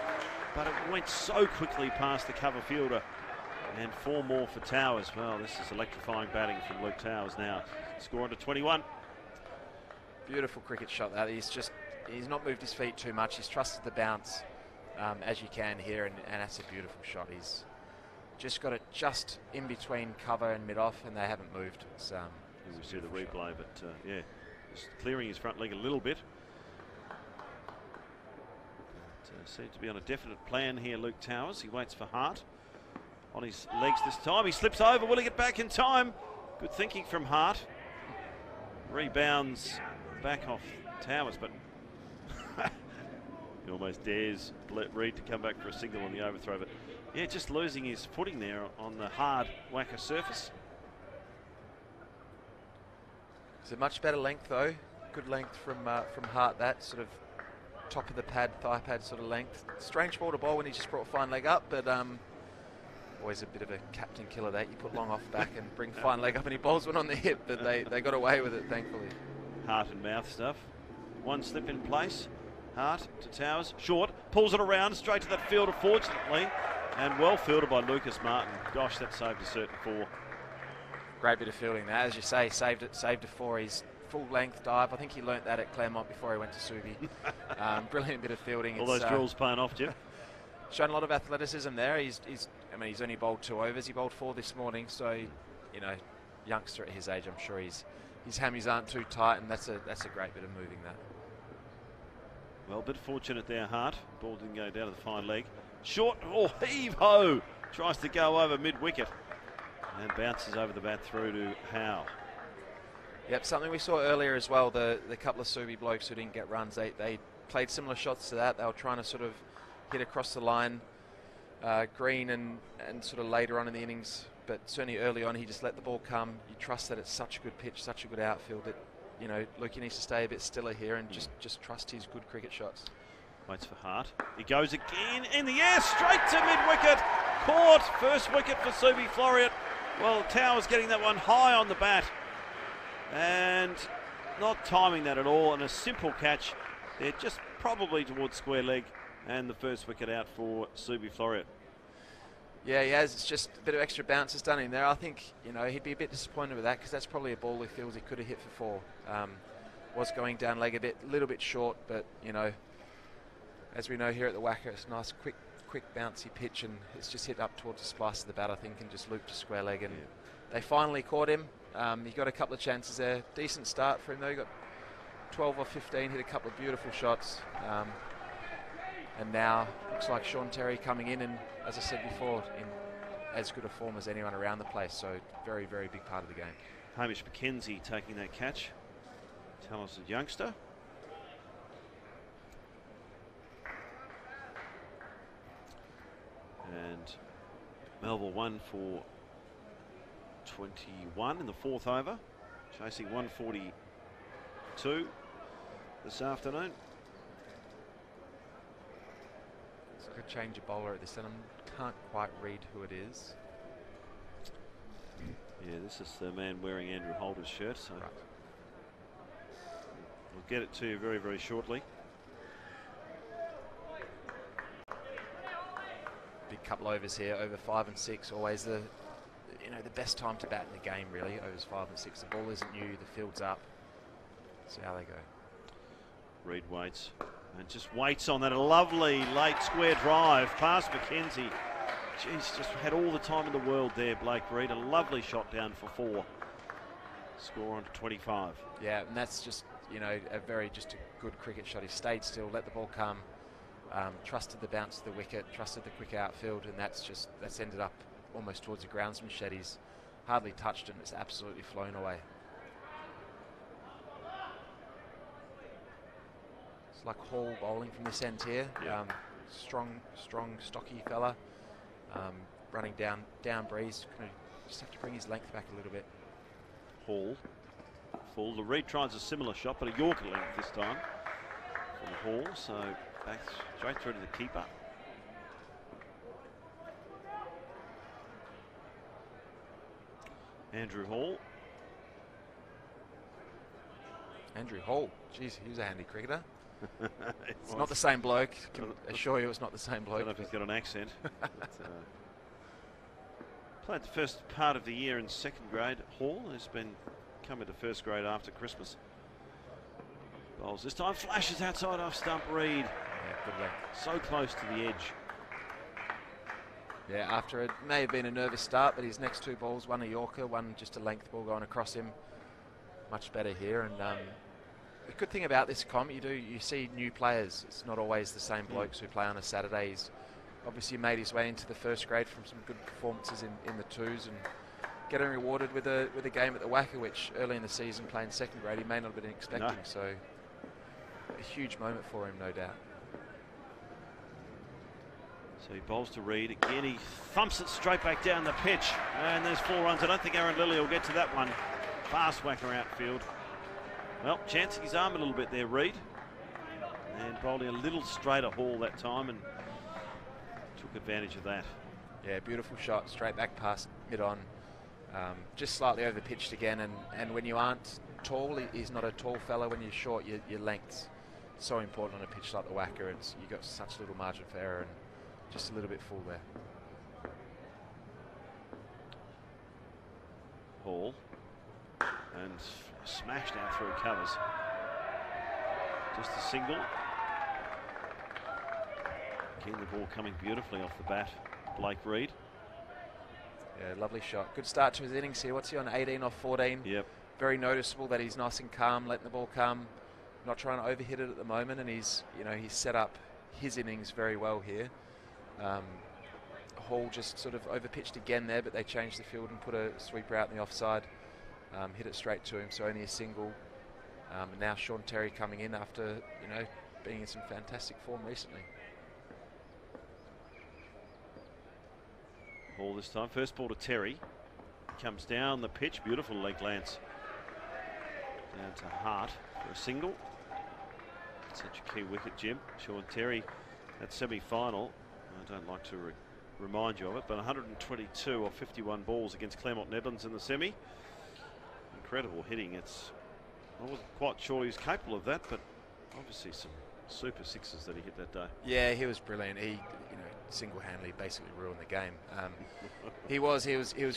but it went so quickly past the cover fielder. And 4 more for Towers. Well, this is electrifying batting from Luke Towers now. Score under 21. Beautiful cricket shot that. He's not moved his feet too much. He's trusted the bounce as you can here, and that's a beautiful shot. He's just got it just in between cover and mid-off, and they haven't moved. It's, we see the replay, shot. But yeah, just clearing his front leg a little bit. Seems to be on a definite plan here, Luke Towers. He waits for Hart on his legs this time. He slips over. Will he get back in time? Good thinking from Hart. Rebounds back off Towers, but he almost dares Reid to come back for a single on the overthrow. But yeah, just losing his footing there on the hard WACA surface. It's a much better length though. Good length from Hart. That sort of top of the pad, thigh pad sort of length. Strange ball to bowl when he just brought fine leg up, but always a bit of a captain killer that. You put long off back and bring fine leg up, and he bowls one on the hip, but they got away with it, thankfully. Heart and mouth stuff. One slip in place. Hart to Towers. Short. Pulls it around straight to that fielder, fortunately. And well fielded by Lucas Martin. Gosh, that saved a certain 4. Great bit of fielding there. As you say, saved a 4. He's full length dive. I think he learnt that at Claremont before he went to Subi. Brilliant bit of fielding. All those drills paying off, Jim. Shown a lot of athleticism there. He's only bowled 2 overs. He bowled 4 this morning, so youngster at his age, I'm sure his hammies aren't too tight, and that's a great bit of moving that. Well, a bit fortunate there, Hart. Ball didn't go down to the fine leg. Short, heave-ho! Tries to go over mid-wicket and bounces over the bat through to Howe. Yep, something we saw earlier as well, the couple of Subi blokes who didn't get runs, they played similar shots to that. They were trying to sort of hit across the line. Green and sort of later on in the innings but certainly early on he just let the ball come. You trust that it's such a good pitch, such a good outfield that, you know, Lukey needs to stay a bit stiller here and just trust his good cricket shots. Waits for Hart. He goes again in the air, straight to mid-wicket. Caught. First wicket for Subiaco-Floreat. Well, Towers getting that one high on the bat and not timing that at all. And a simple catch. They're just probably towards square leg, and the first wicket out for Subiaco-Floreat. Yeah, he has. It's just a bit of extra bounce has done him there. I think, you know, he'd be a bit disappointed with that because that's probably a ball he feels he could have hit for 4. Was going down leg a little bit short, but, you know, as we know here at the WACA, it's a nice, quick bouncy pitch, and it's just hit up towards the splice of the bat, I think, and just looped to square leg. And they finally caught him. He got a couple of chances there. Decent start for him, though. He got 12 or 15, hit a couple of beautiful shots. And now looks like Sean Terry coming in, and as I said before, in as good a form as anyone around the place. So very, very big part of the game. Hamish McKenzie taking that catch. Talented youngster. And Melville 1 for 21 in the 4th over, chasing 142 this afternoon. It's a good change of bowler at this end. I can't quite read who it is. Yeah, this is the man wearing Andrew Holder's shirt, so right. We'll get it to you very, very shortly. Big couple overs here, over 5 and 6. Always the best time to bat in the game, really. Overs 5 and 6. The ball isn't new, the field's up. See how they go. Reid waits and just waits on that. A lovely late square drive past McKenzie. Jeez, just had all the time in the world there, Blake Reid. A lovely shot down for 4. Score on to 25. Yeah, and that's just, you know, just a good cricket shot. He stayed still, let the ball come. Trusted the bounce to the wicket, trusted the quick outfield, and that's ended up almost towards the groundsman shed. He's hardly touched it, and it's absolutely flown away. It's like Hall bowling from this end here. Yeah. Strong, stocky fella. Running down breeze. Just have to bring his length back a little bit. Hall. Full. The Reid tries a similar shot, but a Yorker length this time from Hall. So back straight through to the keeper. Andrew Hall. Andrew Hall. Jeez, he was a handy cricketer. It's not the same bloke. Can assure you it's not the same bloke. I don't know if he's got an accent. But, played the first part of the year in 2nd grade. Hall has been coming to 1st grade after Christmas. Bowls this time, flashes outside off stump. Reid. Yeah, good length. So close to the edge. Yeah, after it may have been a nervous start, but his next 2 balls, one a Yorker, one just a length ball going across him. Much better here. And the good thing about this comp, you see new players. It's not always the same blokes who play on a Saturday. He's obviously made his way into the 1st grade from some good performances in the 2s, and getting rewarded with a game at the WACA, which early in the season playing 2nd grade he may not have been expecting. No. So a huge moment for him, no doubt. So he bowls to Reid. Again, he thumps it straight back down the pitch. And there's 4 runs. I don't think Aaron Lilly will get to that one. Fast whacker outfield. Well, chancing his arm a little bit there, Reid. And bowling a little straighter Hall that time and took advantage of that. Yeah, beautiful shot. Straight back past mid-on. Just slightly over pitched again. And when you aren't tall, he's not a tall fella. When you're short, your length's so important on a pitch like the WACA. You've got such little margin for error, and just a little bit full there. Hall. And smashed out through covers. Just a single. Again, the ball coming beautifully off the bat. Blake Reid. Yeah, lovely shot. Good start to his innings here. What's he on, 18 off 14? Yep. Very noticeable that he's nice and calm, letting the ball come, not trying to overhit it at the moment, and he's set up his innings very well here. Hall just sort of overpitched again there, but they changed the field and put a sweeper out in the offside. Hit it straight to him, so only a single. And now Sean Terry coming in after being in some fantastic form recently. ball this time. First ball to Terry. Comes down the pitch. Beautiful leg glance. Down to Hart for a single. Such a key wicket, Jim. Sean Terry, that semi-final. I don't like to remind you of it, but 122 of 51 balls against Claremont Netherlands in the semi. Incredible hitting. I wasn't quite sure he was capable of that, but obviously some super sixes that he hit that day. Yeah, he was brilliant. He, single-handedly basically ruined the game. He was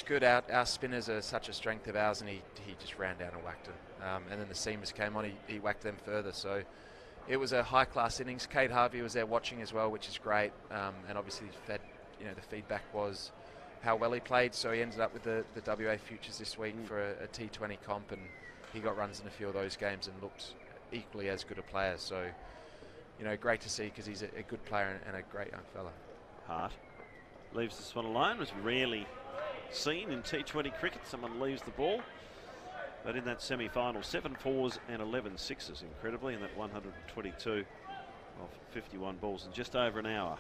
good. Our spinners are such a strength of ours, and he just ran down and whacked them. And then the seamers came on, he whacked them further. So it was a high-class innings. Kate Harvey was there watching as well, which is great. And obviously the feedback was how well he played. So he ended up with the WA Futures this week for a T20 comp, and he got runs in a few of those games and looked equally as good a player. So, great to see, because he's a good player and a great young fella. Hart leaves this one alone. Was rarely seen in T20 cricket. Someone leaves the ball. But in that semi-final, 7 4s and 11 6s, incredibly, in that 122 of 51 balls in just over an hour.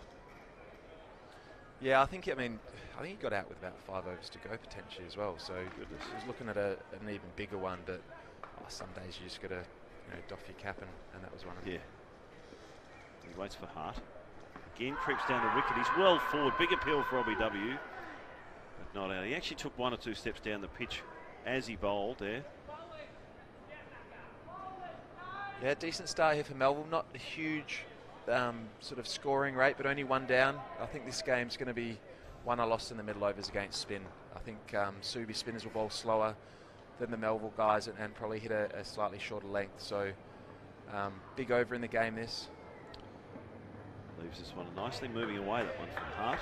Yeah, I think he got out with about 5 overs to go potentially as well. So Goodness. He was looking at an even bigger one, but some days you just got to doff your cap, and that was one of them. Yeah. He waits for Hart. Again, creeps down the wicket. He's well forward. Big appeal for LBW. But not out. He actually took 1 or 2 steps down the pitch as he bowled there. Yeah, decent start here for Melville. Not a huge sort of scoring rate, but only 1 down. I think this game's going to be one I lost in the middle overs against spin. I think Subi spinners will bowl slower than the Melville guys and probably hit a slightly shorter length. So big over in the game this. Leaves this one nicely, moving away, that one from Hart.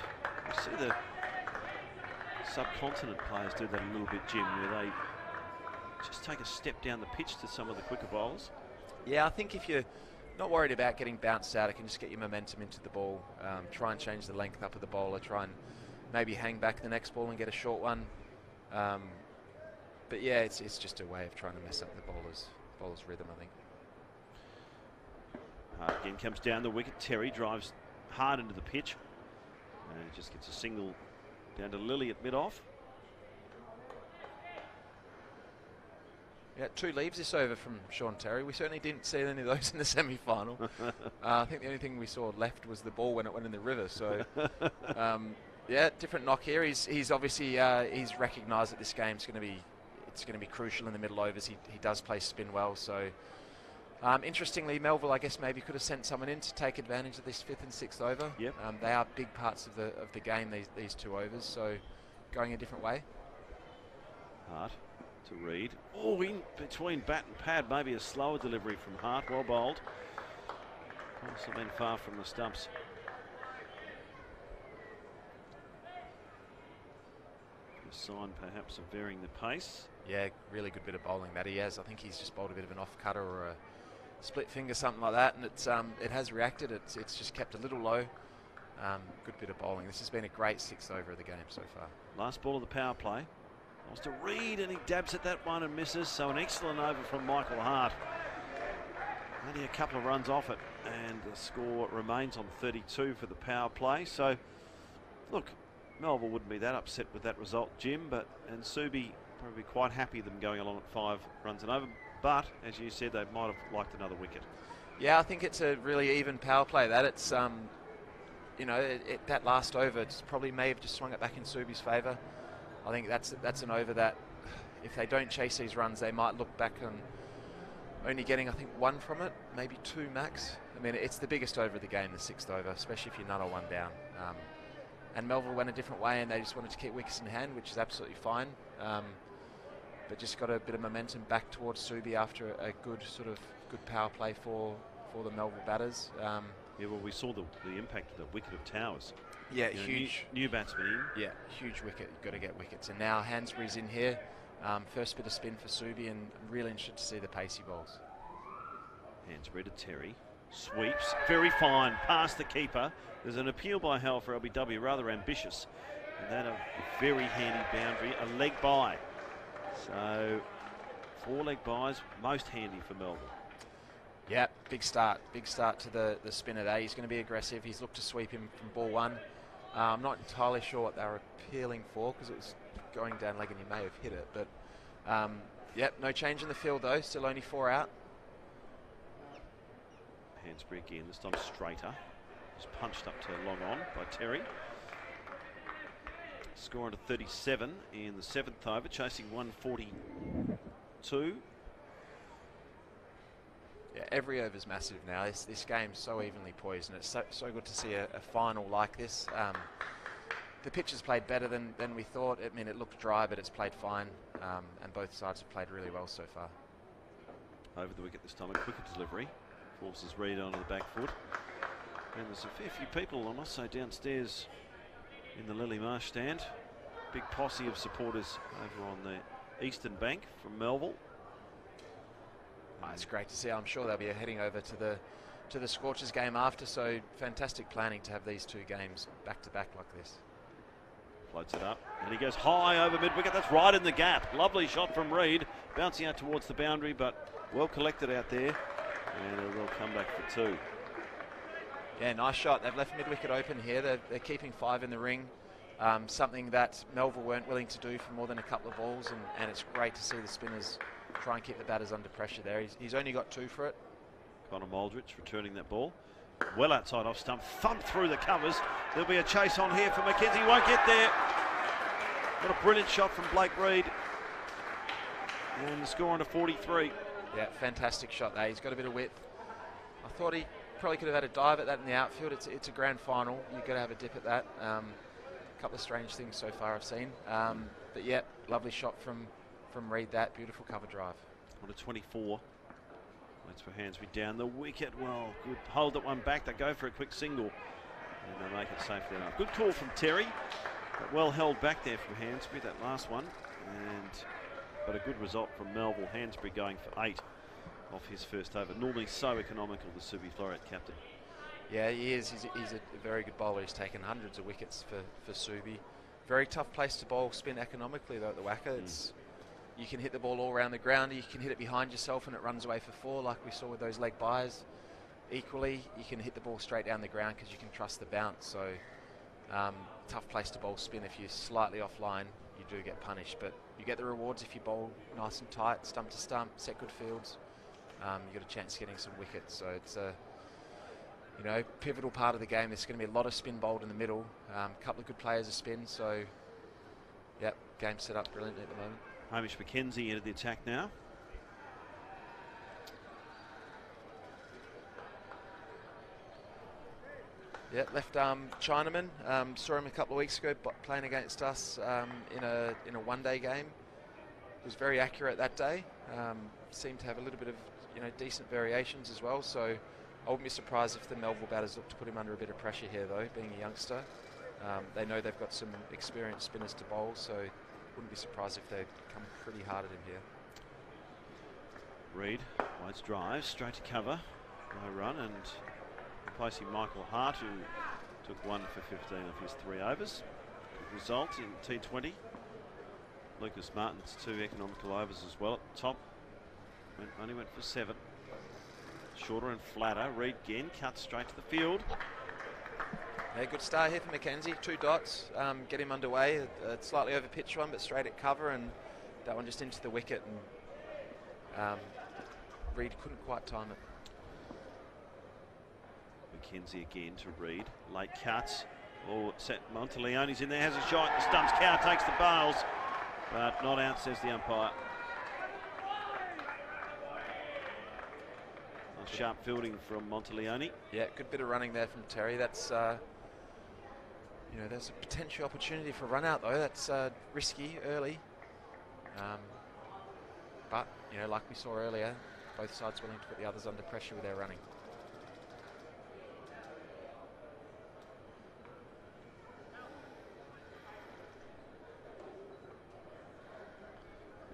You see the subcontinent players do that a little bit, Jim, where they just take a step down the pitch to some of the quicker bowlers. Yeah, I think if you're not worried about getting bounced out, it can just get your momentum into the ball. Try and change the length up of the bowler. Try and maybe hang back the next ball and get a short one. But yeah, it's just a way of trying to mess up the bowler's rhythm, I think. Hart again comes down the wicket. Terry drives hard into the pitch. And he just gets a single down to Lily at mid-off. Yeah, 2 leaves this over from Sean Terry. We certainly didn't see any of those in the semi-final. I think the only thing we saw left was the ball when it went in the river. So, yeah, different knock here. He's obviously he's recognised that this game's going to be crucial in the middle overs. He does play spin well. So, interestingly, Melville, I guess, maybe could have sent someone in to take advantage of this 5th and 6th over. Yep. They are big parts of the game. These 2 overs. So, going a different way. Hart to Reid. Oh, in between bat and pad, maybe a slower delivery from Hart. Well bowled. Also been far from the stumps. A sign perhaps of varying the pace. Yeah, really good bit of bowling that he has. I think he's just bowled a bit of an off cutter or a split finger, something like that, and it has reacted. It's just kept a little low. Good bit of bowling. This has been a great 6th over of the game so far. Last ball of the power play. Wants to Reid, and he dabs at that one and misses. So an excellent over from Michael Hart. Only a couple of runs off it, and the score remains on 32 for the power play. So, look, Melville wouldn't be that upset with that result, Jim, and Subi probably quite happy them going along at 5 runs and over. But as you said, they might have liked another wicket. Yeah, I think it's a really even power play. That it's that last over, it's probably may have just swung it back in Subi's favour. I think that's an over that if they don't chase these runs, they might look back on only getting, I think, 1 from it, maybe 2 max. I mean, it's the biggest over of the game, the 6th over, especially if you're none or 1 down. And Melville went a different way, and they just wanted to keep wickets in hand, which is absolutely fine. But just got a bit of momentum back towards Subi after a good power play for the Melville batters. Yeah, well, we saw the impact of the wicket of Towers. Yeah, huge. New batsman in. Yeah, huge wicket. You've got to get wickets. And now Hansbury's in here. First bit of spin for Subi, and I'm really interested to see the pacey bowls. Hansbury to Terry. Sweeps. Very fine. Past the keeper. There's an appeal by Howell for LBW, rather ambitious. And then a very handy boundary. A leg by. So 4 leg buys, most handy for Melville. Yeah, big start to the spinner there. He's going to be aggressive. He's looked to sweep him from ball 1. I'm not entirely sure what they were appealing for because it was going down leg and you may have hit it. But, yep, no change in the field though. Still only 4 out. Hansbury again, this time straighter. Just punched up to long on by Terry. Score into 37 in the 7th over, chasing 142. Yeah, every over's massive now. This game's so evenly poised, and it's so good to see a final like this. The pitch has played better than we thought. I mean, it looked dry, but it's played fine, and both sides have played really well so far. Over the wicket this time, a quicker delivery. Forces Reid onto the back foot. And there's a fair few people, I must say, downstairs in the Lily Marsh stand. Big posse of supporters over on the eastern bank from Melville. It's great to see. I'm sure they'll be heading over to the Scorchers game after, so fantastic planning to have these 2 games back to back like this. Floats it up, and he goes high over mid-wicket. That's right in the gap. Lovely shot from Reid, bouncing out towards the boundary, but well collected out there, and they'll come back for 2. Yeah, nice shot. They've left mid-wicket open here. They're keeping 5 in the ring, something that Melville weren't willing to do for more than a couple of balls, and it's great to see the spinners try and keep the batters under pressure there. He's only got 2 for it. Connor Moldridge returning that ball. Well outside off stump, thump through the covers. There'll be a chase on here for McKenzie. Won't get there. What a brilliant shot from Blake Reid. And the score on to 43. Yeah, fantastic shot there. He's got a bit of width. I thought he probably could have had a dive at that in the outfield. It's a grand final. You've got to have a dip at that. A couple of strange things so far I've seen. But yeah, lovely shot from Reid, that beautiful cover drive. On to 24. Waits for Hansbury down the wicket. Well, good hold that one back. They go for a quick single, and they make it safely enough. Good call from Terry, but well held back there from Hansbury, that last one. But a good result from Melville. Hansbury going for 8 off his first over. Normally so economical, the Subiaco-Floreat captain. Yeah, he is. He's a very good bowler. He's taken hundreds of wickets for Subi. Very tough place to bowl spin economically though at the WACA. You can hit the ball all around the ground. You can hit it behind yourself and it runs away for 4 like we saw with those leg byes. Equally, you can hit the ball straight down the ground because you can trust the bounce. So tough place to bowl spin. If you're slightly offline, you do get punished. But you get the rewards if you bowl nice and tight, stump to stump, set good fields. You got a chance of getting some wickets. So it's a pivotal part of the game. There's going to be a lot of spin bowled in the middle. A couple of good players of spin. So, yep, game set up brilliantly at the moment. Hamish McKenzie into the attack now. Yeah, left arm Chinaman. Saw him a couple of weeks ago playing against us in a one-day game. He was very accurate that day. Seemed to have a little bit of decent variations as well. So I wouldn't be surprised if the Melville batters look to put him under a bit of pressure here, though, being a youngster. They know they've got some experienced spinners to bowl, so wouldn't be surprised if they come pretty hard at him here. Reid, White's drive, straight to cover, no run, and replacing Michael Hart, who took 1 for 15 of his 3 overs. Good result in T20. Lucas Martin's 2 economical overs as well at the top. Only went for 7. Shorter and flatter. Reid again, cuts straight to the field. Yeah, good start here for McKenzie. 2 dots, get him underway. A slightly over pitch one, but straight at cover, and that one just into the wicket, and Reid couldn't quite time it. McKenzie again to Reid. Late cuts. Oh, set Monteleone's in there, has a shot. The stumps. Cow takes the bails, but not out, says the umpire. Nice sharp fielding from Monteleone. Yeah, good bit of running there from Terry. That's there's a potential opportunity for a run out though. That's risky early, but like we saw earlier, both sides willing to put the others under pressure with their running.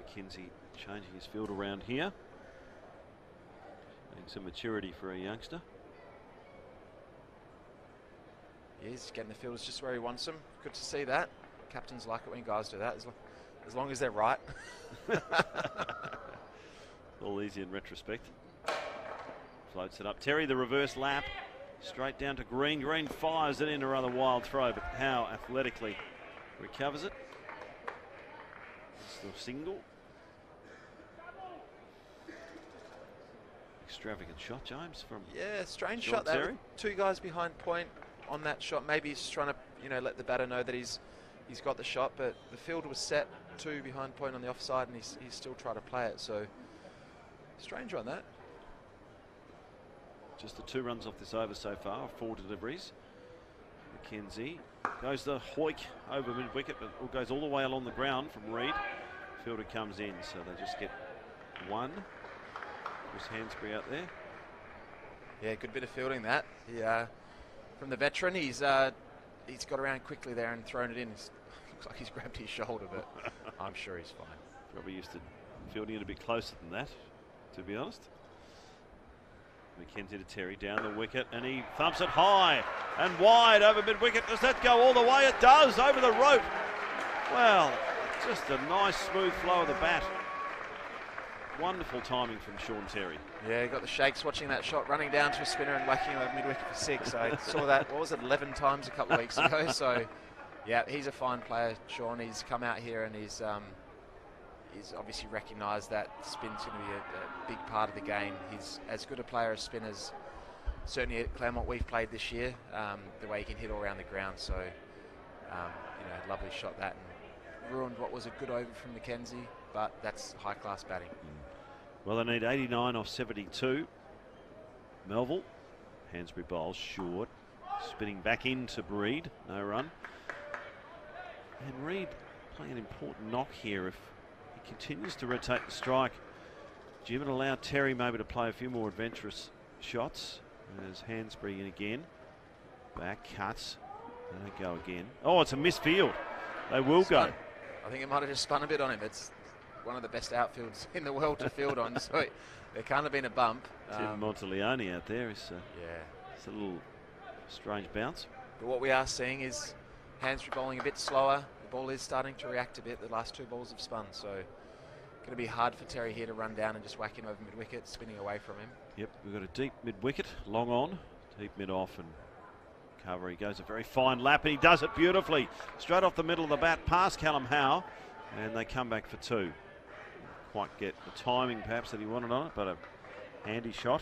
McKenzie changing his field around here. Showing some maturity for a youngster. He's getting the fielders just where he wants them. Good to see that. Captains like it when guys do that, as long as they're right. All easy in retrospect. Floats it up. Terry, the reverse lap. Straight down to Green. Green fires it in, a rather wild throw, but Howe athletically recovers it. It's the single. Extravagant shot, James, from strange Sean shot there. Terry. Two guys behind point on that shot. Maybe he's just trying to, let the batter know that he's got the shot, but the field was set, two behind point on the offside, and he's still trying to play it. So strange on that. Just the 2 runs off this over so far, 4 deliveries. McKenzie goes the hoik over mid-wicket, but goes all the way along the ground from Reid. Fielder comes in, so they just get 1. Chris Hansbury out there. Yeah, good bit of fielding that. From the veteran, he's got around quickly there and thrown it in. Looks like he's grabbed his shoulder, but I'm sure he's fine. Probably used to fielding it a bit closer than that, to be honest. McKenzie to Terry down the wicket, and he thumps it high and wide over mid-wicket. Does that go all the way? It does, over the rope. Well, just a nice smooth flow of the bat. Wonderful timing from Sean Terry. Yeah, he got the shakes watching that shot, running down to a spinner and whacking over mid-wicket for 6. I saw that, 11 times a couple of weeks ago. So, yeah, he's a fine player, Sean. He's come out here and he's obviously recognised that spin's going to be a big part of the game. He's as good a player as spinners, certainly at Claremont we've played this year, the way he can hit all around the ground. So, lovely shot that, and ruined what was a good over from McKenzie, but that's high-class batting. Well, they need 89 off 72. Melville, Hansbury bowls short, spinning back into Reid, no run. And Reid playing an important knock here. If he continues to rotate the strike, Jim, and allow Terry maybe to play a few more adventurous shots. There's Hansbury in again. Back cuts. They don't go again. Oh, it's a misfield. They will go. I think it might have just spun a bit on him. It's one of the best outfields in the world to field on, so there can't have been a bump. Tim Monteleone out there is it's a little strange bounce. But what we are seeing is Hansbury bowling a bit slower. The ball is starting to react a bit. The last 2 balls have spun, so going to be hard for Terry here to run down and just whack him over mid-wicket, spinning away from him. Yep, we've got a deep mid-wicket, long on, deep mid-off, and cover. He goes a very fine lap, and he does it beautifully. Straight off the middle of the bat, past Callum Howe, and they come back for 2. Quite get the timing perhaps that he wanted on it, but a handy shot.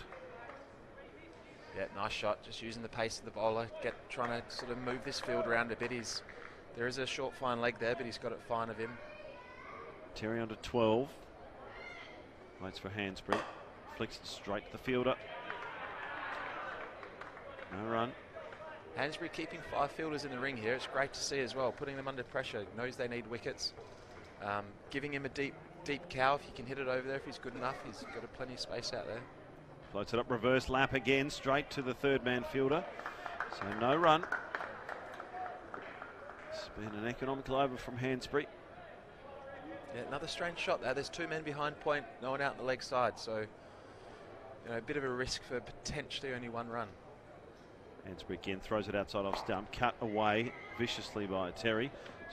Yeah, nice shot. Just using the pace of the bowler, trying to sort of move this field around a bit. There is a short fine leg there, but he's got it fine of him. Terry under 12. Waits for Hansbury. Flicks it straight to the fielder. No run. Hansbury keeping 5 fielders in the ring here. It's great to see as well. Putting them under pressure. Knows they need wickets. Giving him a deep cow if he can hit it over there. If he's good enough, he's got plenty of space out there. Floats it up, reverse lap again, straight to the 3rd man fielder. So no run. It's been an economical over from Hansbury. Yeah, another strange shot there. There's 2 men behind point, no one out on the leg side. So, a bit of a risk for potentially only 1 run. Hansbury again throws it outside off stump, cut away viciously by Terry.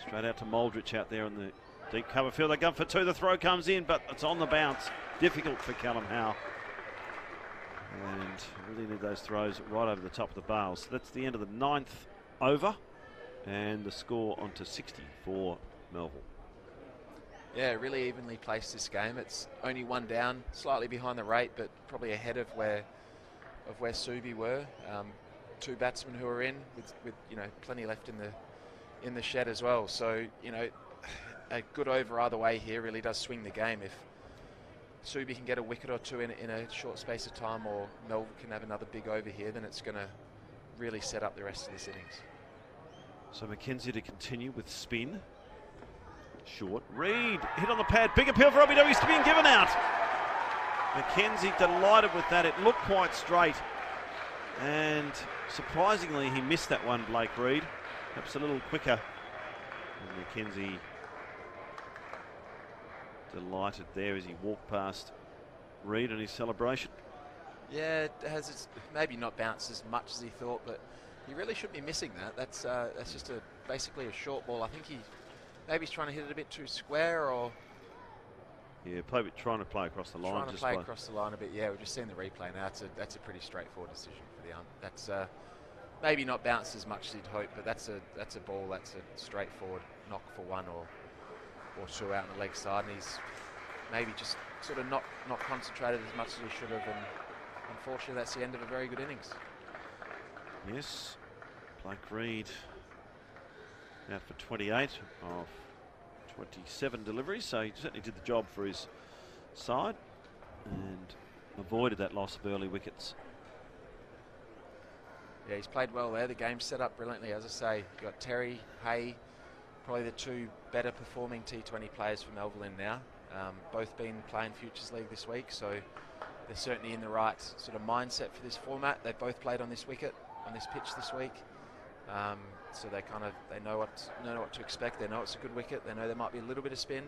Straight out to Moldrich out there on the deep cover field. They go for 2. The throw comes in, but it's on the bounce. Difficult for Callum Howe. And really need those throws right over the top of the bales. So that's the end of the 9th over. And the score onto 60 for Melville. Yeah, really evenly placed this game. It's only 1 down, slightly behind the rate, but probably ahead of where Subi were. 2 batsmen who are in with plenty left in the shed as well. So a good over either way here really does swing the game. If Subi can get a wicket or 2 in a short space of time, or Melville can have another big over here, then it's going to really set up the rest of this innings. So McKenzie to continue with spin. Short. Reid hit on the pad. Big appeal for Robbie He's being given out. McKenzie delighted with that. It looked quite straight. And surprisingly, he missed that one, Blake Reid. Perhaps a little quicker. And McKenzie delighted there as he walked past Reid and his celebration. Yeah, it has maybe not bounced as much as he thought, but he really shouldn't be missing that. That's just basically a short ball. I think maybe he's trying to hit it a bit too square, or Yeah, trying to play across the line. Trying to play across the line a bit. Yeah, we've just seen the replay now. That's a pretty straightforward decision for the ump. That's maybe not bounced as much as you'd hope, but that's a ball. That's a straightforward knock for one or two out on the leg side, and he's maybe just sort of not concentrated as much as he should have, and unfortunately that's the end of a very good innings. Yes, Blake Reed out for 28 of 27 deliveries, so he certainly did the job for his side and avoided that loss of early wickets. Yeah, he's played well there. The game's set up brilliantly, as I say. You've got Terry, Hay, probably the two better performing T20 players for Melville in now. Both been playing Futures League this week, so they're certainly in the right sort of mindset for this format. They've both played on this wicket, on this pitch this week. So they know what to expect. They know it's a good wicket. They know there might be a little bit of spin.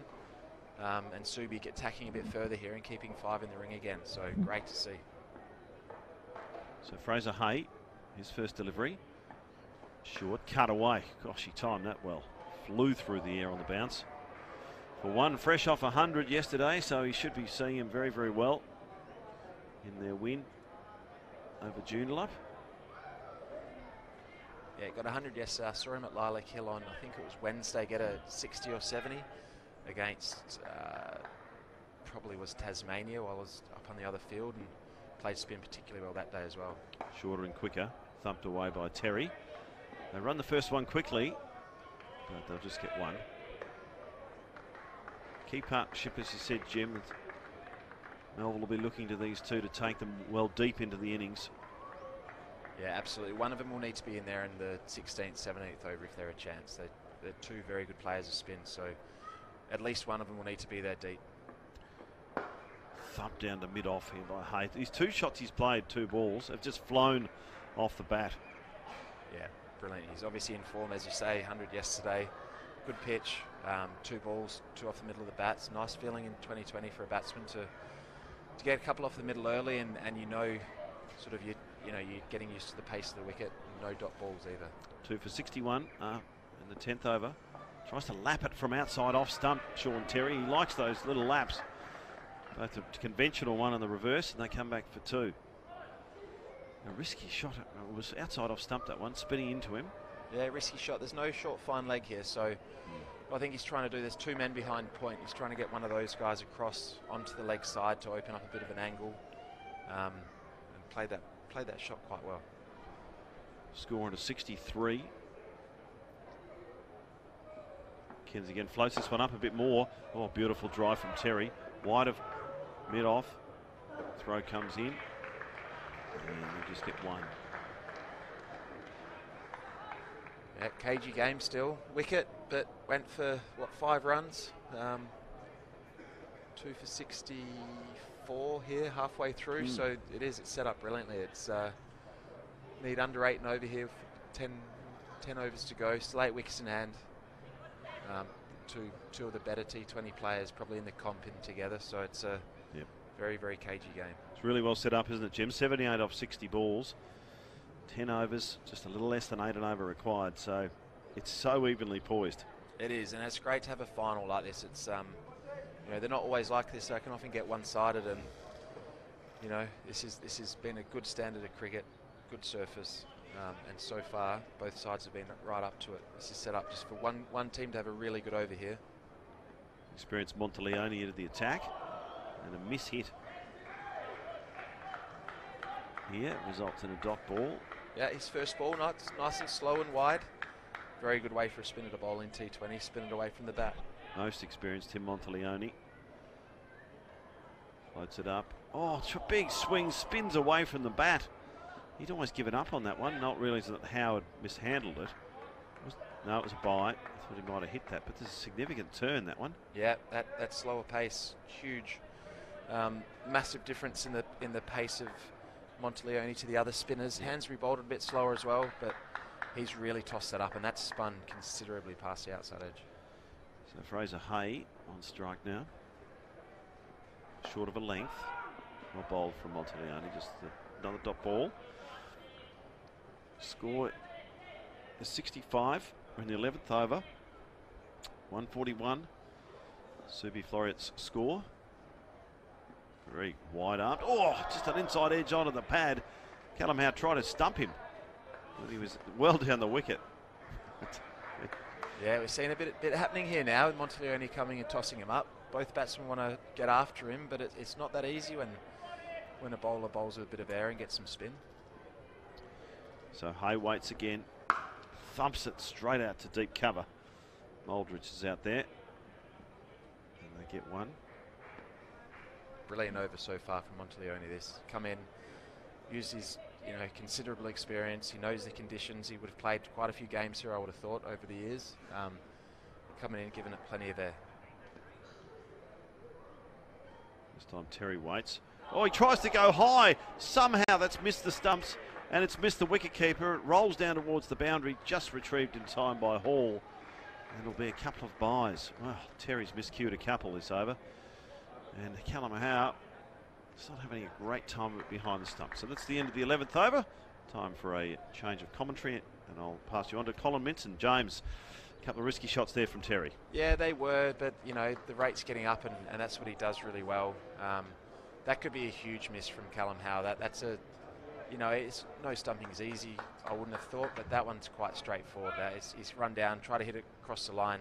And Subi attacking a bit further here and keeping 5 in the ring again. So great to see. So Fraser Hay, his first delivery. Short, cut away. Gosh, he timed that well. Flew through the air on the bounce. For one, fresh off 100 yesterday, so he should be seeing him very, very well in their win over Joondalup. Yeah, got 100 yesterday. I saw him at Lilac Hill on, I think it was Wednesday, get a 60 or 70 against, probably was Tasmania while I was up on the other field, and played spin particularly well that day as well. Shorter and quicker, thumped away by Terry. They run the first one quickly, but they'll just get one. Key partnership, as you said, Jim. Melville will be looking to these two to take them well deep into the innings. Yeah, absolutely. One of them will need to be in there in the 16th, 17th over if they're a chance. They're two very good players of spin, so at least one of them will need to be there deep. Thump down to mid-off here by Hay. These two shots he's played, 2 balls, have just flown off the bat. Yeah, brilliant. He's obviously in form, as you say, 100 yesterday. Good pitch, 2 balls, 2 off the middle of the bats. Nice feeling in 2020 for a batsman to get a couple off the middle early, and sort of you're getting used to the pace of the wicket. No dot balls either. 2 for 61 in the 10th over. Tries to lap it from outside off stump, Sean Terry. He likes those little laps. Both a conventional one and the reverse, and they come back for 2. A risky shot. It was outside off stump, that one, spinning into him. Yeah, risky shot. There's no short fine leg here, so I think he's trying to do, there's 2 men behind point. He's trying to get one of those guys across onto the leg side to open up a bit of an angle, and played that shot quite well. Score into 63. Kens again floats this one up a bit more. Oh, beautiful drive from Terry. Wide of mid-off. Throw comes in. And they just get 1. Yeah, cagey game still. Wicket, but went for, 5 runs? 2 for 64 here, halfway through. So it's set up brilliantly. It's need under 8 and over here, 10 overs to go. Still 8 wickets in hand. Two of the better T20 players probably in the comp in together. So it's a very, very cagey game. It's really well set up, isn't it, Jim? 78 off 60 balls. 10 overs, just a little less than 8 and over required, so it's so evenly poised. It is, and it's great to have a final like this. It's they're not always like this. They can often get one-sided, and this has been a good standard of cricket, good surface, and so far both sides have been right up to it. This is set up just for one team to have a really good over here. Experienced Monteleone into the attack, and a miss hit here results in a dot ball. Yeah, his first ball, nice and slow and wide. Very good way for a spinner to bowl in T20, spin it away from the bat. Most experienced Tim Monteleone. Floats it up. Oh, it's a big swing, spins away from the bat. He'd almost given up on that one, not realising that Howard mishandled it. No, it was a bite. I thought he might have hit that, but there's a significant turn, that one. Yeah, that slower pace, huge. Massive difference in the pace of Monteleone to the other spinners. Hansbury bowled a bit slower as well, but he's really tossed that up, and that's spun considerably past the outside edge. So Fraser Hay on strike now. Short of a length. Well bowled from Monteleone, just another dot ball. Score is 65. We're in the 11th over. 141. Subiaco-Floreat's score. Very wide arm. Oh, just an inside edge onto the pad. Callum Howe tried to stump him, but he was well down the wicket. Yeah, we're seeing a bit happening here now with Monteleone coming and tossing him up. Both batsmen want to get after him, but it's not that easy when a bowler bowls with a bit of air and gets some spin. So Hay waits again, thumps it straight out to deep cover. Aldridge is out there, and they get one. Brilliant over so far from Monteleone. This come in, use his considerable experience. He knows the conditions. He would have played quite a few games here, I would have thought, over the years. Coming in, giving it plenty of air. This time Terry waits. Oh, he tries to go high. Somehow that's missed the stumps and it's missed the wicketkeeper. It rolls down towards the boundary, just retrieved in time by Hall. And it'll be a couple of byes. Well, Terry's miscued a couple this over. And Callum Howe is not having a great time of it behind the stump. So that's the end of the 11th over. Time for a change of commentary. And I'll pass you on to Colin Minton. James, a couple of risky shots there from Terry. Yeah, they were, but the rate's getting up, and that's what he does really well. That could be a huge miss from Callum Howe. That's a, it's no stumping is easy, I wouldn't have thought, but that one's quite straightforward. He's run down, tried to hit it across the line,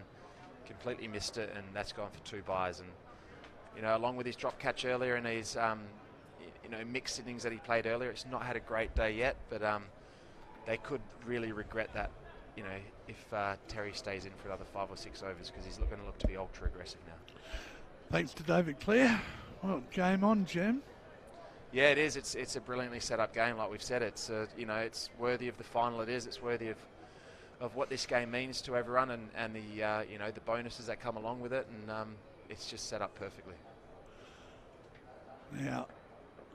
completely missed it, and that's gone for 2 byes. And along with his drop catch earlier and his mixed innings that he played earlier, it's not had a great day yet, but they could really regret that. If Terry stays in for another 5 or 6 overs, because he's going to look to be ultra aggressive now. Thanks to David Clare. Well, game on, Jim. Yeah, it is. It's a brilliantly set up game, like we've said. It's it's worthy of the final. It is. It's worthy of what this game means to everyone, and the the bonuses that come along with it, and it's just set up perfectly. Now,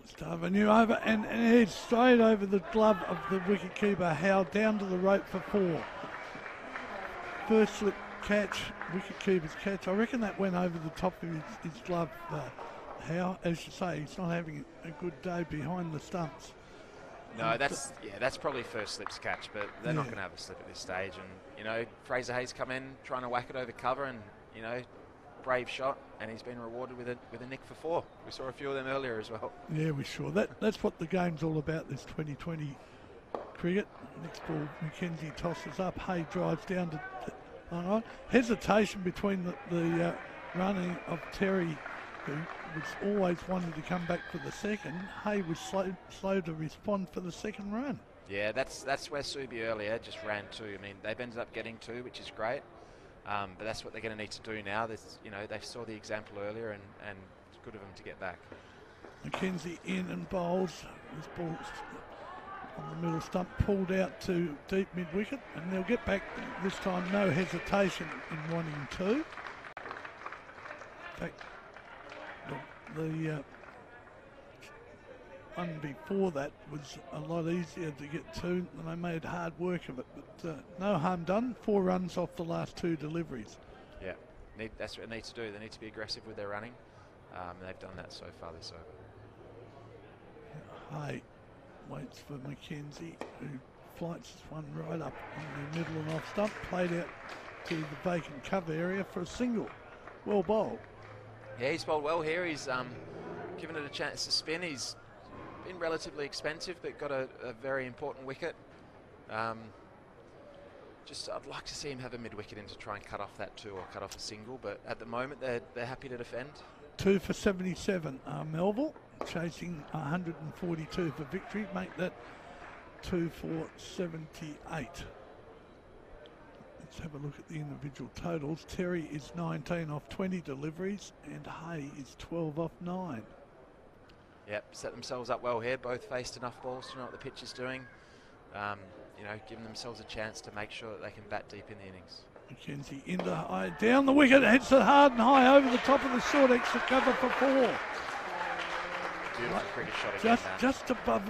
start a new over and heads straight over the glove of the wicketkeeper. Howe down to the rope for 4. First slip catch, wicketkeeper's catch. I reckon that went over the top of his glove. Howe, as you say, he's not having a good day behind the stumps. No, that's probably first slip's catch, but they're not going to have a slip at this stage. And Fraser Hayes come in trying to whack it over cover, and brave shot, and he's been rewarded with a nick for 4. We saw a few of them earlier as well. Yeah, we saw that. That's what the game's all about, this 2020 cricket. Next ball, McKenzie tosses up. Hay drives down to on. Hesitation between the running of Terry, who was always wanting to come back for the second. Hay was slow to respond for the second run. Yeah, that's where Subi earlier just ran 2. I mean, they've ended up getting 2, which is great. But that's what they're going to need to do now. They saw the example earlier, and it's good of them to get back. McKenzie in and bowls. This ball's on the middle stump, pulled out to deep mid-wicket, and they'll get back this time. No hesitation in wanting 2. In fact, the one before that was a lot easier to get 2, and they made hard work of it. But no harm done. 4 runs off the last 2 deliveries. Yeah, that's what they need to do. They need to be aggressive with their running. They've done that so far this over. Hay waits for McKenzie, who flights this one right up on the middle and off stump, played out to the vacant cover area for a single. Well bowled. Yeah, he's bowled well here. He's given it a chance to spin. He's been relatively expensive, but got a very important wicket. I'd like to see him have a mid-wicket in to try and cut off that 2 or cut off a single, but at the moment they're happy to defend. 2 for 77 Melville, chasing 142 for victory, make that 2 for 78. Let's have a look at the individual totals. Terry is 19 off 20 deliveries, and Hay is 12 off 9. Yep, set themselves up well here. Both faced enough balls to know what the pitch is doing. Giving themselves a chance to make sure that they can bat deep in the innings. McKenzie into High, down the wicket, hits it hard and high over the top of the short extra cover for 4. Beautiful cricket shot again. Just above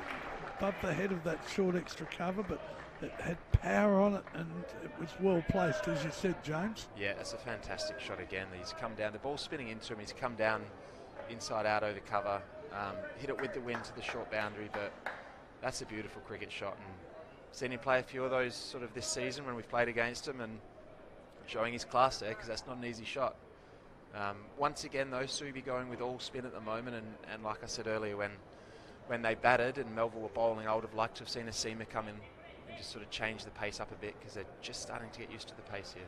the head of that short extra cover, but it had power on it, and it was well placed, as you said, James. Yeah, it's a fantastic shot again. He's come down, the ball's spinning into him. He's come down inside out over cover, hit it with the wind to the short boundary, but that's a beautiful cricket shot. And seen him play a few of those sort of this season when we've played against him, and showing his class there, because that's not an easy shot. Once again, though, Subi going with all spin at the moment, and like I said earlier, when they batted and Melville were bowling, I would have liked to have seen a seamer come in and just sort of change the pace up a bit, because they're just starting to get used to the pace here.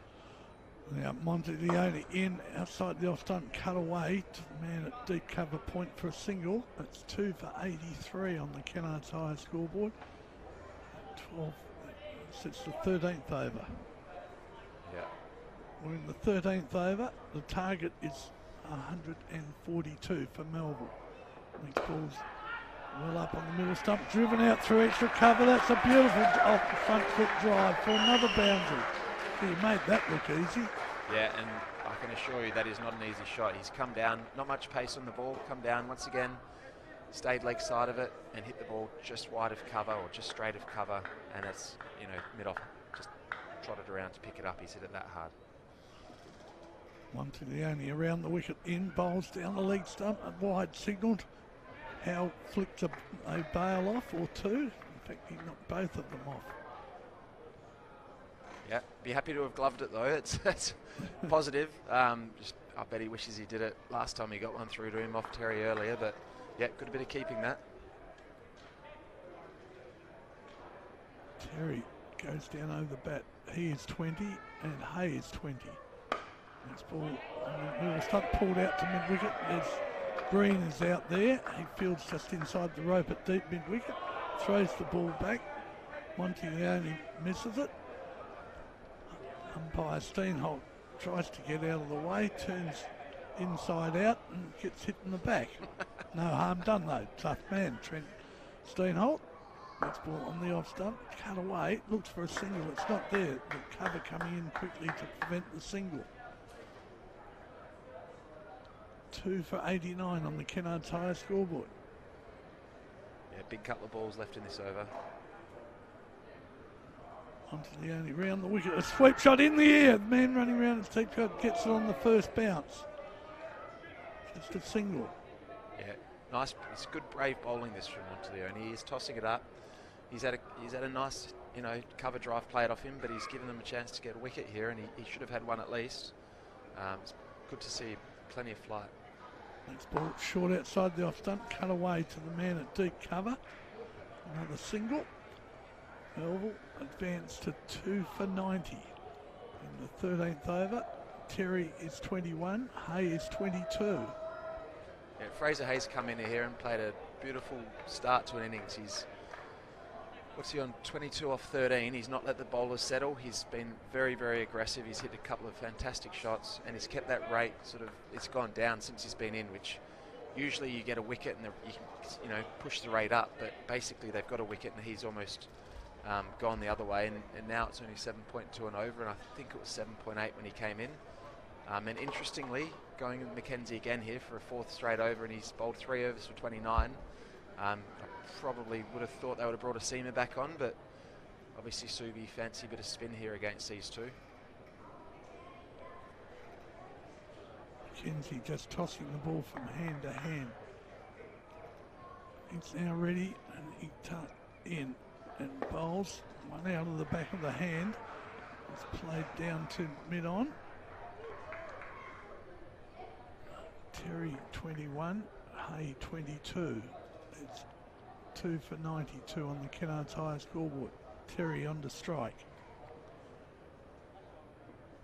Now Montiglione in outside the off-stump, cut away to the man at deep cover point for a single. That's 2 for 83 on the Kennards High scoreboard. 12 sits the 13th over. Yeah. We're in the 13th over. The target is 142 for Melville. These balls well up on the middle stump, driven out through extra cover. That's a beautiful off the front foot drive for another boundary. He made that look easy. Yeah, and I can assure you that is not an easy shot. He's come down, not much pace on the ball, come down once again, stayed leg side of it and hit the ball just wide of cover or just straight of cover, and it's, you know, mid-off, just trotted around to pick it up. He's hit it that hard. Montiglione around the wicket in, bowls down the leg stump, a wide signalled. Howe flicked a bail off or two. In fact, he knocked both of them off. Yeah, be happy to have gloved it though. It's positive. Just, I bet he wishes he did it last time he got one through to him off Terry earlier, but yeah, good bit of keeping that. Terry goes down over the bat. He is 20 and Hay is 20. This ball on the middle stump pulled out to mid-wicket. There's Green is out there. He fields just inside the rope at deep mid-wicket. Throws the ball back. Montiglione misses it. Umpire Steenholt tries to get out of the way, turns inside out and gets hit in the back. No harm done though. Tough man, Trent Steenholt. Next ball on the off stump, cut away, looks for a single. It's not there. The cover coming in quickly to prevent the single. 2 for 89 on the Kennards High scoreboard. Yeah, big couple of balls left in this over. Montiglione round the wicket, a sweep shot in the air. The man running around his deep shot gets it on the first bounce. Just a single. Yeah, nice. It's good brave bowling this from Montiglione. He's tossing it up. He's had a nice, you know, cover drive played off him, but he's given them a chance to get a wicket here, and he should have had one at least. It's good to see plenty of flight. Next ball short outside the off stump, cut away to the man at deep cover. Another single. Melville advanced to 2 for 90 in the 13th over. Terry is 21, Hay is 22. Yeah, Fraser Hayes come in here and played a beautiful start to an innings. What's he on, 22 off 13. He's not let the bowlers settle. He's been very, very aggressive. He's hit a couple of fantastic shots, and he's kept that rate sort of, it's gone down since he's been in, which usually you get a wicket and you can, you know, push the rate up, but basically they've got a wicket and he's almost gone the other way, and now it's only 7.2 and over, and I think it was 7.8 when he came in. And interestingly, going with Mackenzie again here for a fourth straight over, and he's bowled 3 overs for 29. I probably would have thought they would have brought a seamer back on, but obviously Subi fancy a bit of spin here against these two. Mackenzie just tossing the ball from hand to hand. He's now ready, and he tucked in and bowls one out of the back of the hand. It's played down to mid-on. Terry 21, Hay 22. It's 2 for 92 on the Kennards High scoreboard. Terry on to strike.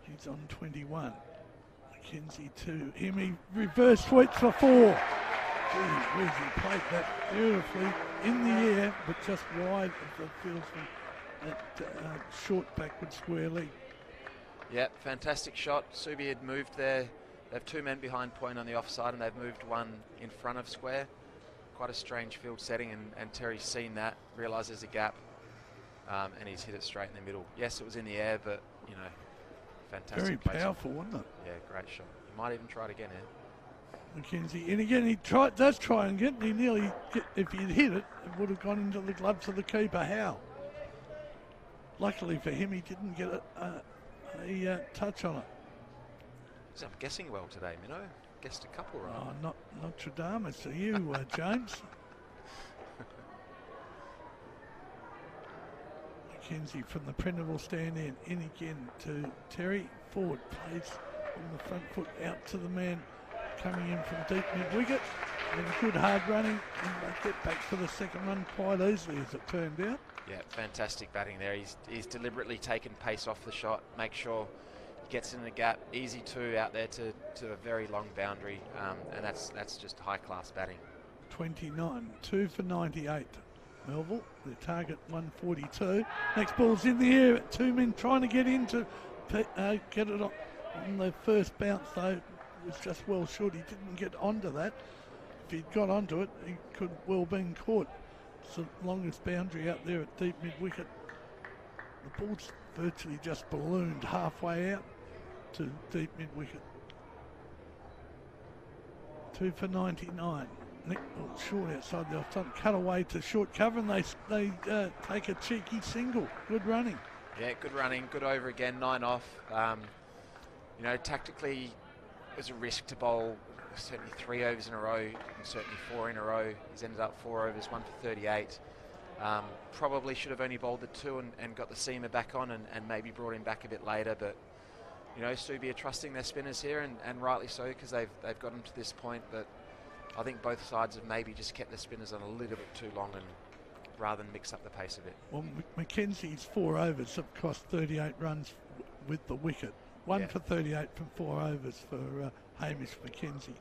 He's on 21. Mackenzie 2. Hemi reverse sweeps for 4. Gee whiz, he played that beautifully in the air, but just wide of the fieldsman at short backward square leg. Yeah, fantastic shot. Subi had moved there. They have 2 men behind point on the offside, and they've moved one in front of square. Quite a strange field setting, and Terry's seen that, realised there's a gap, and he's hit it straight in the middle. Yes, it was in the air, but, you know, fantastic. Very powerful, wasn't it? Yeah, great shot. He might even try it again here. Mackenzie, and again, he does try and get, and he nearly, if he'd hit it, it would have gone into the gloves of the keeper, Howe. Luckily for him, he didn't get a touch on it. I'm guessing well today, Minnow. Guessed a couple right. Oh, not Nostradamus, are you, James? Mackenzie from the Prendeville stand in again to Terry. Forward plays from the front foot out to the man coming in from deep mid-wicket. And good hard running, and they get back for the second run quite easily, as it turned out. Yeah, fantastic batting there. He's deliberately taken pace off the shot, make sure he gets in the gap, easy two out there to a very long boundary, and that's just high-class batting. 29, 2 for 98. Melville, the target 142. Next ball's in the air. Two men trying to get in to get it on the first bounce, though. It was just well short. He didn't get onto that. If he'd got onto it, he could well been caught. It's the longest boundary out there at deep mid-wicket. The ball's virtually just ballooned halfway out to deep mid-wicket. 2 for 99. Nick short outside the off-stump, cut away to short cover, and they take a cheeky single. Good running. Yeah, good running, good over again, 9 off. You know, tactically, it was a risk to bowl certainly 3 overs in a row, and certainly 4 in a row. He's ended up 4 overs, 1 for 38. Probably should have only bowled the 2 and got the seamer back on and maybe brought him back a bit later, but you know, Subi are trusting their spinners here, and rightly so, because they've got them to this point, but I think both sides have maybe just kept their spinners on a little bit too long, and rather than mix up the pace a bit. Well, Mackenzie's 4 overs have cost 38 runs with the wicket. 1 for 38 from 4 overs for Hamish Mackenzie.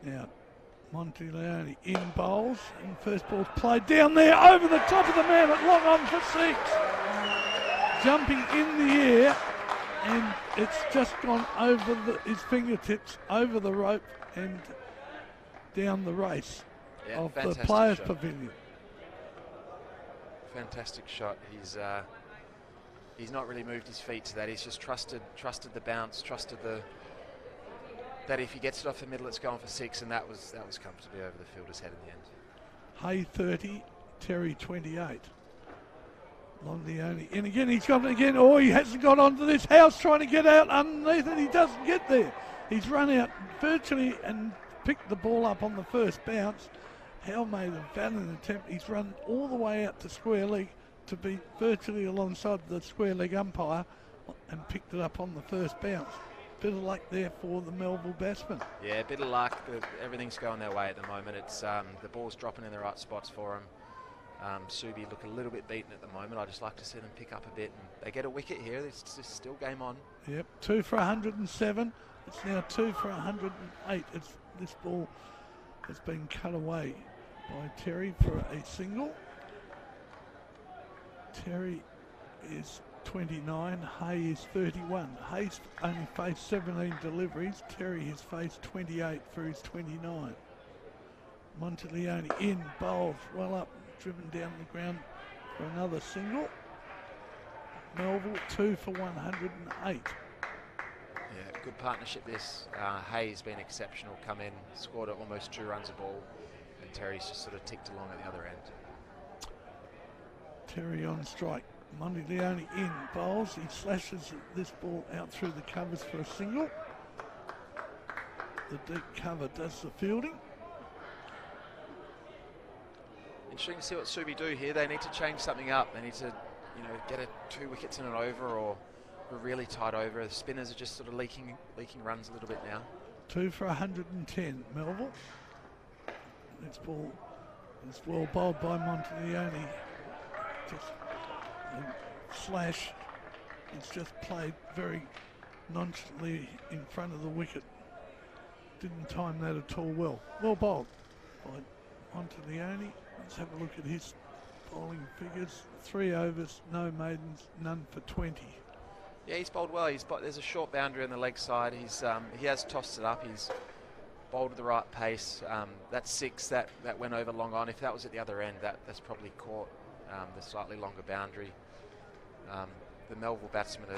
Now, Monteleone in bowls, and first ball's played down there over the top of the man at long on for 6. Jumping in the air, and it's just gone over his fingertips, over the rope and down the race of the players' pavilion. Fantastic shot. He's not really moved his feet to that. He's just trusted the bounce, trusted that if he gets it off the middle, it's going for 6, and that was comfortably over the fielder's head in the end. Hay 30, Terry 28. Londioni in again. He's got it again. Oh, he hasn't got onto this house, trying to get out underneath it. He doesn't get there. He's run out virtually and picked the ball up on the first bounce. Howe made a valiant attempt. He's run all the way out to square leg to be virtually alongside the square leg umpire and picked it up on the first bounce. Bit of luck there for the Melville batsman. Yeah, a bit of luck. Everything's going their way at the moment. It's the ball's dropping in the right spots for him. Subi look a little bit beaten at the moment. I just like to see them pick up a bit, and they get a wicket here. It's still game on. Yep, 2 for 107. It's now 2 for 108. This ball has been cut away by Terry for a single. Terry is 29, Hay is 31. Hay's only faced 17 deliveries. Terry has faced 28 for his 29. Monteleone in, bowls well up, driven down the ground for another single. Melville 2 for 108. Yeah, good partnership this. Hay's been exceptional, come in, scored at almost 2 runs a ball, and Terry's just sort of ticked along at the other end. Terry on strike. Monteleone in, bowls. He slashes this ball out through the covers for a single. The deep cover does the fielding. Interesting to see what Subi do here. They need to change something up. They need to, you know, get 2 wickets in an over or a really tight over. The spinners are just sort of leaking runs a little bit now. 2 for 110, Melville. This ball is well bowled by Monteleone. Just slash. It's just played very nonchalantly in front of the wicket. Didn't time that at all well. Well bowled by Monteleone. Let's have a look at his bowling figures. 3 overs, no maidens, none for 20. Yeah, he's bowled well. There's a short boundary on the leg side. He has tossed it up. He's bowled at the right pace. That 6 that went over long on. If that was at the other end, that's probably caught the slightly longer boundary. The Melville batsmen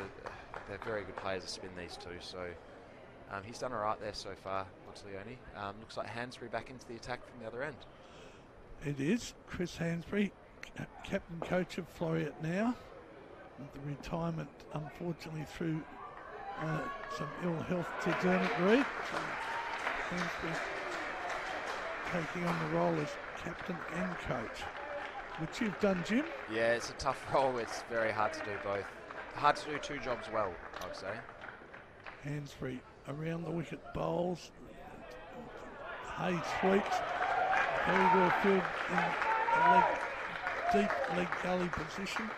they're very good players to spin these 2. So he's done all right there so far. Monteleone. Looks like Hansbury back into the attack from the other end. It is Chris Hansbury, captain coach of Floreat now. With the retirement, unfortunately, through some ill health to Dermot Reid. Hansbury taking on the role as captain and coach, which you've done, Jim. Yeah, it's a tough role. It's very hard to do both. Hard to do 2 jobs well, I'd say. Hansbury around the wicket bowls. Hay sweeps. Very well filled in deep leg gully position.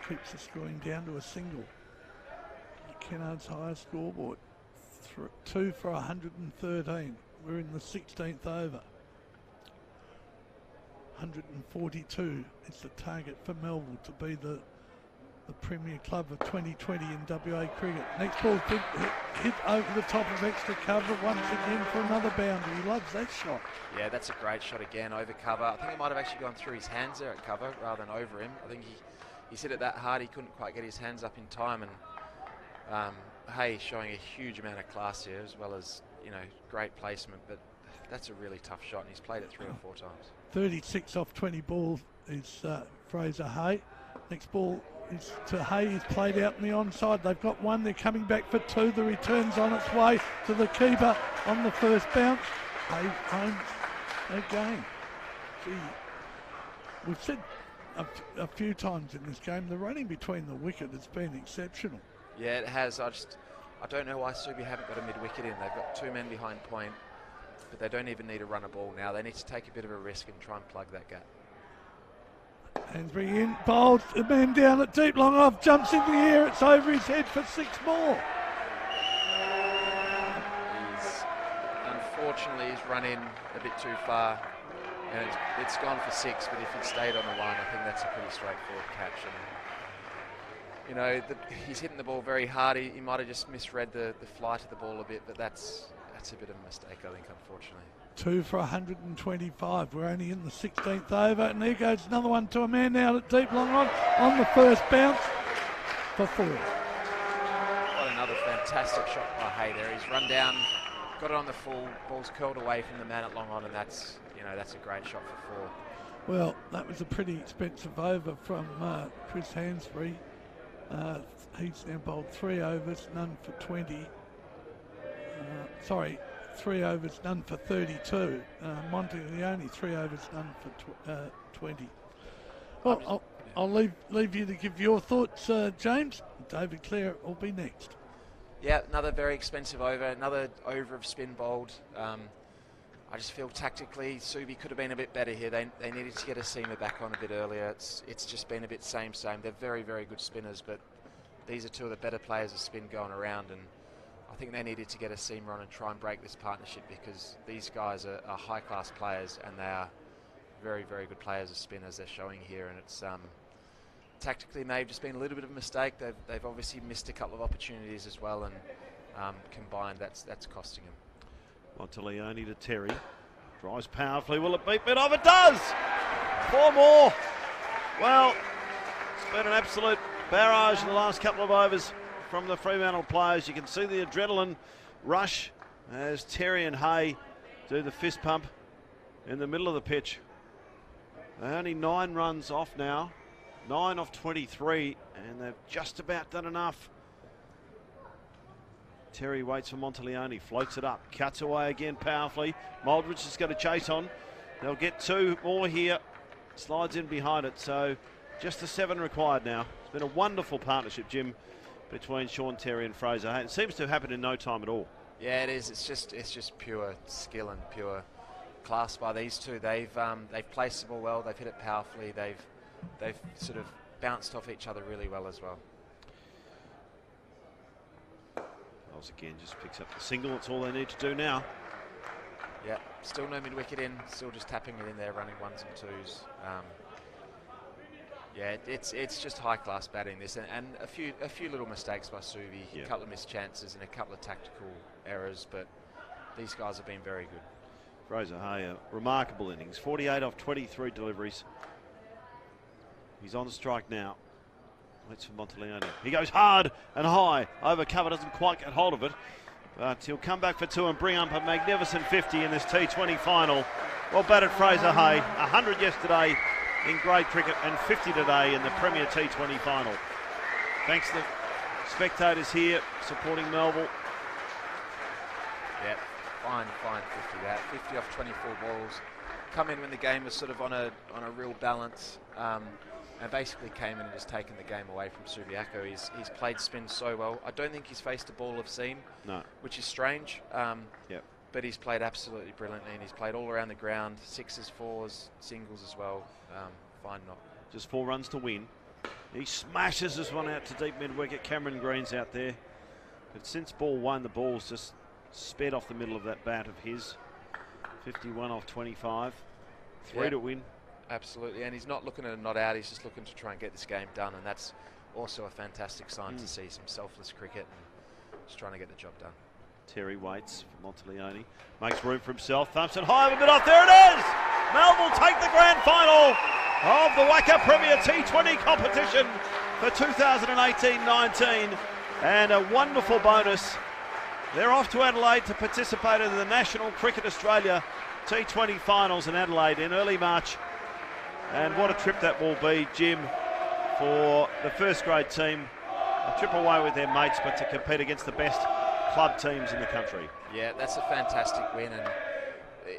Keeps the scoring down to a single. Kennard's highest scoreboard. 2 for 113. We're in the 16th over. 142 is the target for Melville to be the Premier Club of 2020 in WA cricket. Next ball hit over the top of extra cover once again for another boundary. He loves that shot. Yeah, that's a great shot again, over cover. I think it might have actually gone through his hands there at cover rather than over him. I think he hit it that hard he couldn't quite get his hands up in time, and Hay showing a huge amount of class here as well as, you know, great placement, but that's a really tough shot and he's played it 3 or 4 times. 36 off 20 balls is Fraser Hay. Next ball is to Hay. He's played out in the onside. They've got 1. They're coming back for 2. The return's on its way to the keeper on the first bounce. Hay owns again. Gee, we've said a few times in this game the running between the wicket has been exceptional. Yeah, it has. I don't know why Subi haven't got a mid-wicket in. They've got 2 men behind point, but they don't even need to run a ball now. They need to take a bit of a risk and try and plug that gap. Hansbury in, bowled, a man down at deep, long off, jumps in the air, it's over his head for 6 more. Unfortunately, he's run in a bit too far, and it's gone for 6, but if he'd stayed on the line, I think that's a pretty straightforward catch. And, you know, he's hitting the ball very hard. He might have just misread the flight of the ball a bit, but that's a bit of a mistake, I think, unfortunately. 2 for 125. We're only in the 16th over, and there goes another one to a man out at deep, long on the first bounce for 4. What another fantastic shot by Hay there. He's run down, got it on the full, ball's curled away from the man at long on, and that's a great shot for 4. Well, that was a pretty expensive over from Chris Hansbury. He's now bowled 3 overs, none for 20. 3 overs, none for 32. Monteleone, 3 overs, none for 20. Well, I'll leave you to give your thoughts, James. David Clare will be next. Yeah, another very expensive over, another over of spin bowled. I just feel tactically Subi could have been a bit better here. They needed to get a seamer back on a bit earlier. It's just been a bit same. They're very, very good spinners, but these are 2 of the better players of spin going around, and I think they needed to get a seamer on and try and break this partnership, because these guys are high-class players and they are very, very good players as spinners they're showing here, and it's tactically may have just been a little bit of a mistake. They've obviously missed a couple of opportunities as well, and combined that's costing them. Monteleone to Terry. Drives powerfully. Will it beat bit off? It does! 4 more. Well, it's been an absolute barrage in the last couple of overs from the Fremantle players. You can see the adrenaline rush as Terry and Hay do the fist pump in the middle of the pitch. They're only 9 runs off now. 9 off 23, and they've just about done enough. Terry waits for Monteleone, floats it up, cuts away again powerfully. Moldridge has got a chase on. They'll get 2 more here. Slides in behind it, so just the 7 required now. It's been a wonderful partnership, Jim, between Sean Terry and Fraser Hay. It seems to have happened in no time at all. Yeah, it is. It's just pure skill and pure class by these 2. They've placed the ball well. They've hit it powerfully. They've sort of bounced off each other really well as well. Wells again just picks up the single. That's all they need to do now. Yeah, still no mid-wicket in. Still just tapping it in there, running 1s and 2s. Yeah, it's just high-class batting, this, and a few little mistakes by Subi, a couple of missed chances and a couple of tactical errors, but these guys have been very good. Fraser Hay, a remarkable innings. 48 off 23 deliveries. He's on strike now. Waits for Monteleone. He goes hard and high. Over cover, doesn't quite get hold of it. But he'll come back for 2 and bring up a magnificent 50 in this T20 final. Well batted Fraser Hay. 100 yesterday in grade cricket and 50 today in the Premier T20 final. Thanks to the spectators here supporting Melville. Yeah, fine 50 that. 50 off 24 balls. Come in when the game was sort of on a real balance. and basically came in and just taken the game away from Subiaco. He's played spin so well. I don't think he's faced a ball of seam, which is strange. But he's played absolutely brilliantly, and he's played all around the ground, sixes, fours, singles as well. Fine knock. Just 4 runs to win. He smashes this one out to deep mid-wicket. Cameron Green's out there. But since ball 1, the ball's just sped off the middle of that bat of his. 51 off 25. 3 to win. Absolutely, and he's not looking at a not out. He's just looking to try and get this game done, and that's also a fantastic sign to see some selfless cricket and just trying to get the job done. Terry waits for Monteleone. Makes room for himself. Thumps it high, a bit off. There it is! Melville take the grand final of the WACA Premier T20 competition for 2018-19. And a wonderful bonus. They're off to Adelaide to participate in the National Cricket Australia T20 finals in Adelaide in early March. And what a trip that will be, Jim, for the first grade team. A trip away with their mates, but to compete against the best club teams in the country. Yeah, that's a fantastic win, and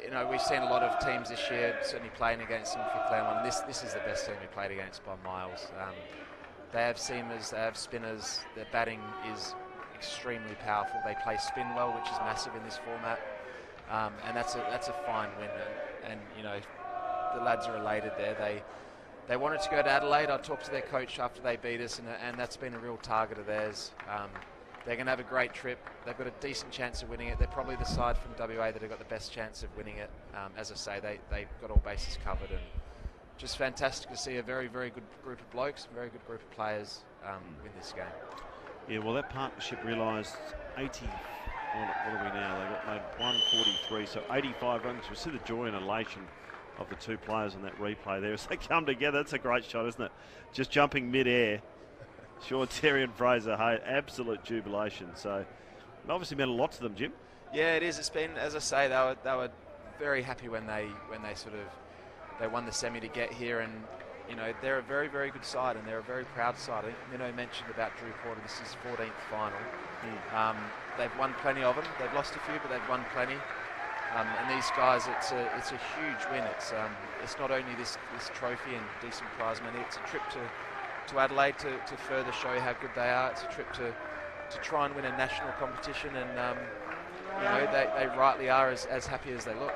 you know, we've seen a lot of teams this year certainly playing against them for Claremont, and this is the best team we played against by miles. They have seamers, they have spinners, their batting is extremely powerful. They play spin well, which is massive in this format, and that's a fine win, and you know, the lads are elated there. They wanted to go to Adelaide. I talked to their coach after they beat us, and that's been a real target of theirs. They're going to have a great trip. They've got a decent chance of winning it. They're probably the side from WA that have got the best chance of winning it. As I say, they've got all bases covered, and just fantastic to see a very, very good group of blokes, a very good group of players win this game. Yeah, well, that partnership realised 80. What are we now? They got made 143, so 85 runs. We see the joy and elation of the two players on that replay there as they come together. That's a great shot, isn't it? Just jumping mid-air. Sean Terry and Fraser Hay, absolute jubilation. So it obviously meant a lot to them, Jim. Yeah, it is. It's been, as I say, they were very happy when they won the semi to get here, and you know, they're a very, very good side, and they're a very proud side. I think Minnow mentioned about Drew Porter. This is 14th final. They've won plenty of them. They've lost a few, but they've won plenty. And these guys, it's a huge win. It's not only this trophy and decent prize money. It's a trip to Adelaide to further show how good they are. It's a trip to try and win a national competition, and you know, they rightly are as happy as they look.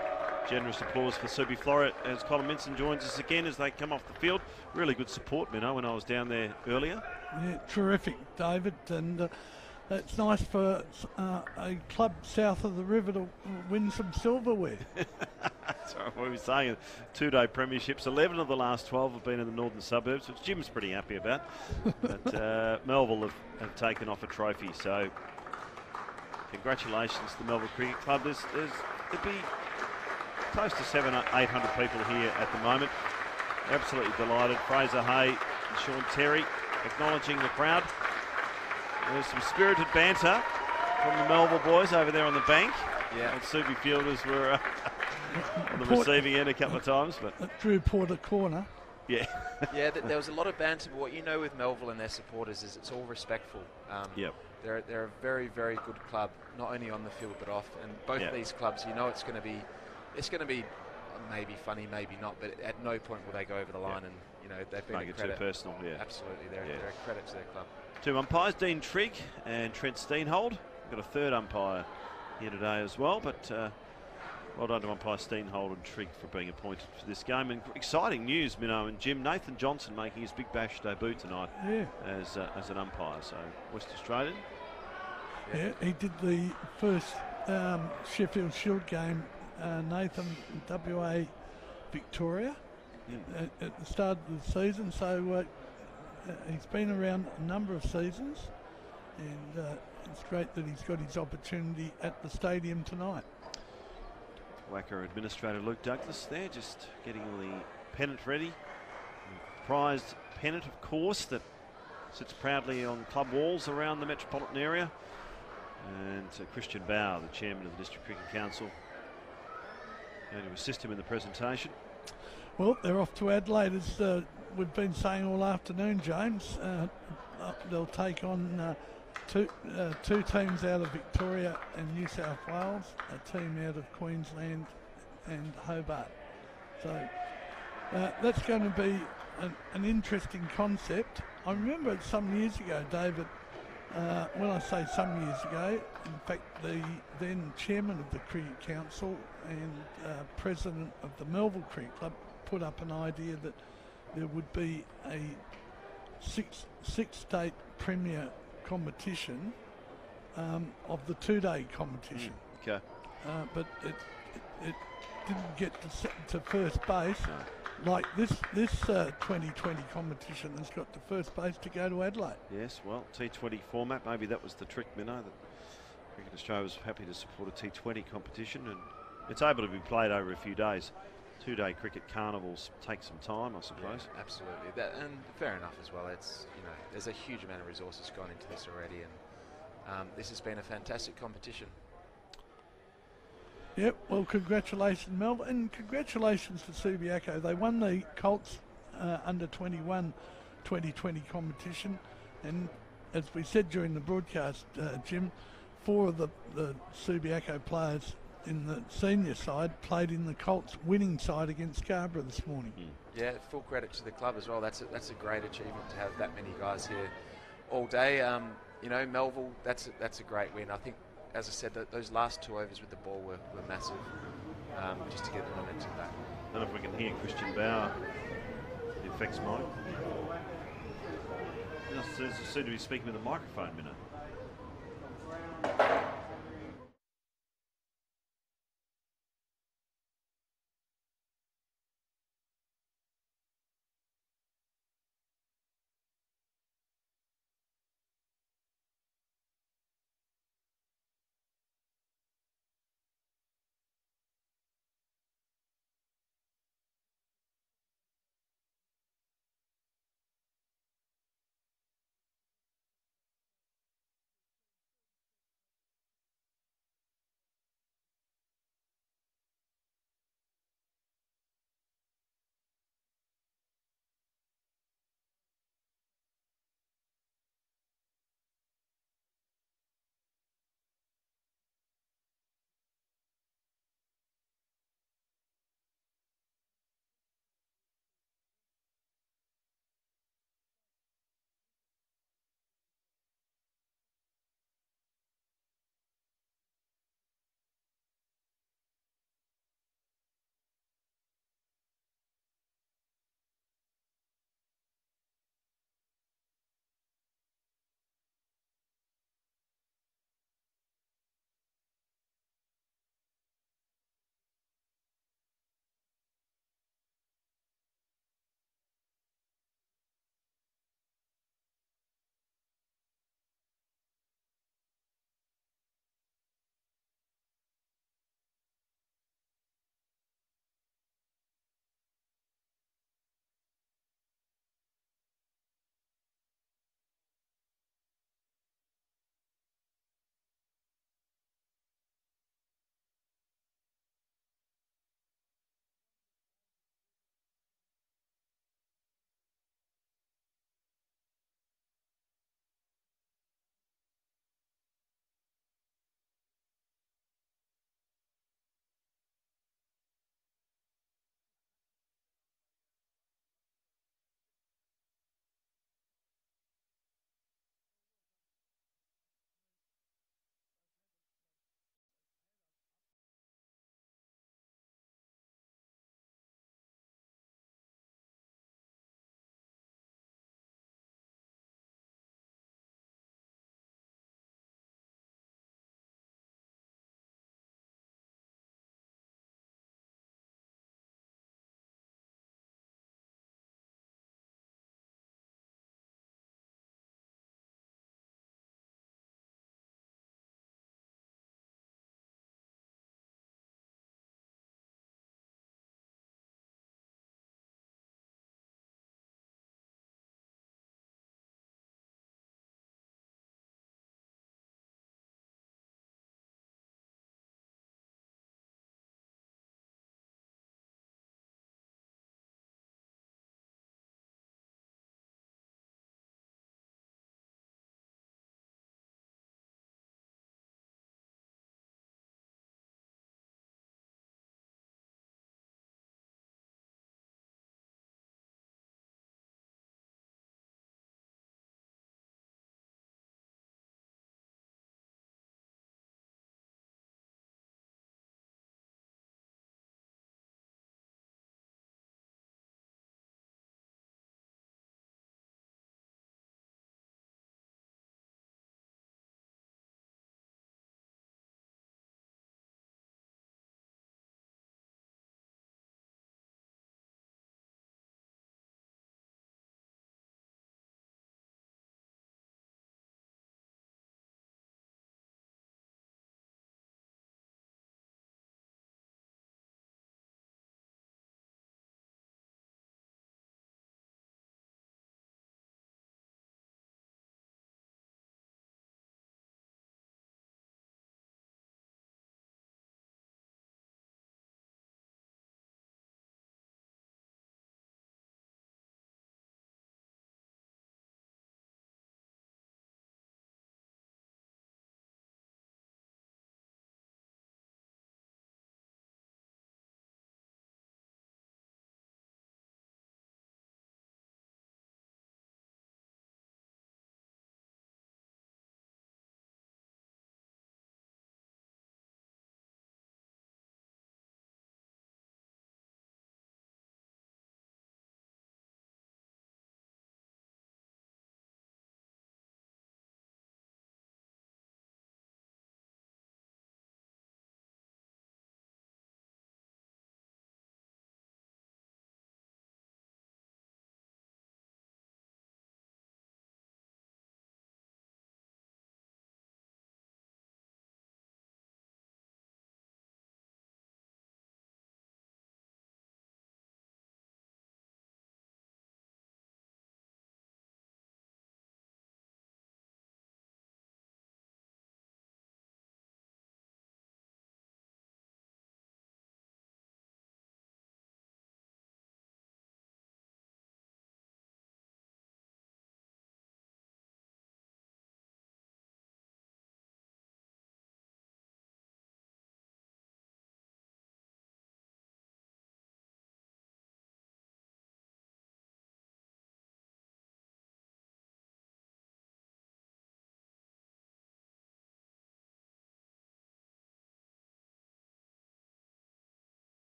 Generous applause for Subiaco-Floreat as Colin Minson joins us again as they come off the field. Really good support, Minnow, when I was down there earlier. Yeah, terrific, David, and it's nice for a club south of the river to win some silverware. That's what we were saying. 2-day premierships. 11 of the last 12 have been in the northern suburbs, which Jim's pretty happy about. But Melville have taken off a trophy. So congratulations to the Melville Cricket Club. There'd be close to 700 or 800 people here at the moment. Absolutely delighted. Fraser Hay and Sean Terry acknowledging the crowd. There's some spirited banter from the Melville boys over there on the bank. Yeah. And Subi fielders were on the receiving end a couple of times. But Drew Porter corner. Yeah. Yeah, there was a lot of banter, but what you know with Melville and their supporters is it's all respectful. Yep. They're a very, very good club, not only on the field but off. And both of these clubs, you know, it's going to be maybe funny, maybe not, but at no point will they go over the line. And you know, they've been make a it credit. too personal. Yeah. Absolutely, they're a credit to their club. Two umpires, Dean Trigg and Trent Steenhold. We've got a third umpire here today as well, but well done to umpire Steenhold and Trigg for being appointed for this game. And exciting news, Minnow and Jim. Nathan Johnson making his Big Bash debut tonight as an umpire. So West Australian. Yeah, he did the first Sheffield Shield game, Nathan, WA Victoria, at the start of the season. So he's been around a number of seasons, and it's great that he's got his opportunity at the stadium tonight. WACA Administrator Luke Douglas there, just getting the pennant ready. The prized pennant, of course, that sits proudly on club walls around the metropolitan area. And Christian Bow, the chairman of the District Cricket Council, going to assist him in the presentation. Well, they're off to Adelaide, as we've been saying all afternoon, James. They'll take on two teams out of Victoria and New South Wales, a team out of Queensland and Hobart. So that's going to be an interesting concept. I remember some years ago, David, when I say some years ago, in fact the then chairman of the Cricket Council and president of the Melville Cricket Club put up an idea that there would be a six-state premier competition of the two-day competition. Okay. But it didn't get to first base. No. Like this 2020 competition has got the first base to go to Adelaide. Yes, well, T20 format, maybe that was the trick, Minnow, that Cricket Australia was happy to support a T20 competition, and it's able to be played over a few days. Two-day cricket carnivals take some time, I suppose. Yeah, absolutely, and fair enough as well. It's, you know, there's a huge amount of resources gone into this already, and this has been a fantastic competition. Yep, well, congratulations, Mel, and congratulations to Subiaco. They won the Colts under 21 2020 competition, and as we said during the broadcast, Jim, 4 of the Subiaco players in the senior side played in the Colts winning side against Scarborough this morning. Yeah, full credit to the club as well. That's a great achievement to have that many guys here all day. You know, Melville, that's a great win. I think, as I said, those last 2 overs with the ball were massive, just to get the momentum back. I don't know if we can hear Christian Bauer, the effects mic. He seems to be speaking with a microphone, Minnow.